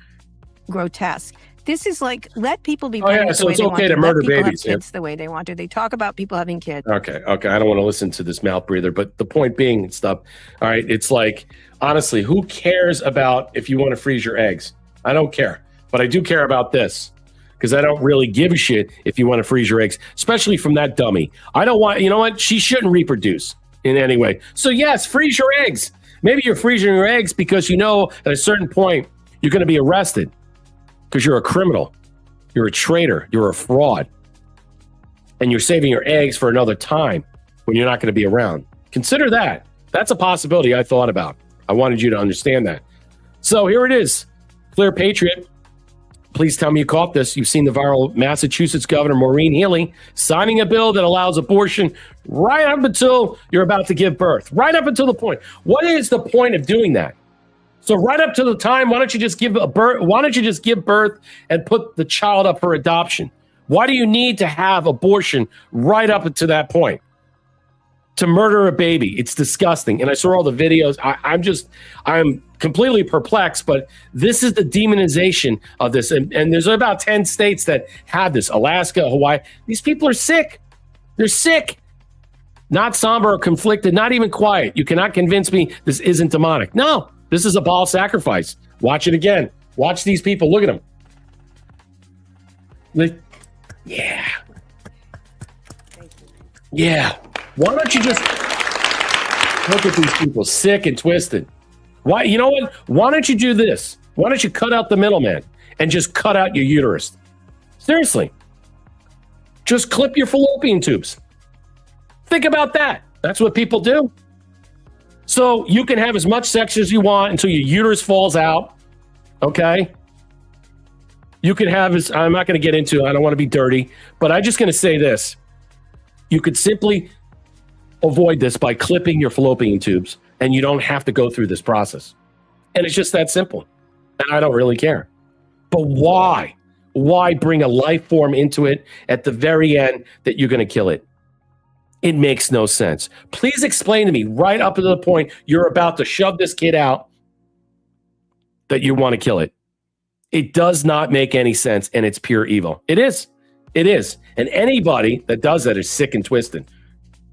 grotesque. This is like, let people be pregnant so it's okay to murder babies. Kids the way they want to. They talk about people having kids. Okay. I don't want to listen to this mouth breather, but the point being and stuff. All right. It's like, honestly, who cares about if you want to freeze your eggs? I don't care, but I do care about this because I don't really give a shit if you want to freeze your eggs, especially from that dummy. I don't want, you know what? She shouldn't reproduce in any way. So yes, freeze your eggs. Maybe you're freezing your eggs because you know at a certain point you're going to be arrested. Because you're a criminal, you're a traitor, you're a fraud, and you're saving your eggs for another time when you're not going to be around. Consider that. That's a possibility I thought about. I wanted you to understand that. So here it is. Clear Patriot. Please tell me you caught this. You've seen the viral Massachusetts Governor Maureen Healey signing a bill that allows abortion right up until you're about to give birth. Right up until the point. What is the point of doing that? So right up to the time, why don't you just give birth? Why don't you just give birth and put the child up for adoption? Why do you need to have abortion right up to that point? To murder a baby. It's disgusting. And I saw all the videos. I'm completely perplexed, but this is the demonization of this. And there's about 10 states that have this. Alaska, Hawaii. These people are sick. They're sick. Not somber or conflicted, not even quiet. You cannot convince me this isn't demonic. No. This is a ball sacrifice. Watch it again. Watch these people. Look at them. Yeah. Yeah. Why don't you just look at these people sick and twisted? Why? You know what? Why don't you do this? Why don't you cut out the middleman and just cut out your uterus? Seriously. Just clip your fallopian tubes. Think about that. That's what people do. So you can have as much sex as you want until your uterus falls out, okay? You can have, I'm not going to get into it. I don't want to be dirty, but I'm just going to say this. You could simply avoid this by clipping your fallopian tubes, and you don't have to go through this process. And it's just that simple. And I don't really care. But why? Why bring a life form into it at the very end that you're going to kill it? It makes no sense. Please explain to me right up to the point you're about to shove this kid out that you want to kill it. It does not make any sense, and it's pure evil. It is. It is. And anybody that does that is sick and twisted,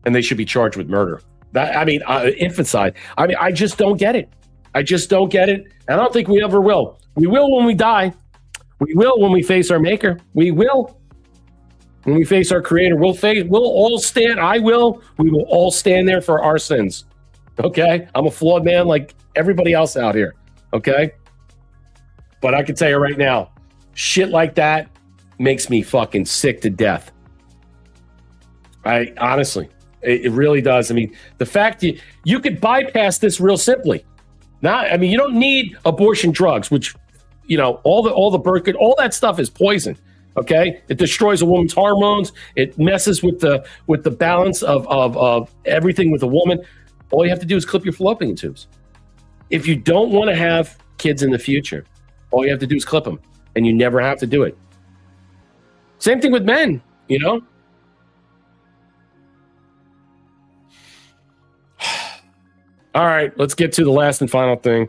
and they should be charged with murder. Infanticide. I just don't get it. I just don't get it. I don't think we ever will. We will when we die. We will when we face our maker. We will. When we face our creator, we will all stand there for our sins. Okay? I'm a flawed man like everybody else out here. Okay? But I can tell you right now, shit like that makes me fucking sick to death. Honestly, it really does. I mean, the fact you could bypass this real simply. You don't need abortion drugs, which, all the birth, all that stuff is poison. Okay, it destroys a woman's hormones. It messes with the balance of everything with a woman. All you have to do is clip your fallopian tubes. If you don't want to have kids in the future, all you have to do is clip them, and you never have to do it. Same thing with men, All right, let's get to the last and final thing.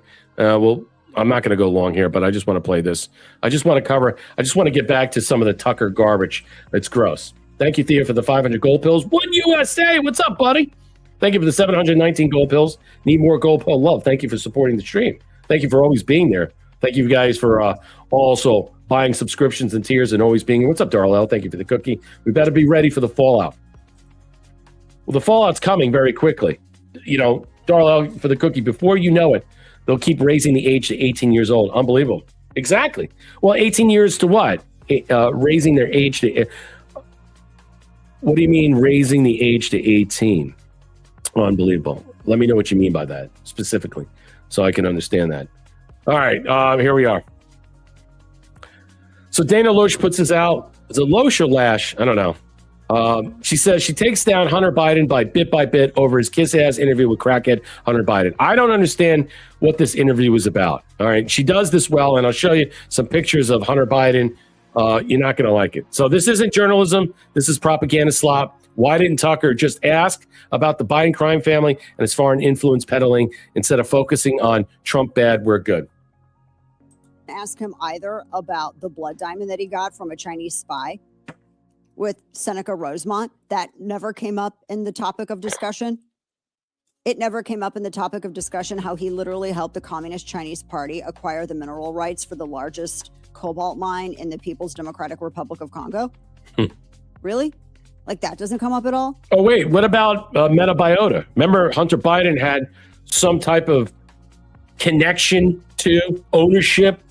I'm not going to go long here, but I just want to play this. I just want to get back to some of the Tucker garbage. It's gross. Thank you, Theo, for the 500 gold pills. One USA. What's up, buddy? Thank you for the 719 gold pills. Need more gold pill love. Thank you for supporting the stream. Thank you for always being there. Thank you guys for also buying subscriptions and tiers and always being here. What's up, Darlell? Thank you for the cookie. We better be ready for the fallout. Well, the fallout's coming very quickly. Darlell, for the cookie, before you know it, they'll keep raising the age to 18 years old. Unbelievable. Exactly. Well, 18 years to what? raising their age to. What do you mean raising the age to 18? Unbelievable. Let me know what you mean by that specifically, so I can understand that. All right, here we are. So Dana Loesch puts this out. Is it Loesch or Lash? I don't know. She says she takes down Hunter Biden by bit over his kiss-ass interview with crackhead Hunter Biden. I don't understand what this interview was about. All right, she does this well, and I'll show you some pictures of Hunter Biden. You're not going to like it. So this isn't journalism. This is propaganda slop. Why didn't Tucker just ask about the Biden crime family and his foreign influence peddling instead of focusing on Trump bad, we're good? Ask him either about the blood diamond that he got from a Chinese spy with Seneca Rosemont. That never came up in the topic of discussion. It never came up in the topic of discussion how he literally helped the Communist Chinese Party acquire the mineral rights for the largest cobalt mine in the People's Democratic Republic of Congo. Really? Like that doesn't come up at all? Oh, wait. What about Metabiota? Remember Hunter Biden had some type of connection to ownership,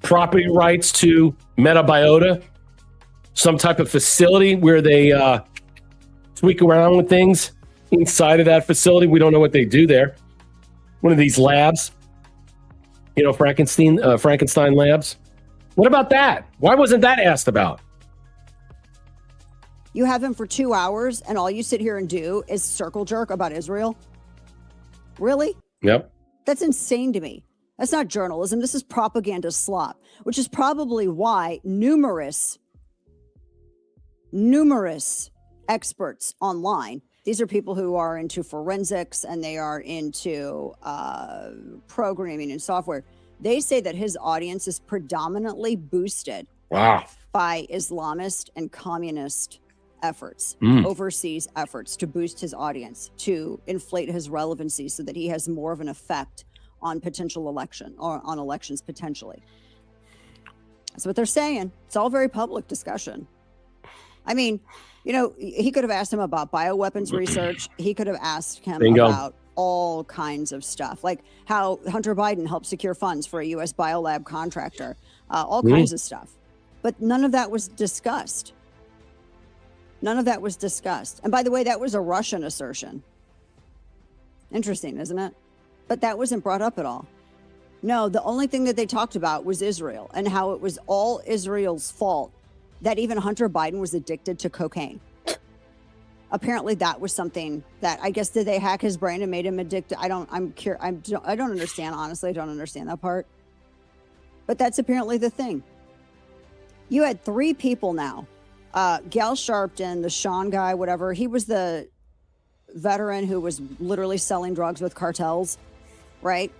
property rights to Metabiota, some type of facility where they tweak around with things inside of that facility. We don't know what they do there. One of these labs, Frankenstein labs. What about that? Why wasn't that asked about? You have him for 2 hours and all you sit here and do is circle jerk about Israel? Really? Yep. That's insane to me. That's not journalism. This is propaganda slop, which is probably why numerous experts online, these are people who are into forensics and they are into programming and software. They say that his audience is predominantly boosted by Islamist and communist efforts, overseas efforts to boost his audience, to inflate his relevancy so that he has more of an effect on potential election or on elections potentially. That's what they're saying. It's all very public discussion. I mean, he could have asked him about bioweapons research. He could have asked him about all kinds of stuff, like how Hunter Biden helped secure funds for a U.S. biolab contractor, all kinds of stuff. But none of that was discussed. None of that was discussed. And by the way, that was a Russian assertion. Interesting, isn't it? But that wasn't brought up at all. No, the only thing that they talked about was Israel and how it was all Israel's fault that even Hunter Biden was addicted to cocaine. Apparently that was something that, I guess, did they hack his brain and made him addicted? I don't understand. Honestly, I don't understand that part. But that's apparently the thing. You had 3 people now. Gal Sharpton, the Sean guy, whatever. He was the veteran who was literally selling drugs with cartels, right?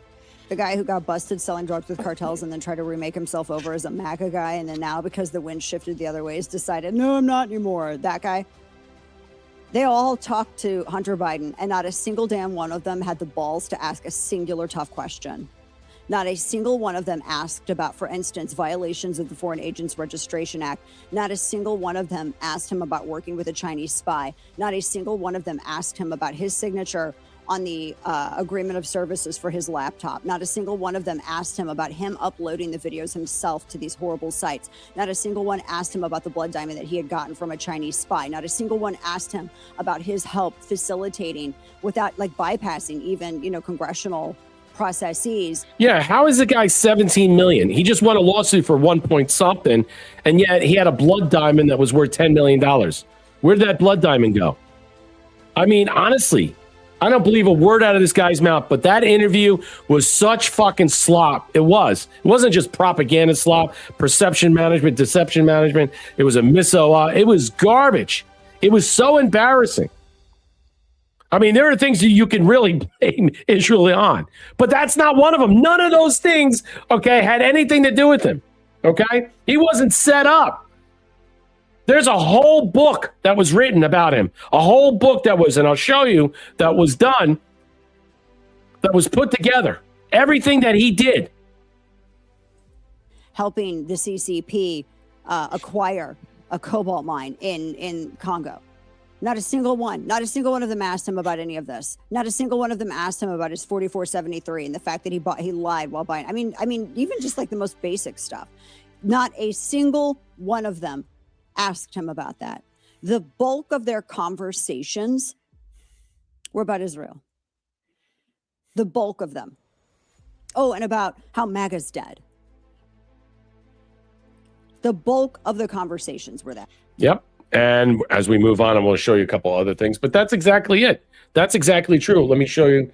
The guy who got busted selling drugs with cartels and then tried to remake himself over as a MAGA guy. And then now, because the wind shifted the other way, has decided, no, I'm not anymore. That guy. They all talked to Hunter Biden, and not a single damn one of them had the balls to ask a singular tough question. Not a single one of them asked about, for instance, violations of the Foreign Agents Registration Act. Not a single one of them asked him about working with a Chinese spy. Not a single one of them asked him about his signature on the agreement of services for his laptop. Not a single one of them asked him about him uploading the videos himself to these horrible sites. Not a single one asked him about the blood diamond that he had gotten from a Chinese spy. Not a single one asked him about his help facilitating, without bypassing even, congressional processes. Yeah, how is the guy 17 million? He just won a lawsuit for 1 point something, and yet he had a blood diamond that was worth $10 million. Where did that blood diamond go? I mean, honestly, I don't believe a word out of this guy's mouth, but that interview was such fucking slop. It wasn't just propaganda slop, perception management, deception management. It was a it was garbage. It was so embarrassing. I mean, there are things that you can really blame Israel on, but that's not one of them. None of those things, had anything to do with him. He wasn't set up. There's a whole book that was written about him, a whole book that was, and I'll show you, that was done, that was put together. Everything that he did. Helping the CCP acquire a cobalt mine in Congo. Not a single one. Not a single one of them asked him about any of this. Not a single one of them asked him about his 4473 and the fact that he lied while buying. I mean, even just like the most basic stuff. Not a single one of them asked him about that. The bulk of their conversations were about Israel. The bulk of them. Oh, and about how MAGA's dead. The bulk of the conversations were that. Yep. And as we move on, I'm going to show you a couple other things, but that's exactly it. That's exactly true. Let me show you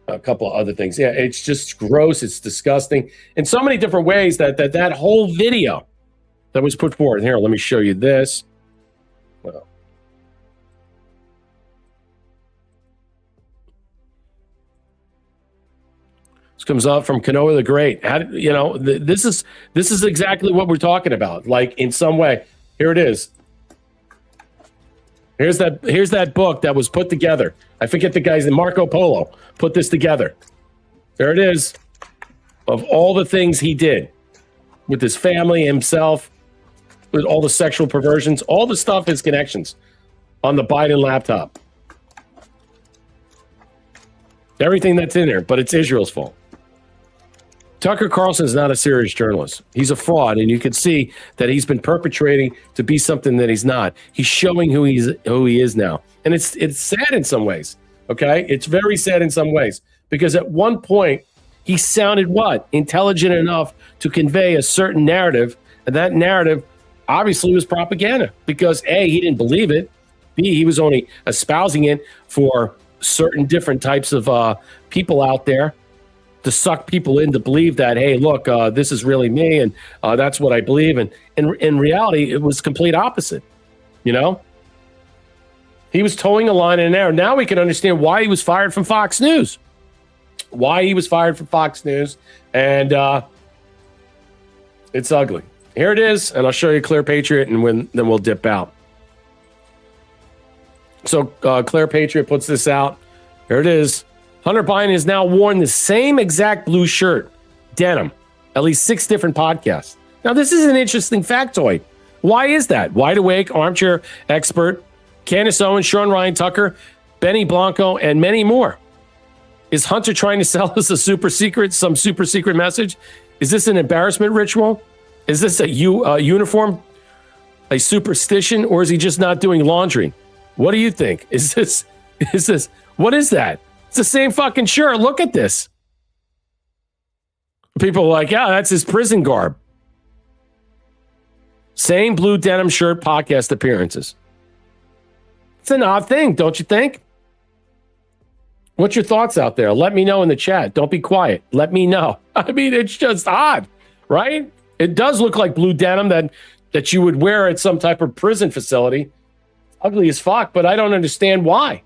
a couple of other things. Yeah, it's just gross. It's disgusting in so many different ways that whole video that was put forward. Here, let me show you this. Well, this comes up from Kanoa the Great. This is exactly what we're talking about. Like in some way. Here it is. Here's that book that was put together. I forget the guy's name. Marco Polo put this together. There it is. Of all the things he did with his family, himself, with all the sexual perversions, all the stuff, his connections on the Biden laptop. Everything that's in there, but it's Israel's fault. Tucker Carlson is not a serious journalist. He's a fraud, and you can see that he's been perpetrating to be something that he's not. He's showing who he is now, and it's sad in some ways. Okay, it's very sad in some ways because at one point he sounded intelligent enough to convey a certain narrative, and that narrative obviously was propaganda because A, he didn't believe it. B, he was only espousing it for certain different types of people out there, to suck people in to believe that, hey, look, this is really me, and that's what I believe. And in reality, it was complete opposite. You know, he was towing a line in an arrow. Now we can understand why he was fired from Fox News. And it's ugly. Here it is, and I'll show you Clear Patriot, and then we'll dip out. So Clear Patriot puts this out. Here it is. Hunter Biden has now worn the same exact blue shirt, denim, at least 6 different podcasts. Now, this is an interesting factoid. Why is that? Wide Awake, Armchair Expert, Candace Owens, Sean Ryan Tucker, Benny Blanco, and many more. Is Hunter trying to sell us some super secret message? Is this an embarrassment ritual? Is this a uniform, a superstition, or is he just not doing laundry? What do you think? What is that? It's the same fucking shirt. Look at this. People are like, yeah, that's his prison garb. Same blue denim shirt, podcast appearances. It's an odd thing, don't you think? What's your thoughts out there? Let me know in the chat. Don't be quiet. Let me know. I mean, it's just odd, right? It does look like blue denim that you would wear at some type of prison facility. Ugly as fuck, but I don't understand why.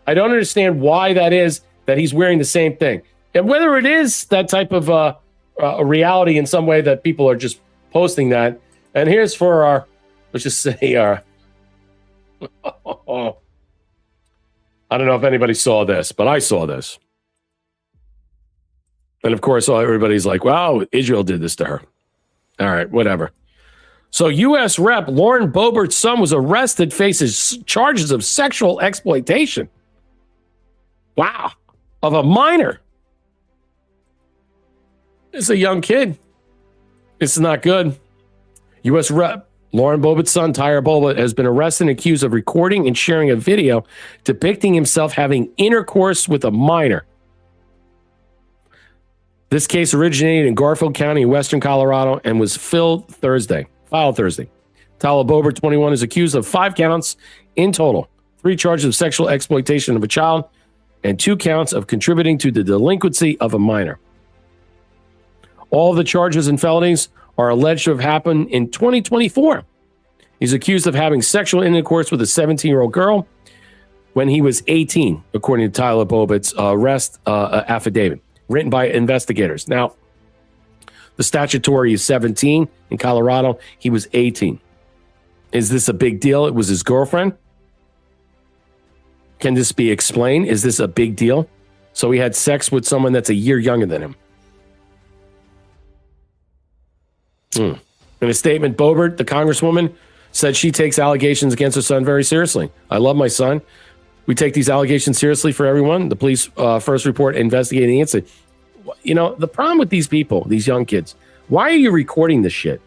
I don't understand why that is that he's wearing the same thing. And whether it is that type of a reality in some way that people are just posting that. And here's for our, let's just say our, I don't know if anybody saw this, but I saw this. And of course, everybody's like, wow, Israel did this to her. All right, whatever. So U.S. Rep. Lauren Boebert's son was arrested, faces charges of sexual exploitation. Wow. Of a minor. It's a young kid. It's not good. U.S. Rep. Lauren Boebert's son, Tyre Boebert, has been arrested and accused of recording and sharing a video depicting himself having intercourse with a minor. This case originated in Garfield County in western Colorado and was filed Thursday. Tyler Boebert, 21, is accused of 5 counts in total. 3 charges of sexual exploitation of a child and 2 counts of contributing to the delinquency of a minor. All of the charges and felonies are alleged to have happened in 2024. He's accused of having sexual intercourse with a 17-year-old girl when he was 18, according to Tyler Boebert's arrest affidavit, written by investigators. Now, the statutory is 17 in Colorado. He was 18. Is this a big deal? It was his girlfriend. Can this be explained? Is this a big deal? So he had sex with someone that's a year younger than him. In a statement, Boebert, the congresswoman, said she takes allegations against her son very seriously. I love my son. We take these allegations seriously for everyone. The police first report investigating the incident. You know, the problem with these people, these young kids, why are you recording this shit?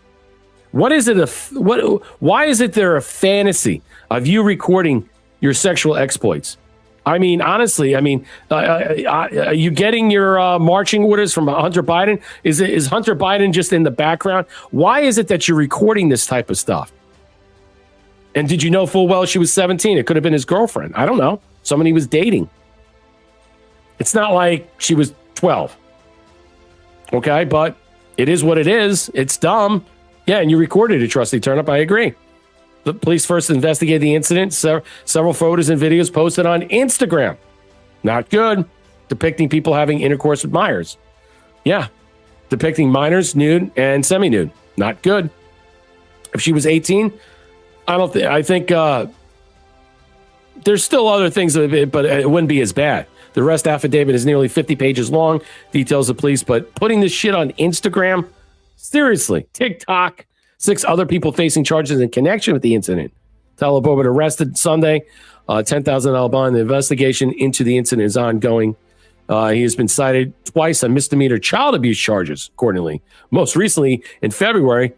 What is it? Why is it there a fantasy of you recording your sexual exploits? I mean, honestly, are you getting your marching orders from Hunter Biden? Is Hunter Biden just in the background? Why is it that you're recording this type of stuff? And did you know full well she was 17? It could have been his girlfriend. I don't know. Someone he was dating. It's not like she was 12. Okay, but it is what it is. It's dumb. Yeah, and you recorded it, Trusty Turnip. I agree. The police first investigated the incident. Several photos and videos posted on Instagram. Not good. Depicting people having intercourse with minors. Yeah. Depicting minors nude and semi-nude. Not good. If she was 18, I think there's still other things, but it wouldn't be as bad. The arrest affidavit is nearly 50 pages long, details the police, but putting this shit on Instagram, seriously, TikTok, 6 other people facing charges in connection with the incident. Tyler Bobbitt arrested Sunday, $10,000 bond. The investigation into the incident is ongoing. He has been cited twice on misdemeanor child abuse charges, accordingly. Most recently, in February,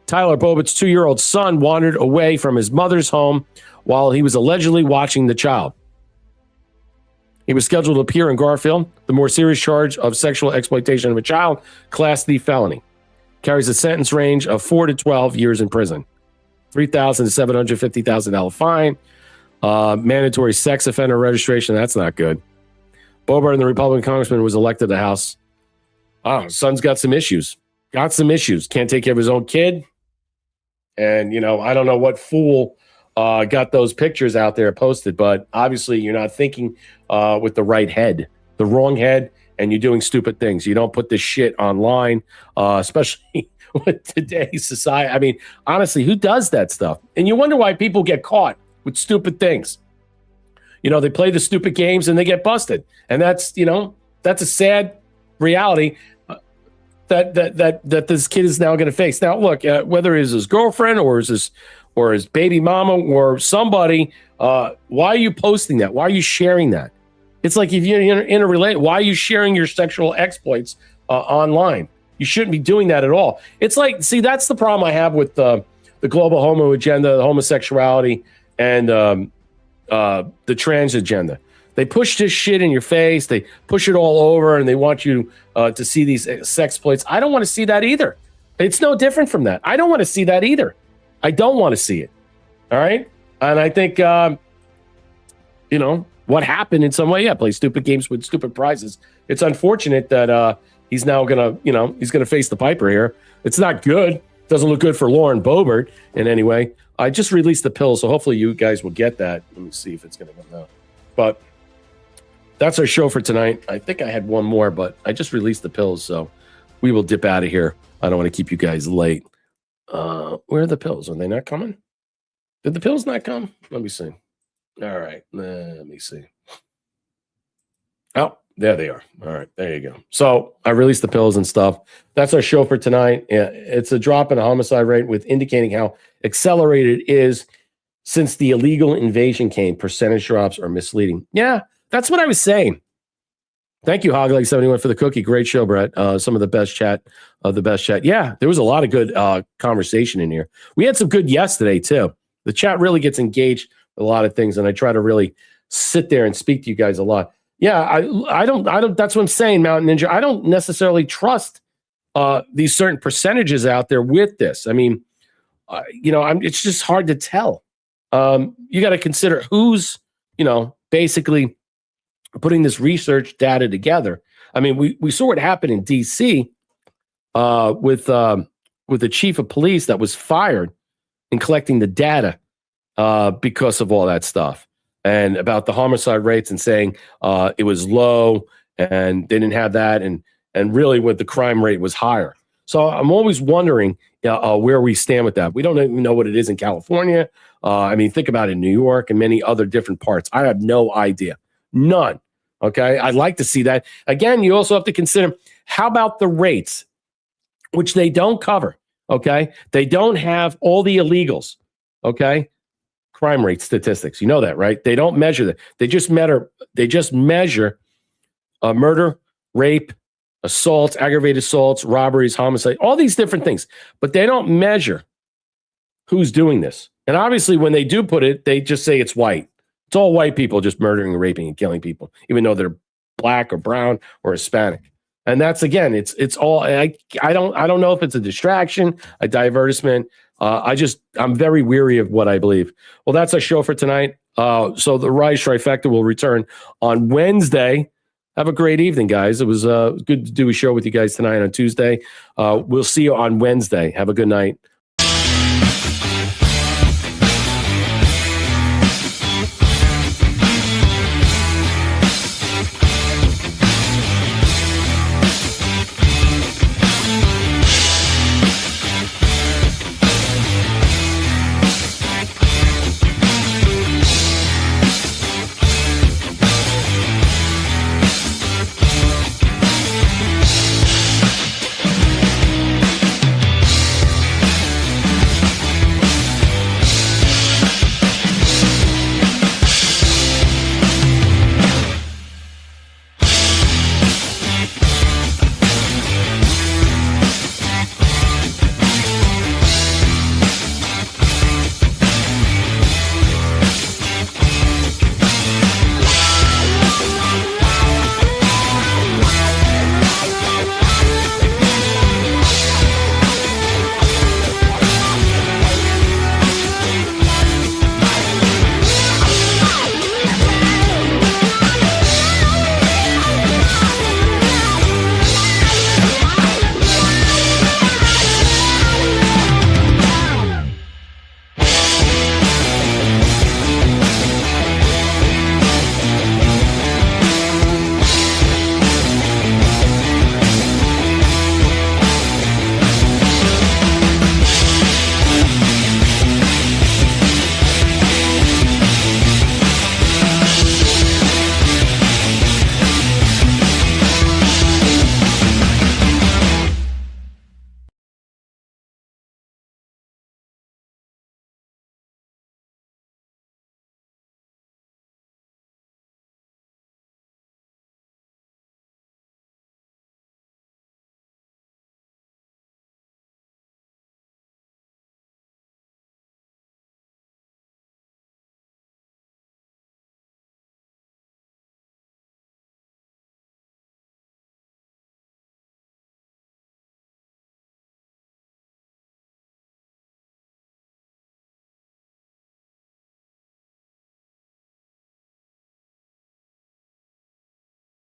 Tyler Bobbitt's 2-year-old son wandered away from his mother's home while he was allegedly watching the child. He was scheduled to appear in Garfield. The more serious charge of sexual exploitation of a child, Class D felony, carries a sentence range of 4 to 12 years in prison, $3,000 to $750,000 fine, mandatory sex offender registration. That's not good. Boebert and the Republican congressman was elected to the House. Oh, son's got some issues. Can't take care of his own kid. And, I don't know what fool got those pictures out there posted, but obviously you're not thinking with the right head, the wrong head, and you're doing stupid things. You don't put this shit online, especially with today's society. I mean, honestly, who does that stuff? And you wonder why people get caught with stupid things. They play the stupid games and they get busted. And that's a sad reality that this kid is now going to face. Now, look, whether it's his girlfriend or his baby mama or somebody, why are you posting that? Why are you sharing that? It's like if you're in a relationship, why are you sharing your sexual exploits online? You shouldn't be doing that at all. It's like, see, that's the problem I have with the global homo agenda, the homosexuality, and the trans agenda. They push this shit in your face. They push it all over, and they want you to see these sex exploits. I don't want to see that either. It's no different from that. I don't want to see that either. I don't want to see it. All right? And I think, what happened in some way, play stupid games with stupid prizes. It's unfortunate that he's now going to, he's going to face the piper here. It's not good. Doesn't look good for Lauren Boebert in any way. I just released the pill, so hopefully you guys will get that. Let me see if it's going to come out. But that's our show for tonight. I think I had one more, but I just released the pills, so we will dip out of here. I don't want to keep you guys late. Where are the pills? Are they not coming? Did the pills not come? Let me see. All right. Let me see. Oh, there they are. All right. There you go. So I released the pills and stuff. That's our show for tonight. It's a drop in the homicide rate with indicating how accelerated it is since the illegal invasion came. Percentage drops are misleading. Yeah, that's what I was saying. Thank you, Hogleg71, for the cookie. Great show, Brett. Some of the best chat of the best chat. Yeah, there was a lot of good conversation in here. We had some good yesterday, too. The chat really gets engaged with a lot of things, and I try to really sit there and speak to you guys a lot. Yeah, I don't, that's what I'm saying, Mountain Ninja. I don't necessarily trust these certain percentages out there with this. I mean, it's just hard to tell. You got to consider who's, basically putting this research data together. I mean, we saw what happened in D.C. With the chief of police that was fired in collecting the data because of all that stuff and about the homicide rates and saying it was low and they didn't have that and really what the crime rate was higher. So I'm always wondering where we stand with that. We don't even know what it is in California. Think about it in New York and many other different parts. I have no idea. None. Okay. I'd like to see that. Again, you also have to consider, how about the rates, which they don't cover? Okay. They don't have all the illegals. Okay. Crime rate statistics. You know that, right? They don't measure that. They just measure murder, rape, assault, aggravated assaults, robberies, homicide, all these different things. But they don't measure who's doing this. And obviously, when they do put it, they just say it's white. It's all white people just murdering and raping and killing people, even though they're black or brown or Hispanic. And that's, again, it's all. I don't know if it's a distraction, a divertisement. I'm very weary of what I believe. Well, that's our show for tonight. So the Rise Trifecta will return on Wednesday. Have a great evening, guys. It was good to do a show with you guys tonight on Tuesday. We'll see you on Wednesday. Have a good night.